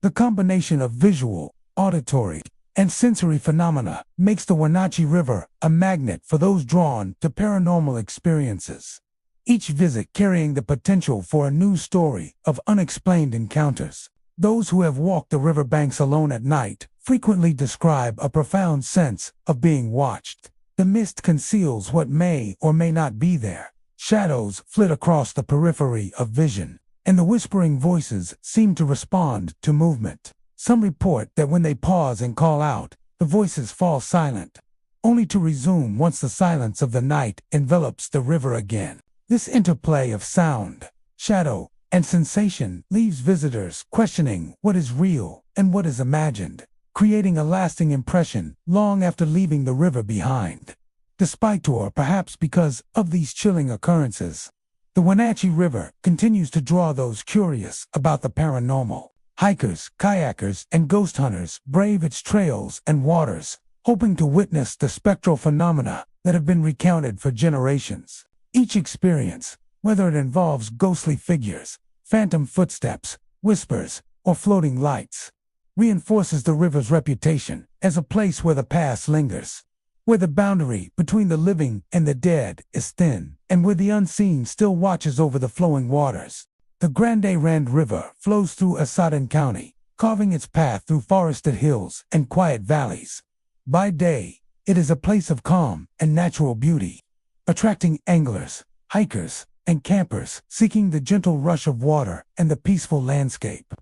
The combination of visual, auditory, and sensory phenomena makes the Wenatchee River a magnet for those drawn to paranormal experiences. Each visit carrying the potential for a new story of unexplained encounters. Those who have walked the riverbanks alone at night frequently describe a profound sense of being watched. The mist conceals what may or may not be there. Shadows flit across the periphery of vision, and the whispering voices seem to respond to movement. Some report that when they pause and call out, the voices fall silent, only to resume once the silence of the night envelops the river again. This interplay of sound, shadow, and sensation leaves visitors questioning what is real and what is imagined, creating a lasting impression long after leaving the river behind. Despite or perhaps because of these chilling occurrences, the Wenatchee River continues to draw those curious about the paranormal. Hikers, kayakers, and ghost hunters brave its trails and waters, hoping to witness the spectral phenomena that have been recounted for generations. Each experience, whether it involves ghostly figures, phantom footsteps, whispers, or floating lights, reinforces the river's reputation as a place where the past lingers, where the boundary between the living and the dead is thin, and where the unseen still watches over the flowing waters. The Grande Ronde River flows through Asadin County, carving its path through forested hills and quiet valleys. By day, it is a place of calm and natural beauty, attracting anglers, hikers, and campers seeking the gentle rush of water and the peaceful landscape.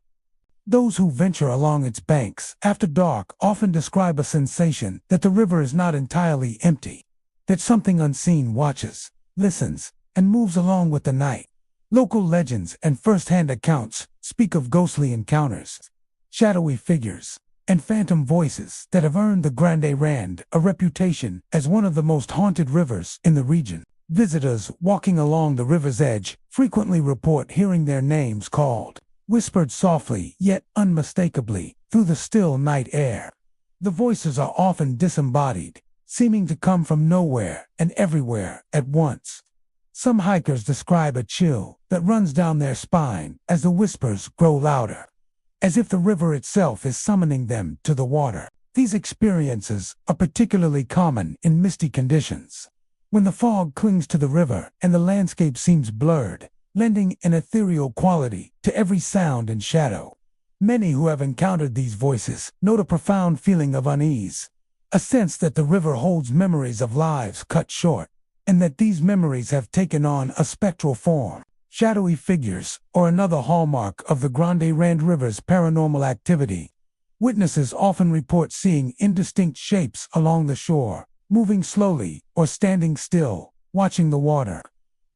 Those who venture along its banks after dark often describe a sensation that the river is not entirely empty, that something unseen watches, listens, and moves along with the night. Local legends and first-hand accounts speak of ghostly encounters, shadowy figures, and phantom voices that have earned the Grande Ronde a reputation as one of the most haunted rivers in the region. Visitors walking along the river's edge frequently report hearing their names called, whispered softly yet unmistakably through the still night air. The voices are often disembodied, seeming to come from nowhere and everywhere at once. Some hikers describe a chill that runs down their spine as the whispers grow louder, as if the river itself is summoning them to the water. These experiences are particularly common in misty conditions, when the fog clings to the river and the landscape seems blurred, lending an ethereal quality to every sound and shadow. Many who have encountered these voices note a profound feeling of unease, a sense that the river holds memories of lives cut short, and that these memories have taken on a spectral form. Shadowy figures are another hallmark of the Grande Ronde River's paranormal activity. Witnesses often report seeing indistinct shapes along the shore, moving slowly or standing still, watching the water.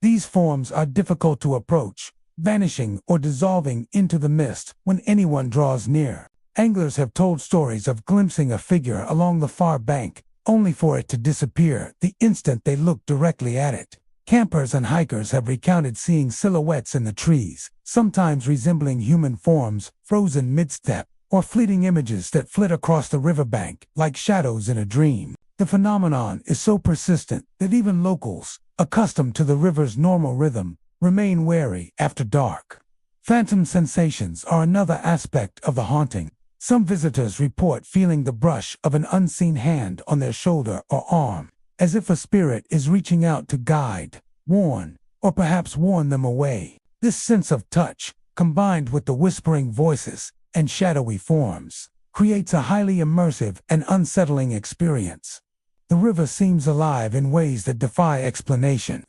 These forms are difficult to approach, vanishing or dissolving into the mist when anyone draws near. Anglers have told stories of glimpsing a figure along the far bank, only for it to disappear the instant they look directly at it. Campers and hikers have recounted seeing silhouettes in the trees, sometimes resembling human forms, frozen mid-step, or fleeting images that flit across the riverbank like shadows in a dream. The phenomenon is so persistent that even locals, accustomed to the river's normal rhythm, remain wary after dark. Phantom sensations are another aspect of the haunting. Some visitors report feeling the brush of an unseen hand on their shoulder or arm, as if a spirit is reaching out to guide, warn, or perhaps warn them away. This sense of touch, combined with the whispering voices and shadowy forms, creates a highly immersive and unsettling experience. The river seems alive in ways that defy explanation,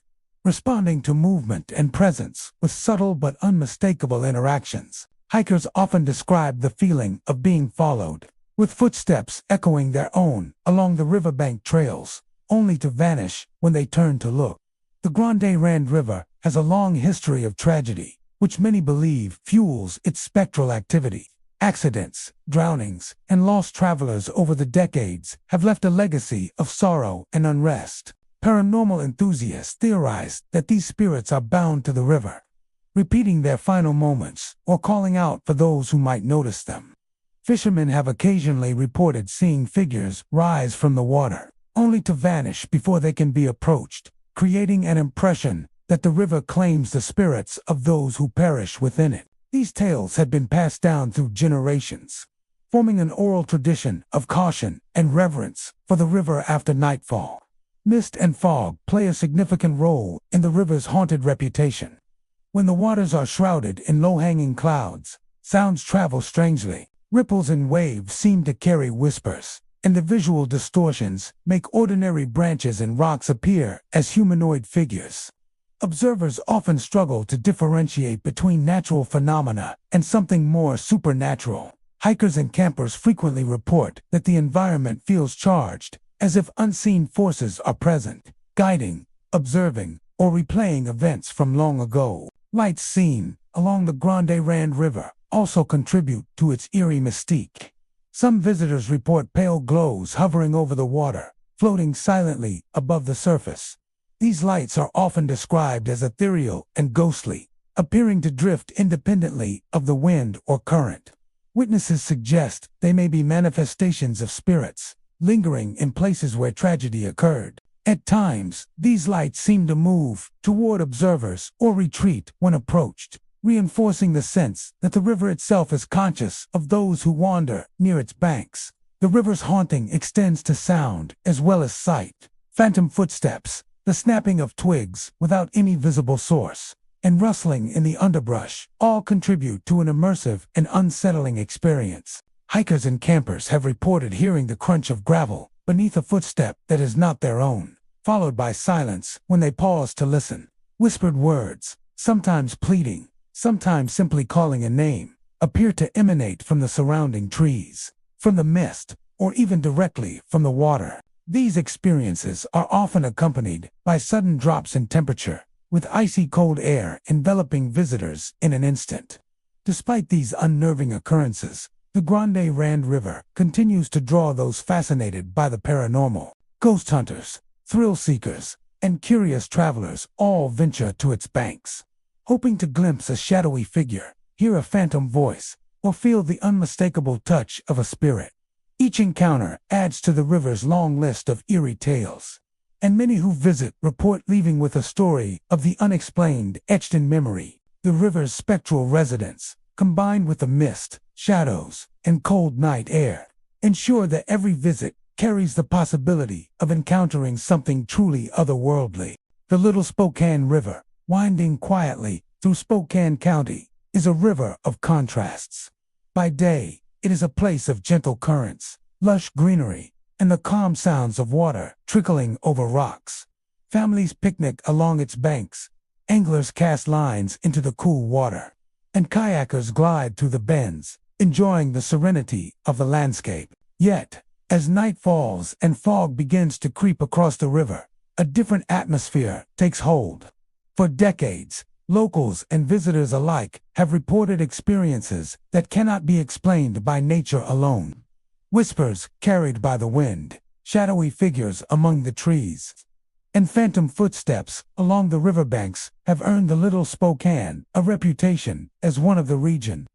responding to movement and presence with subtle but unmistakable interactions. Hikers often describe the feeling of being followed, with footsteps echoing their own along the riverbank trails, only to vanish when they turn to look. The Grande Ronde River has a long history of tragedy, which many believe fuels its spectral activity. Accidents, drownings, and lost travelers over the decades have left a legacy of sorrow and unrest. Paranormal enthusiasts theorize that these spirits are bound to the river, repeating their final moments or calling out for those who might notice them. Fishermen have occasionally reported seeing figures rise from the water, only to vanish before they can be approached, creating an impression that the river claims the spirits of those who perish within it. These tales had been passed down through generations, forming an oral tradition of caution and reverence for the river after nightfall. Mist and fog play a significant role in the river's haunted reputation. When the waters are shrouded in low-hanging clouds, sounds travel strangely. Ripples and waves seem to carry whispers, and the visual distortions make ordinary branches and rocks appear as humanoid figures. Observers often struggle to differentiate between natural phenomena and something more supernatural. Hikers and campers frequently report that the environment feels charged, as if unseen forces are present, guiding, observing, or replaying events from long ago. Lights seen along the Grande Rand River also contribute to its eerie mystique. Some visitors report pale glows hovering over the water, floating silently above the surface. These lights are often described as ethereal and ghostly, appearing to drift independently of the wind or current. Witnesses suggest they may be manifestations of spirits, lingering in places where tragedy occurred. At times, these lights seem to move toward observers or retreat when approached, reinforcing the sense that the river itself is conscious of those who wander near its banks. The river's haunting extends to sound as well as sight. Phantom footsteps, the snapping of twigs without any visible source, and rustling in the underbrush all contribute to an immersive and unsettling experience. Hikers and campers have reported hearing the crunch of gravel beneath a footstep that is not their own, followed by silence when they pause to listen. Whispered words, sometimes pleading, sometimes simply calling a name, appear to emanate from the surrounding trees, from the mist, or even directly from the water. These experiences are often accompanied by sudden drops in temperature, with icy cold air enveloping visitors in an instant. Despite these unnerving occurrences, the Grande Rand River continues to draw those fascinated by the paranormal. Ghost hunters, thrill seekers, and curious travelers all venture to its banks, hoping to glimpse a shadowy figure, hear a phantom voice, or feel the unmistakable touch of a spirit. Each encounter adds to the river's long list of eerie tales, and many who visit report leaving with a story of the unexplained etched in memory. The river's spectral resonance, combined with the mist, shadows, and cold night air, ensure that every visit carries the possibility of encountering something truly otherworldly. The Little Spokane River, winding quietly through Spokane County, is a river of contrasts. By day, it is a place of gentle currents, lush greenery, and the calm sounds of water trickling over rocks. Families picnic along its banks, anglers cast lines into the cool water, and kayakers glide through the bends, enjoying the serenity of the landscape. Yet, as night falls and fog begins to creep across the river, a different atmosphere takes hold. For decades, locals and visitors alike have reported experiences that cannot be explained by nature alone. Whispers carried by the wind, shadowy figures among the trees, and phantom footsteps along the riverbanks have earned the Little Spokane a reputation as one of the region's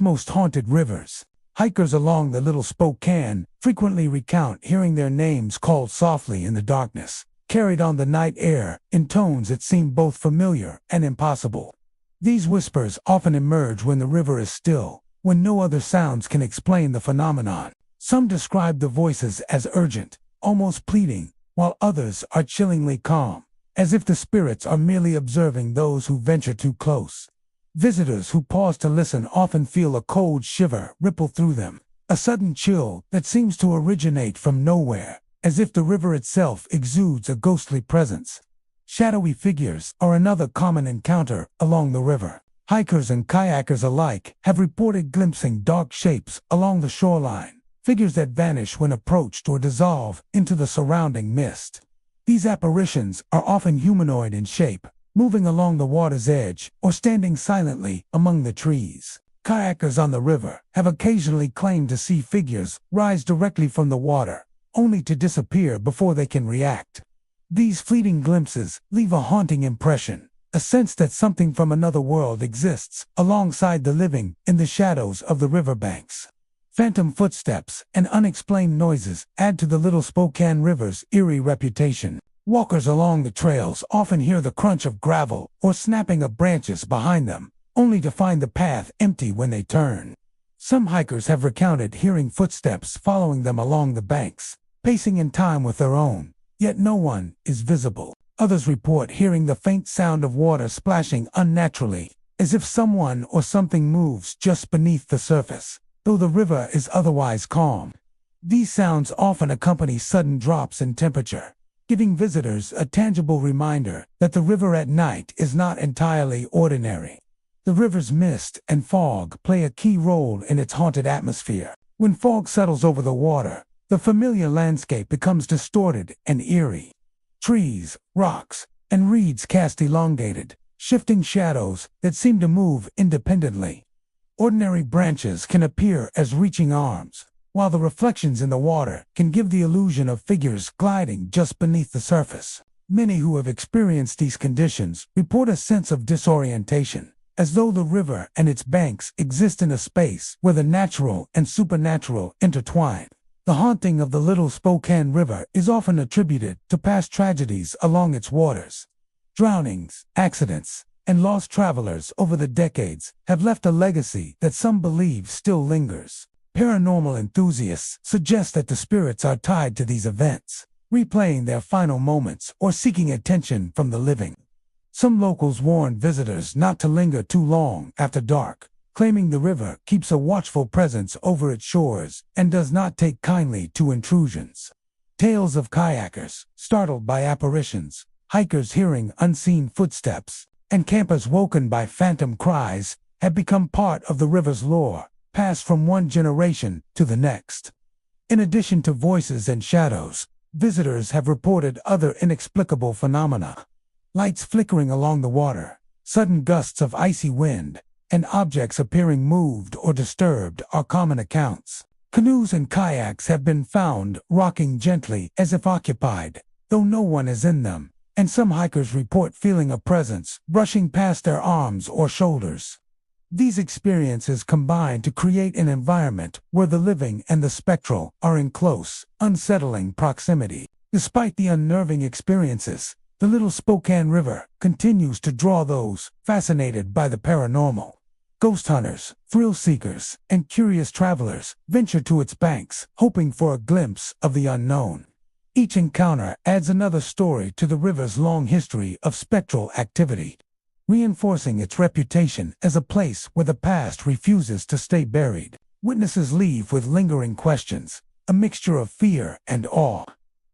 most haunted rivers. Hikers along the Little Spokane frequently recount hearing their names called softly in the darkness, carried on the night air in tones that seem both familiar and impossible. These whispers often emerge when the river is still, when no other sounds can explain the phenomenon. Some describe the voices as urgent, almost pleading, while others are chillingly calm, as if the spirits are merely observing those who venture too close. Visitors who pause to listen often feel a cold shiver ripple through them, a sudden chill that seems to originate from nowhere, as if the river itself exudes a ghostly presence. Shadowy figures are another common encounter along the river. Hikers and kayakers alike have reported glimpsing dark shapes along the shoreline, figures that vanish when approached or dissolve into the surrounding mist. These apparitions are often humanoid in shape, moving along the water's edge or standing silently among the trees. Kayakers on the river have occasionally claimed to see figures rise directly from the water, only to disappear before they can react. These fleeting glimpses leave a haunting impression, a sense that something from another world exists alongside the living in the shadows of the riverbanks. Phantom footsteps and unexplained noises add to the Little Spokane River's eerie reputation. Walkers along the trails often hear the crunch of gravel or snapping of branches behind them, only to find the path empty when they turn. Some hikers have recounted hearing footsteps following them along the banks, pacing in time with their own, yet no one is visible. Others report hearing the faint sound of water splashing unnaturally, as if someone or something moves just beneath the surface, though the river is otherwise calm. These sounds often accompany sudden drops in temperature, giving visitors a tangible reminder that the river at night is not entirely ordinary. The river's mist and fog play a key role in its haunted atmosphere. When fog settles over the water, the familiar landscape becomes distorted and eerie. Trees, rocks, and reeds cast elongated, shifting shadows that seem to move independently. Ordinary branches can appear as reaching arms, while the reflections in the water can give the illusion of figures gliding just beneath the surface. Many who have experienced these conditions report a sense of disorientation, as though the river and its banks exist in a space where the natural and supernatural intertwine. The haunting of the Little Spokane River is often attributed to past tragedies along its waters. Drownings, accidents, and lost travelers over the decades have left a legacy that some believe still lingers. Paranormal enthusiasts suggest that the spirits are tied to these events, replaying their final moments or seeking attention from the living. Some locals warn visitors not to linger too long after dark, claiming the river keeps a watchful presence over its shores and does not take kindly to intrusions. Tales of kayakers startled by apparitions, hikers hearing unseen footsteps, and campers woken by phantom cries have become part of the river's lore, passed from one generation to the next. In addition to voices and shadows, visitors have reported other inexplicable phenomena. Lights flickering along the water, sudden gusts of icy wind, and objects appearing moved or disturbed are common accounts. Canoes and kayaks have been found rocking gently as if occupied, though no one is in them, and some hikers report feeling a presence brushing past their arms or shoulders. These experiences combine to create an environment where the living and the spectral are in close, unsettling proximity. Despite the unnerving experiences, the Little Spokane River continues to draw those fascinated by the paranormal. Ghost hunters, thrill seekers, and curious travelers venture to its banks, hoping for a glimpse of the unknown. Each encounter adds another story to the river's long history of spectral activity, reinforcing its reputation as a place where the past refuses to stay buried. Witnesses leave with lingering questions, a mixture of fear and awe,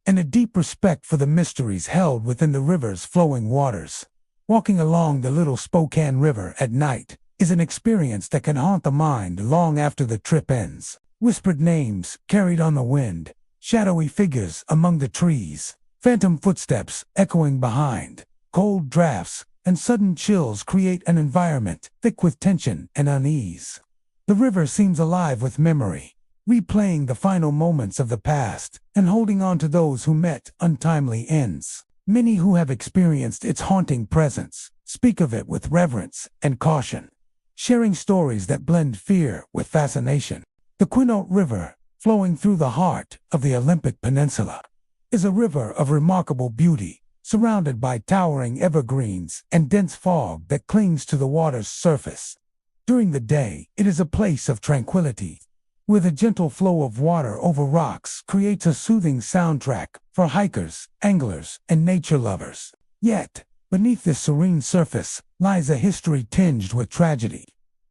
and a deep respect for the mysteries held within the river's flowing waters. Walking along the Little Spokane River at night is an experience that can haunt the mind long after the trip ends. Whispered names carried on the wind, shadowy figures among the trees, phantom footsteps echoing behind, cold drafts, and sudden chills create an environment thick with tension and unease. The river seems alive with memory, replaying the final moments of the past and holding on to those who met untimely ends. Many who have experienced its haunting presence speak of it with reverence and caution, sharing stories that blend fear with fascination. The Quinault River, flowing through the heart of the Olympic Peninsula, is a river of remarkable beauty, surrounded by towering evergreens and dense fog that clings to the water's surface. During the day, it is a place of tranquility, where the gentle flow of water over rocks creates a soothing soundtrack for hikers, anglers, and nature lovers. Yet, beneath this serene surface lies a history tinged with tragedy,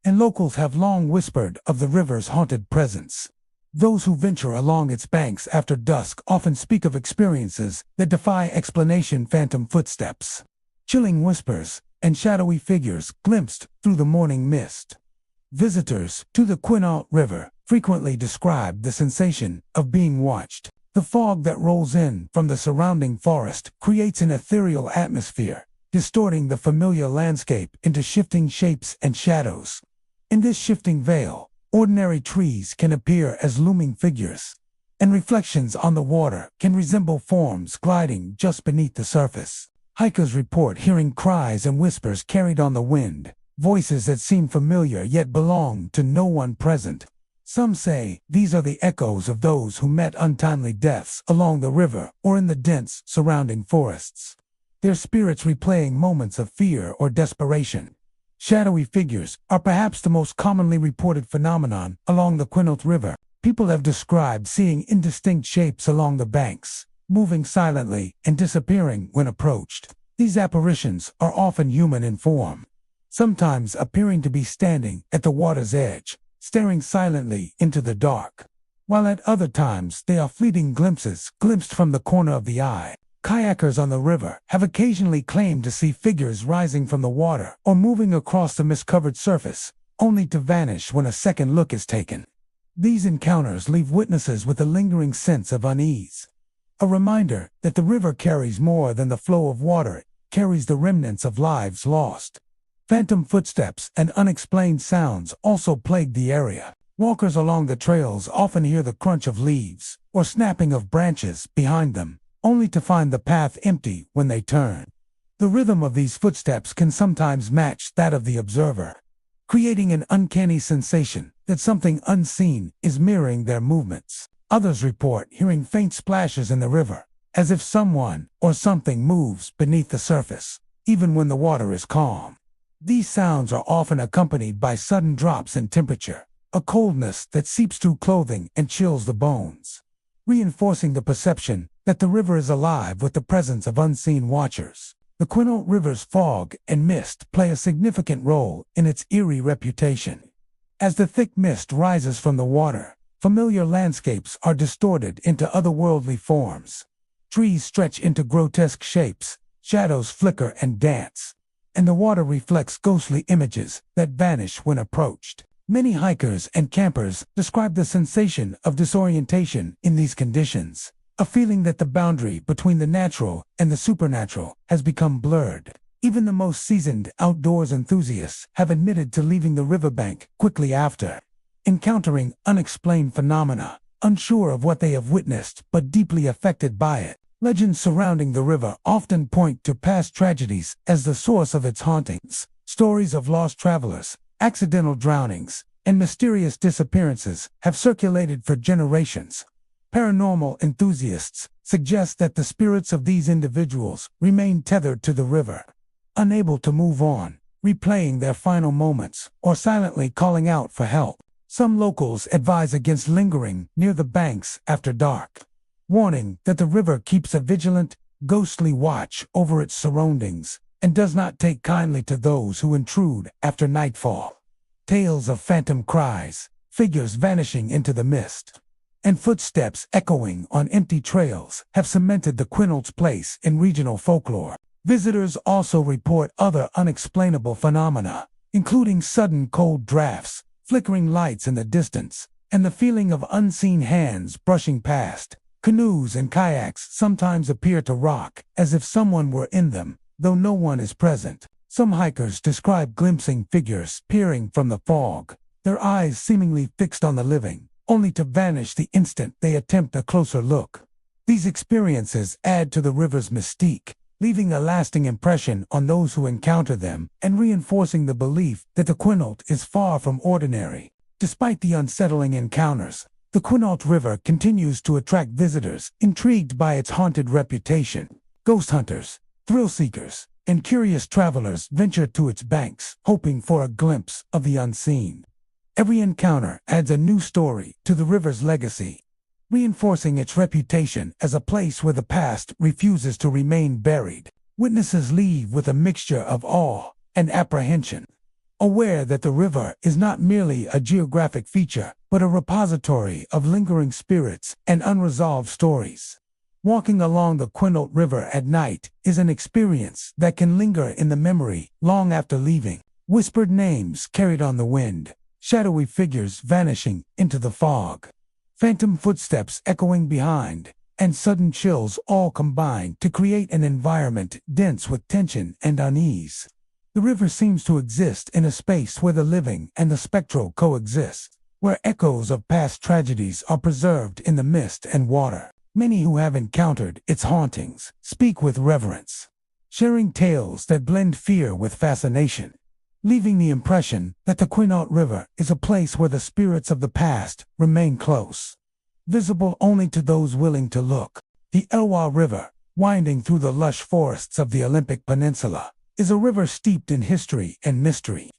and locals have long whispered of the river's haunted presence. Those who venture along its banks after dusk often speak of experiences that defy explanation: phantom footsteps, chilling whispers, and shadowy figures glimpsed through the morning mist. Visitors to the Quinault River frequently describe the sensation of being watched. The fog that rolls in from the surrounding forest creates an ethereal atmosphere, distorting the familiar landscape into shifting shapes and shadows. In this shifting veil, ordinary trees can appear as looming figures, and reflections on the water can resemble forms gliding just beneath the surface. Hikers report hearing cries and whispers carried on the wind, voices that seem familiar yet belong to no one present. Some say these are the echoes of those who met untimely deaths along the river or in the dense surrounding forests, their spirits replaying moments of fear or desperation. Shadowy figures are perhaps the most commonly reported phenomenon along the Quinault River. People have described seeing indistinct shapes along the banks, moving silently and disappearing when approached. These apparitions are often human in form, sometimes appearing to be standing at the water's edge, staring silently into the dark, while at other times they are fleeting glimpses glimpsed from the corner of the eye. Kayakers on the river have occasionally claimed to see figures rising from the water or moving across the mist-covered surface, only to vanish when a second look is taken. These encounters leave witnesses with a lingering sense of unease, a reminder that the river carries more than the flow of water, it carries the remnants of lives lost. Phantom footsteps and unexplained sounds also plague the area. Walkers along the trails often hear the crunch of leaves or snapping of branches behind them, only to find the path empty when they turn. The rhythm of these footsteps can sometimes match that of the observer, creating an uncanny sensation that something unseen is mirroring their movements. Others report hearing faint splashes in the river, as if someone or something moves beneath the surface, even when the water is calm. These sounds are often accompanied by sudden drops in temperature, a coldness that seeps through clothing and chills the bones, reinforcing the perception that the river is alive with the presence of unseen watchers. The Quinault River's fog and mist play a significant role in its eerie reputation. As the thick mist rises from the water, familiar landscapes are distorted into otherworldly forms. Trees stretch into grotesque shapes, shadows flicker and dance, and the water reflects ghostly images that vanish when approached. Many hikers and campers describe the sensation of disorientation in these conditions, a feeling that the boundary between the natural and the supernatural has become blurred. Even the most seasoned outdoors enthusiasts have admitted to leaving the riverbank quickly after encountering unexplained phenomena, unsure of what they have witnessed but deeply affected by it. Legends surrounding the river often point to past tragedies as the source of its hauntings. Stories of lost travelers, accidental drownings, and mysterious disappearances have circulated for generations. Paranormal enthusiasts suggest that the spirits of these individuals remain tethered to the river, unable to move on, replaying their final moments, or silently calling out for help. Some locals advise against lingering near the banks after dark, warning that the river keeps a vigilant, ghostly watch over its surroundings and does not take kindly to those who intrude after nightfall. Tales of phantom cries, figures vanishing into the mist, and footsteps echoing on empty trails have cemented the Quinault's place in regional folklore. Visitors also report other unexplainable phenomena, including sudden cold drafts, flickering lights in the distance, and the feeling of unseen hands brushing past. Canoes and kayaks sometimes appear to rock as if someone were in them, though no one is present. Some hikers describe glimpsing figures peering from the fog, their eyes seemingly fixed on the living, only to vanish the instant they attempt a closer look. These experiences add to the river's mystique, leaving a lasting impression on those who encounter them and reinforcing the belief that the Quinault is far from ordinary. Despite the unsettling encounters, the Quinault River continues to attract visitors intrigued by its haunted reputation. Ghost hunters, thrill seekers, and curious travelers venture to its banks, hoping for a glimpse of the unseen. Every encounter adds a new story to the river's legacy, reinforcing its reputation as a place where the past refuses to remain buried. Witnesses leave with a mixture of awe and apprehension, aware that the river is not merely a geographic feature, but a repository of lingering spirits and unresolved stories. Walking along the Quinault River at night is an experience that can linger in the memory long after leaving. Whispered names carried on the wind, shadowy figures vanishing into the fog, phantom footsteps echoing behind, and sudden chills all combine to create an environment dense with tension and unease. The river seems to exist in a space where the living and the spectral coexist, where echoes of past tragedies are preserved in the mist and water. Many who have encountered its hauntings speak with reverence, sharing tales that blend fear with fascination, leaving the impression that the Quinault River is a place where the spirits of the past remain close, visible only to those willing to look. The Elwha River, winding through the lush forests of the Olympic Peninsula, is a river steeped in history and mystery.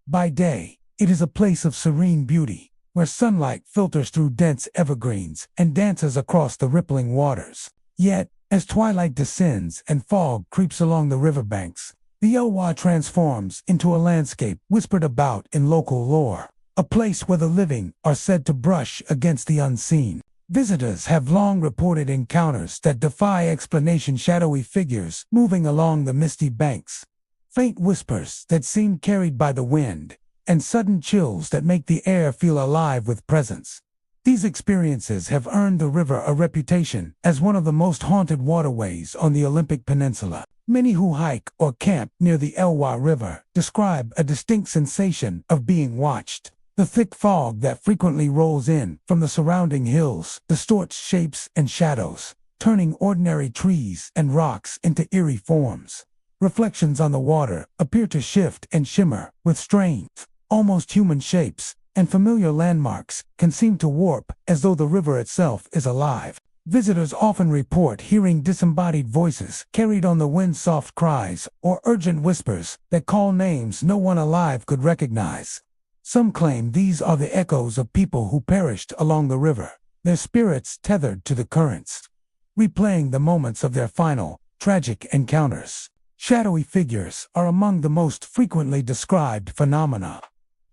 By day, it is a place of serene beauty, where sunlight filters through dense evergreens and dances across the rippling waters. Yet, as twilight descends and fog creeps along the riverbanks, the Elwha transforms into a landscape whispered about in local lore, a place where the living are said to brush against the unseen. Visitors have long reported encounters that defy explanation: shadowy figures moving along the misty banks, faint whispers that seem carried by the wind, and sudden chills that make the air feel alive with presence. These experiences have earned the river a reputation as one of the most haunted waterways on the Olympic Peninsula. Many who hike or camp near the Elwha River describe a distinct sensation of being watched. The thick fog that frequently rolls in from the surrounding hills distorts shapes and shadows, turning ordinary trees and rocks into eerie forms. Reflections on the water appear to shift and shimmer with strange, almost human shapes, and familiar landmarks can seem to warp as though the river itself is alive. Visitors often report hearing disembodied voices carried on the wind, soft cries or urgent whispers that call names no one alive could recognize. Some claim these are the echoes of people who perished along the river, their spirits tethered to the currents, replaying the moments of their final, tragic encounters. Shadowy figures are among the most frequently described phenomena.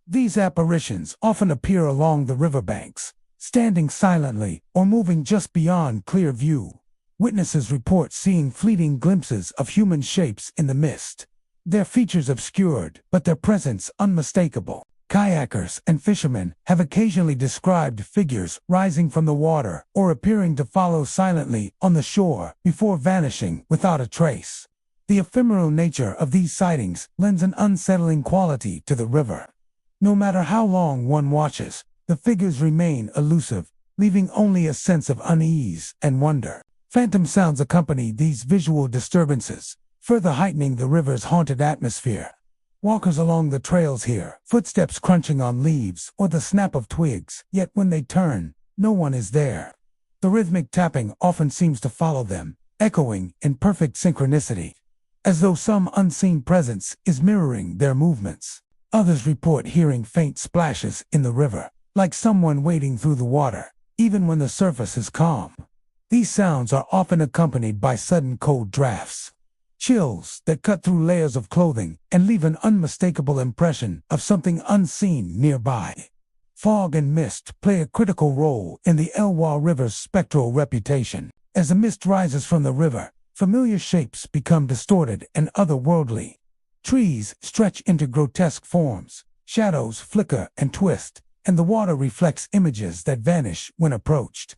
These apparitions often appear along the riverbanks, standing silently or moving just beyond clear view. Witnesses report seeing fleeting glimpses of human shapes in the mist, their features obscured but their presence unmistakable. Kayakers and fishermen have occasionally described figures rising from the water or appearing to follow silently on the shore before vanishing without a trace. The ephemeral nature of these sightings lends an unsettling quality to the river. No matter how long one watches, the figures remain elusive, leaving only a sense of unease and wonder. Phantom sounds accompany these visual disturbances, further heightening the river's haunted atmosphere. Walkers along the trails hear footsteps crunching on leaves or the snap of twigs, yet when they turn, no one is there. The rhythmic tapping often seems to follow them, echoing in perfect synchronicity, as though some unseen presence is mirroring their movements. Others report hearing faint splashes in the river, like someone wading through the water, even when the surface is calm. These sounds are often accompanied by sudden cold drafts, chills that cut through layers of clothing and leave an unmistakable impression of something unseen nearby. Fog and mist play a critical role in the Elwha River's spectral reputation. As the mist rises from the river, familiar shapes become distorted and otherworldly. Trees stretch into grotesque forms, shadows flicker and twist, and the water reflects images that vanish when approached.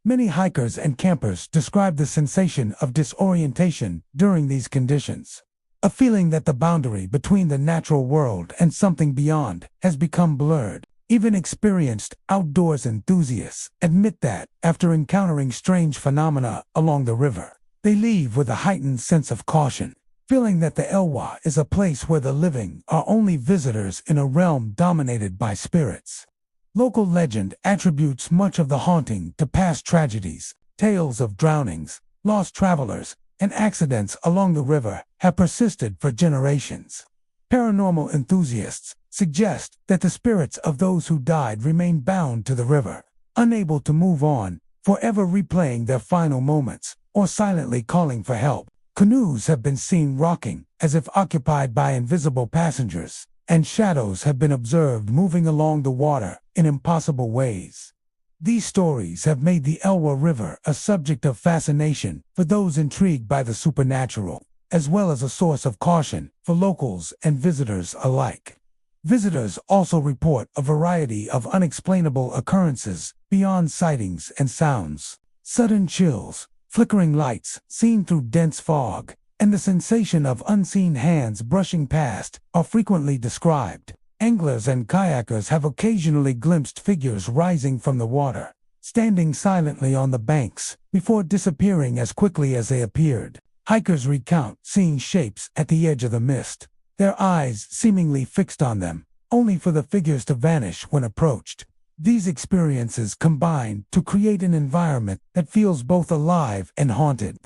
Many hikers and campers describe the sensation of disorientation during these conditions, a feeling that the boundary between the natural world and something beyond has become blurred. Even experienced outdoors enthusiasts admit that, after encountering strange phenomena along the river, they leave with a heightened sense of caution, feeling that the Elwha is a place where the living are only visitors in a realm dominated by spirits. Local legend attributes much of the haunting to past tragedies. Tales of drownings, lost travelers, and accidents along the river have persisted for generations. Paranormal enthusiasts suggest that the spirits of those who died remain bound to the river, unable to move on, forever replaying their final moments, or silently calling for help. Canoes have been seen rocking, as if occupied by invisible passengers, and shadows have been observed moving along the water in impossible ways. These stories have made the Elwha River a subject of fascination for those intrigued by the supernatural, as well as a source of caution for locals and visitors alike. Visitors also report a variety of unexplainable occurrences beyond sightings and sounds. Sudden chills, flickering lights seen through dense fog, and the sensation of unseen hands brushing past are frequently described. Anglers and kayakers have occasionally glimpsed figures rising from the water, standing silently on the banks before disappearing as quickly as they appeared. Hikers recount seeing shapes at the edge of the mist, their eyes seemingly fixed on them, only for the figures to vanish when approached. These experiences combine to create an environment that feels both alive and haunted.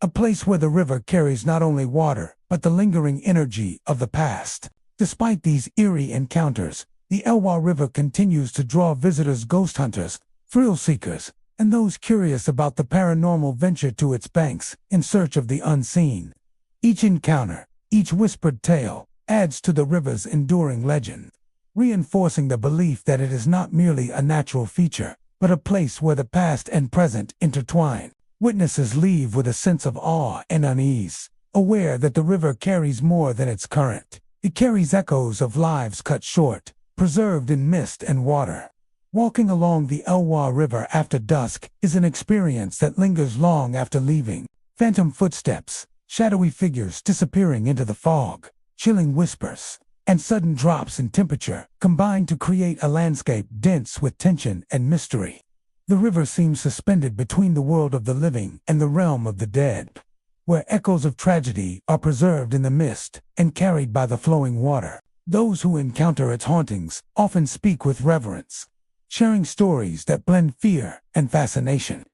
A place where the river carries not only water, but the lingering energy of the past. Despite these eerie encounters, the Elwha River continues to draw visitors, ghost hunters, thrill seekers, and those curious about the paranormal venture to its banks in search of the unseen. Each encounter, each whispered tale, adds to the river's enduring legend, reinforcing the belief that it is not merely a natural feature, but a place where the past and present intertwine. Witnesses leave with a sense of awe and unease, aware that the river carries more than its current. It carries echoes of lives cut short, preserved in mist and water. Walking along the Elwha River after dusk is an experience that lingers long after leaving. Phantom footsteps, shadowy figures disappearing into the fog, chilling whispers, and sudden drops in temperature combine to create a landscape dense with tension and mystery. The river seems suspended between the world of the living and the realm of the dead, where echoes of tragedy are preserved in the mist and carried by the flowing water. Those who encounter its hauntings often speak with reverence, sharing stories that blend fear and fascination,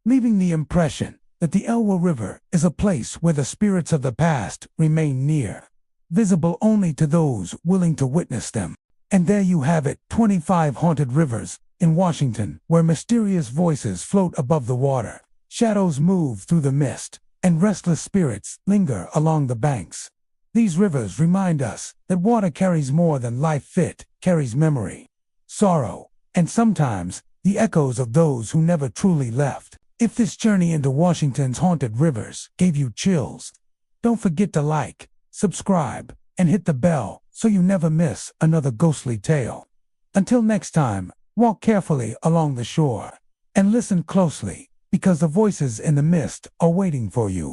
leaving the impression that the Elwha River is a place where the spirits of the past remain near, visible only to those willing to witness them. And there you have it, 25 haunted rivers in Washington, where mysterious voices float above the water, shadows move through the mist, and restless spirits linger along the banks. These rivers remind us that water carries more than life. It carries memory, sorrow, and sometimes the echoes of those who never truly left. If this journey into Washington's haunted rivers gave you chills, don't forget to like, subscribe, and hit the bell so you never miss another ghostly tale. Until next time, walk carefully along the shore and listen closely, because the voices in the mist are waiting for you.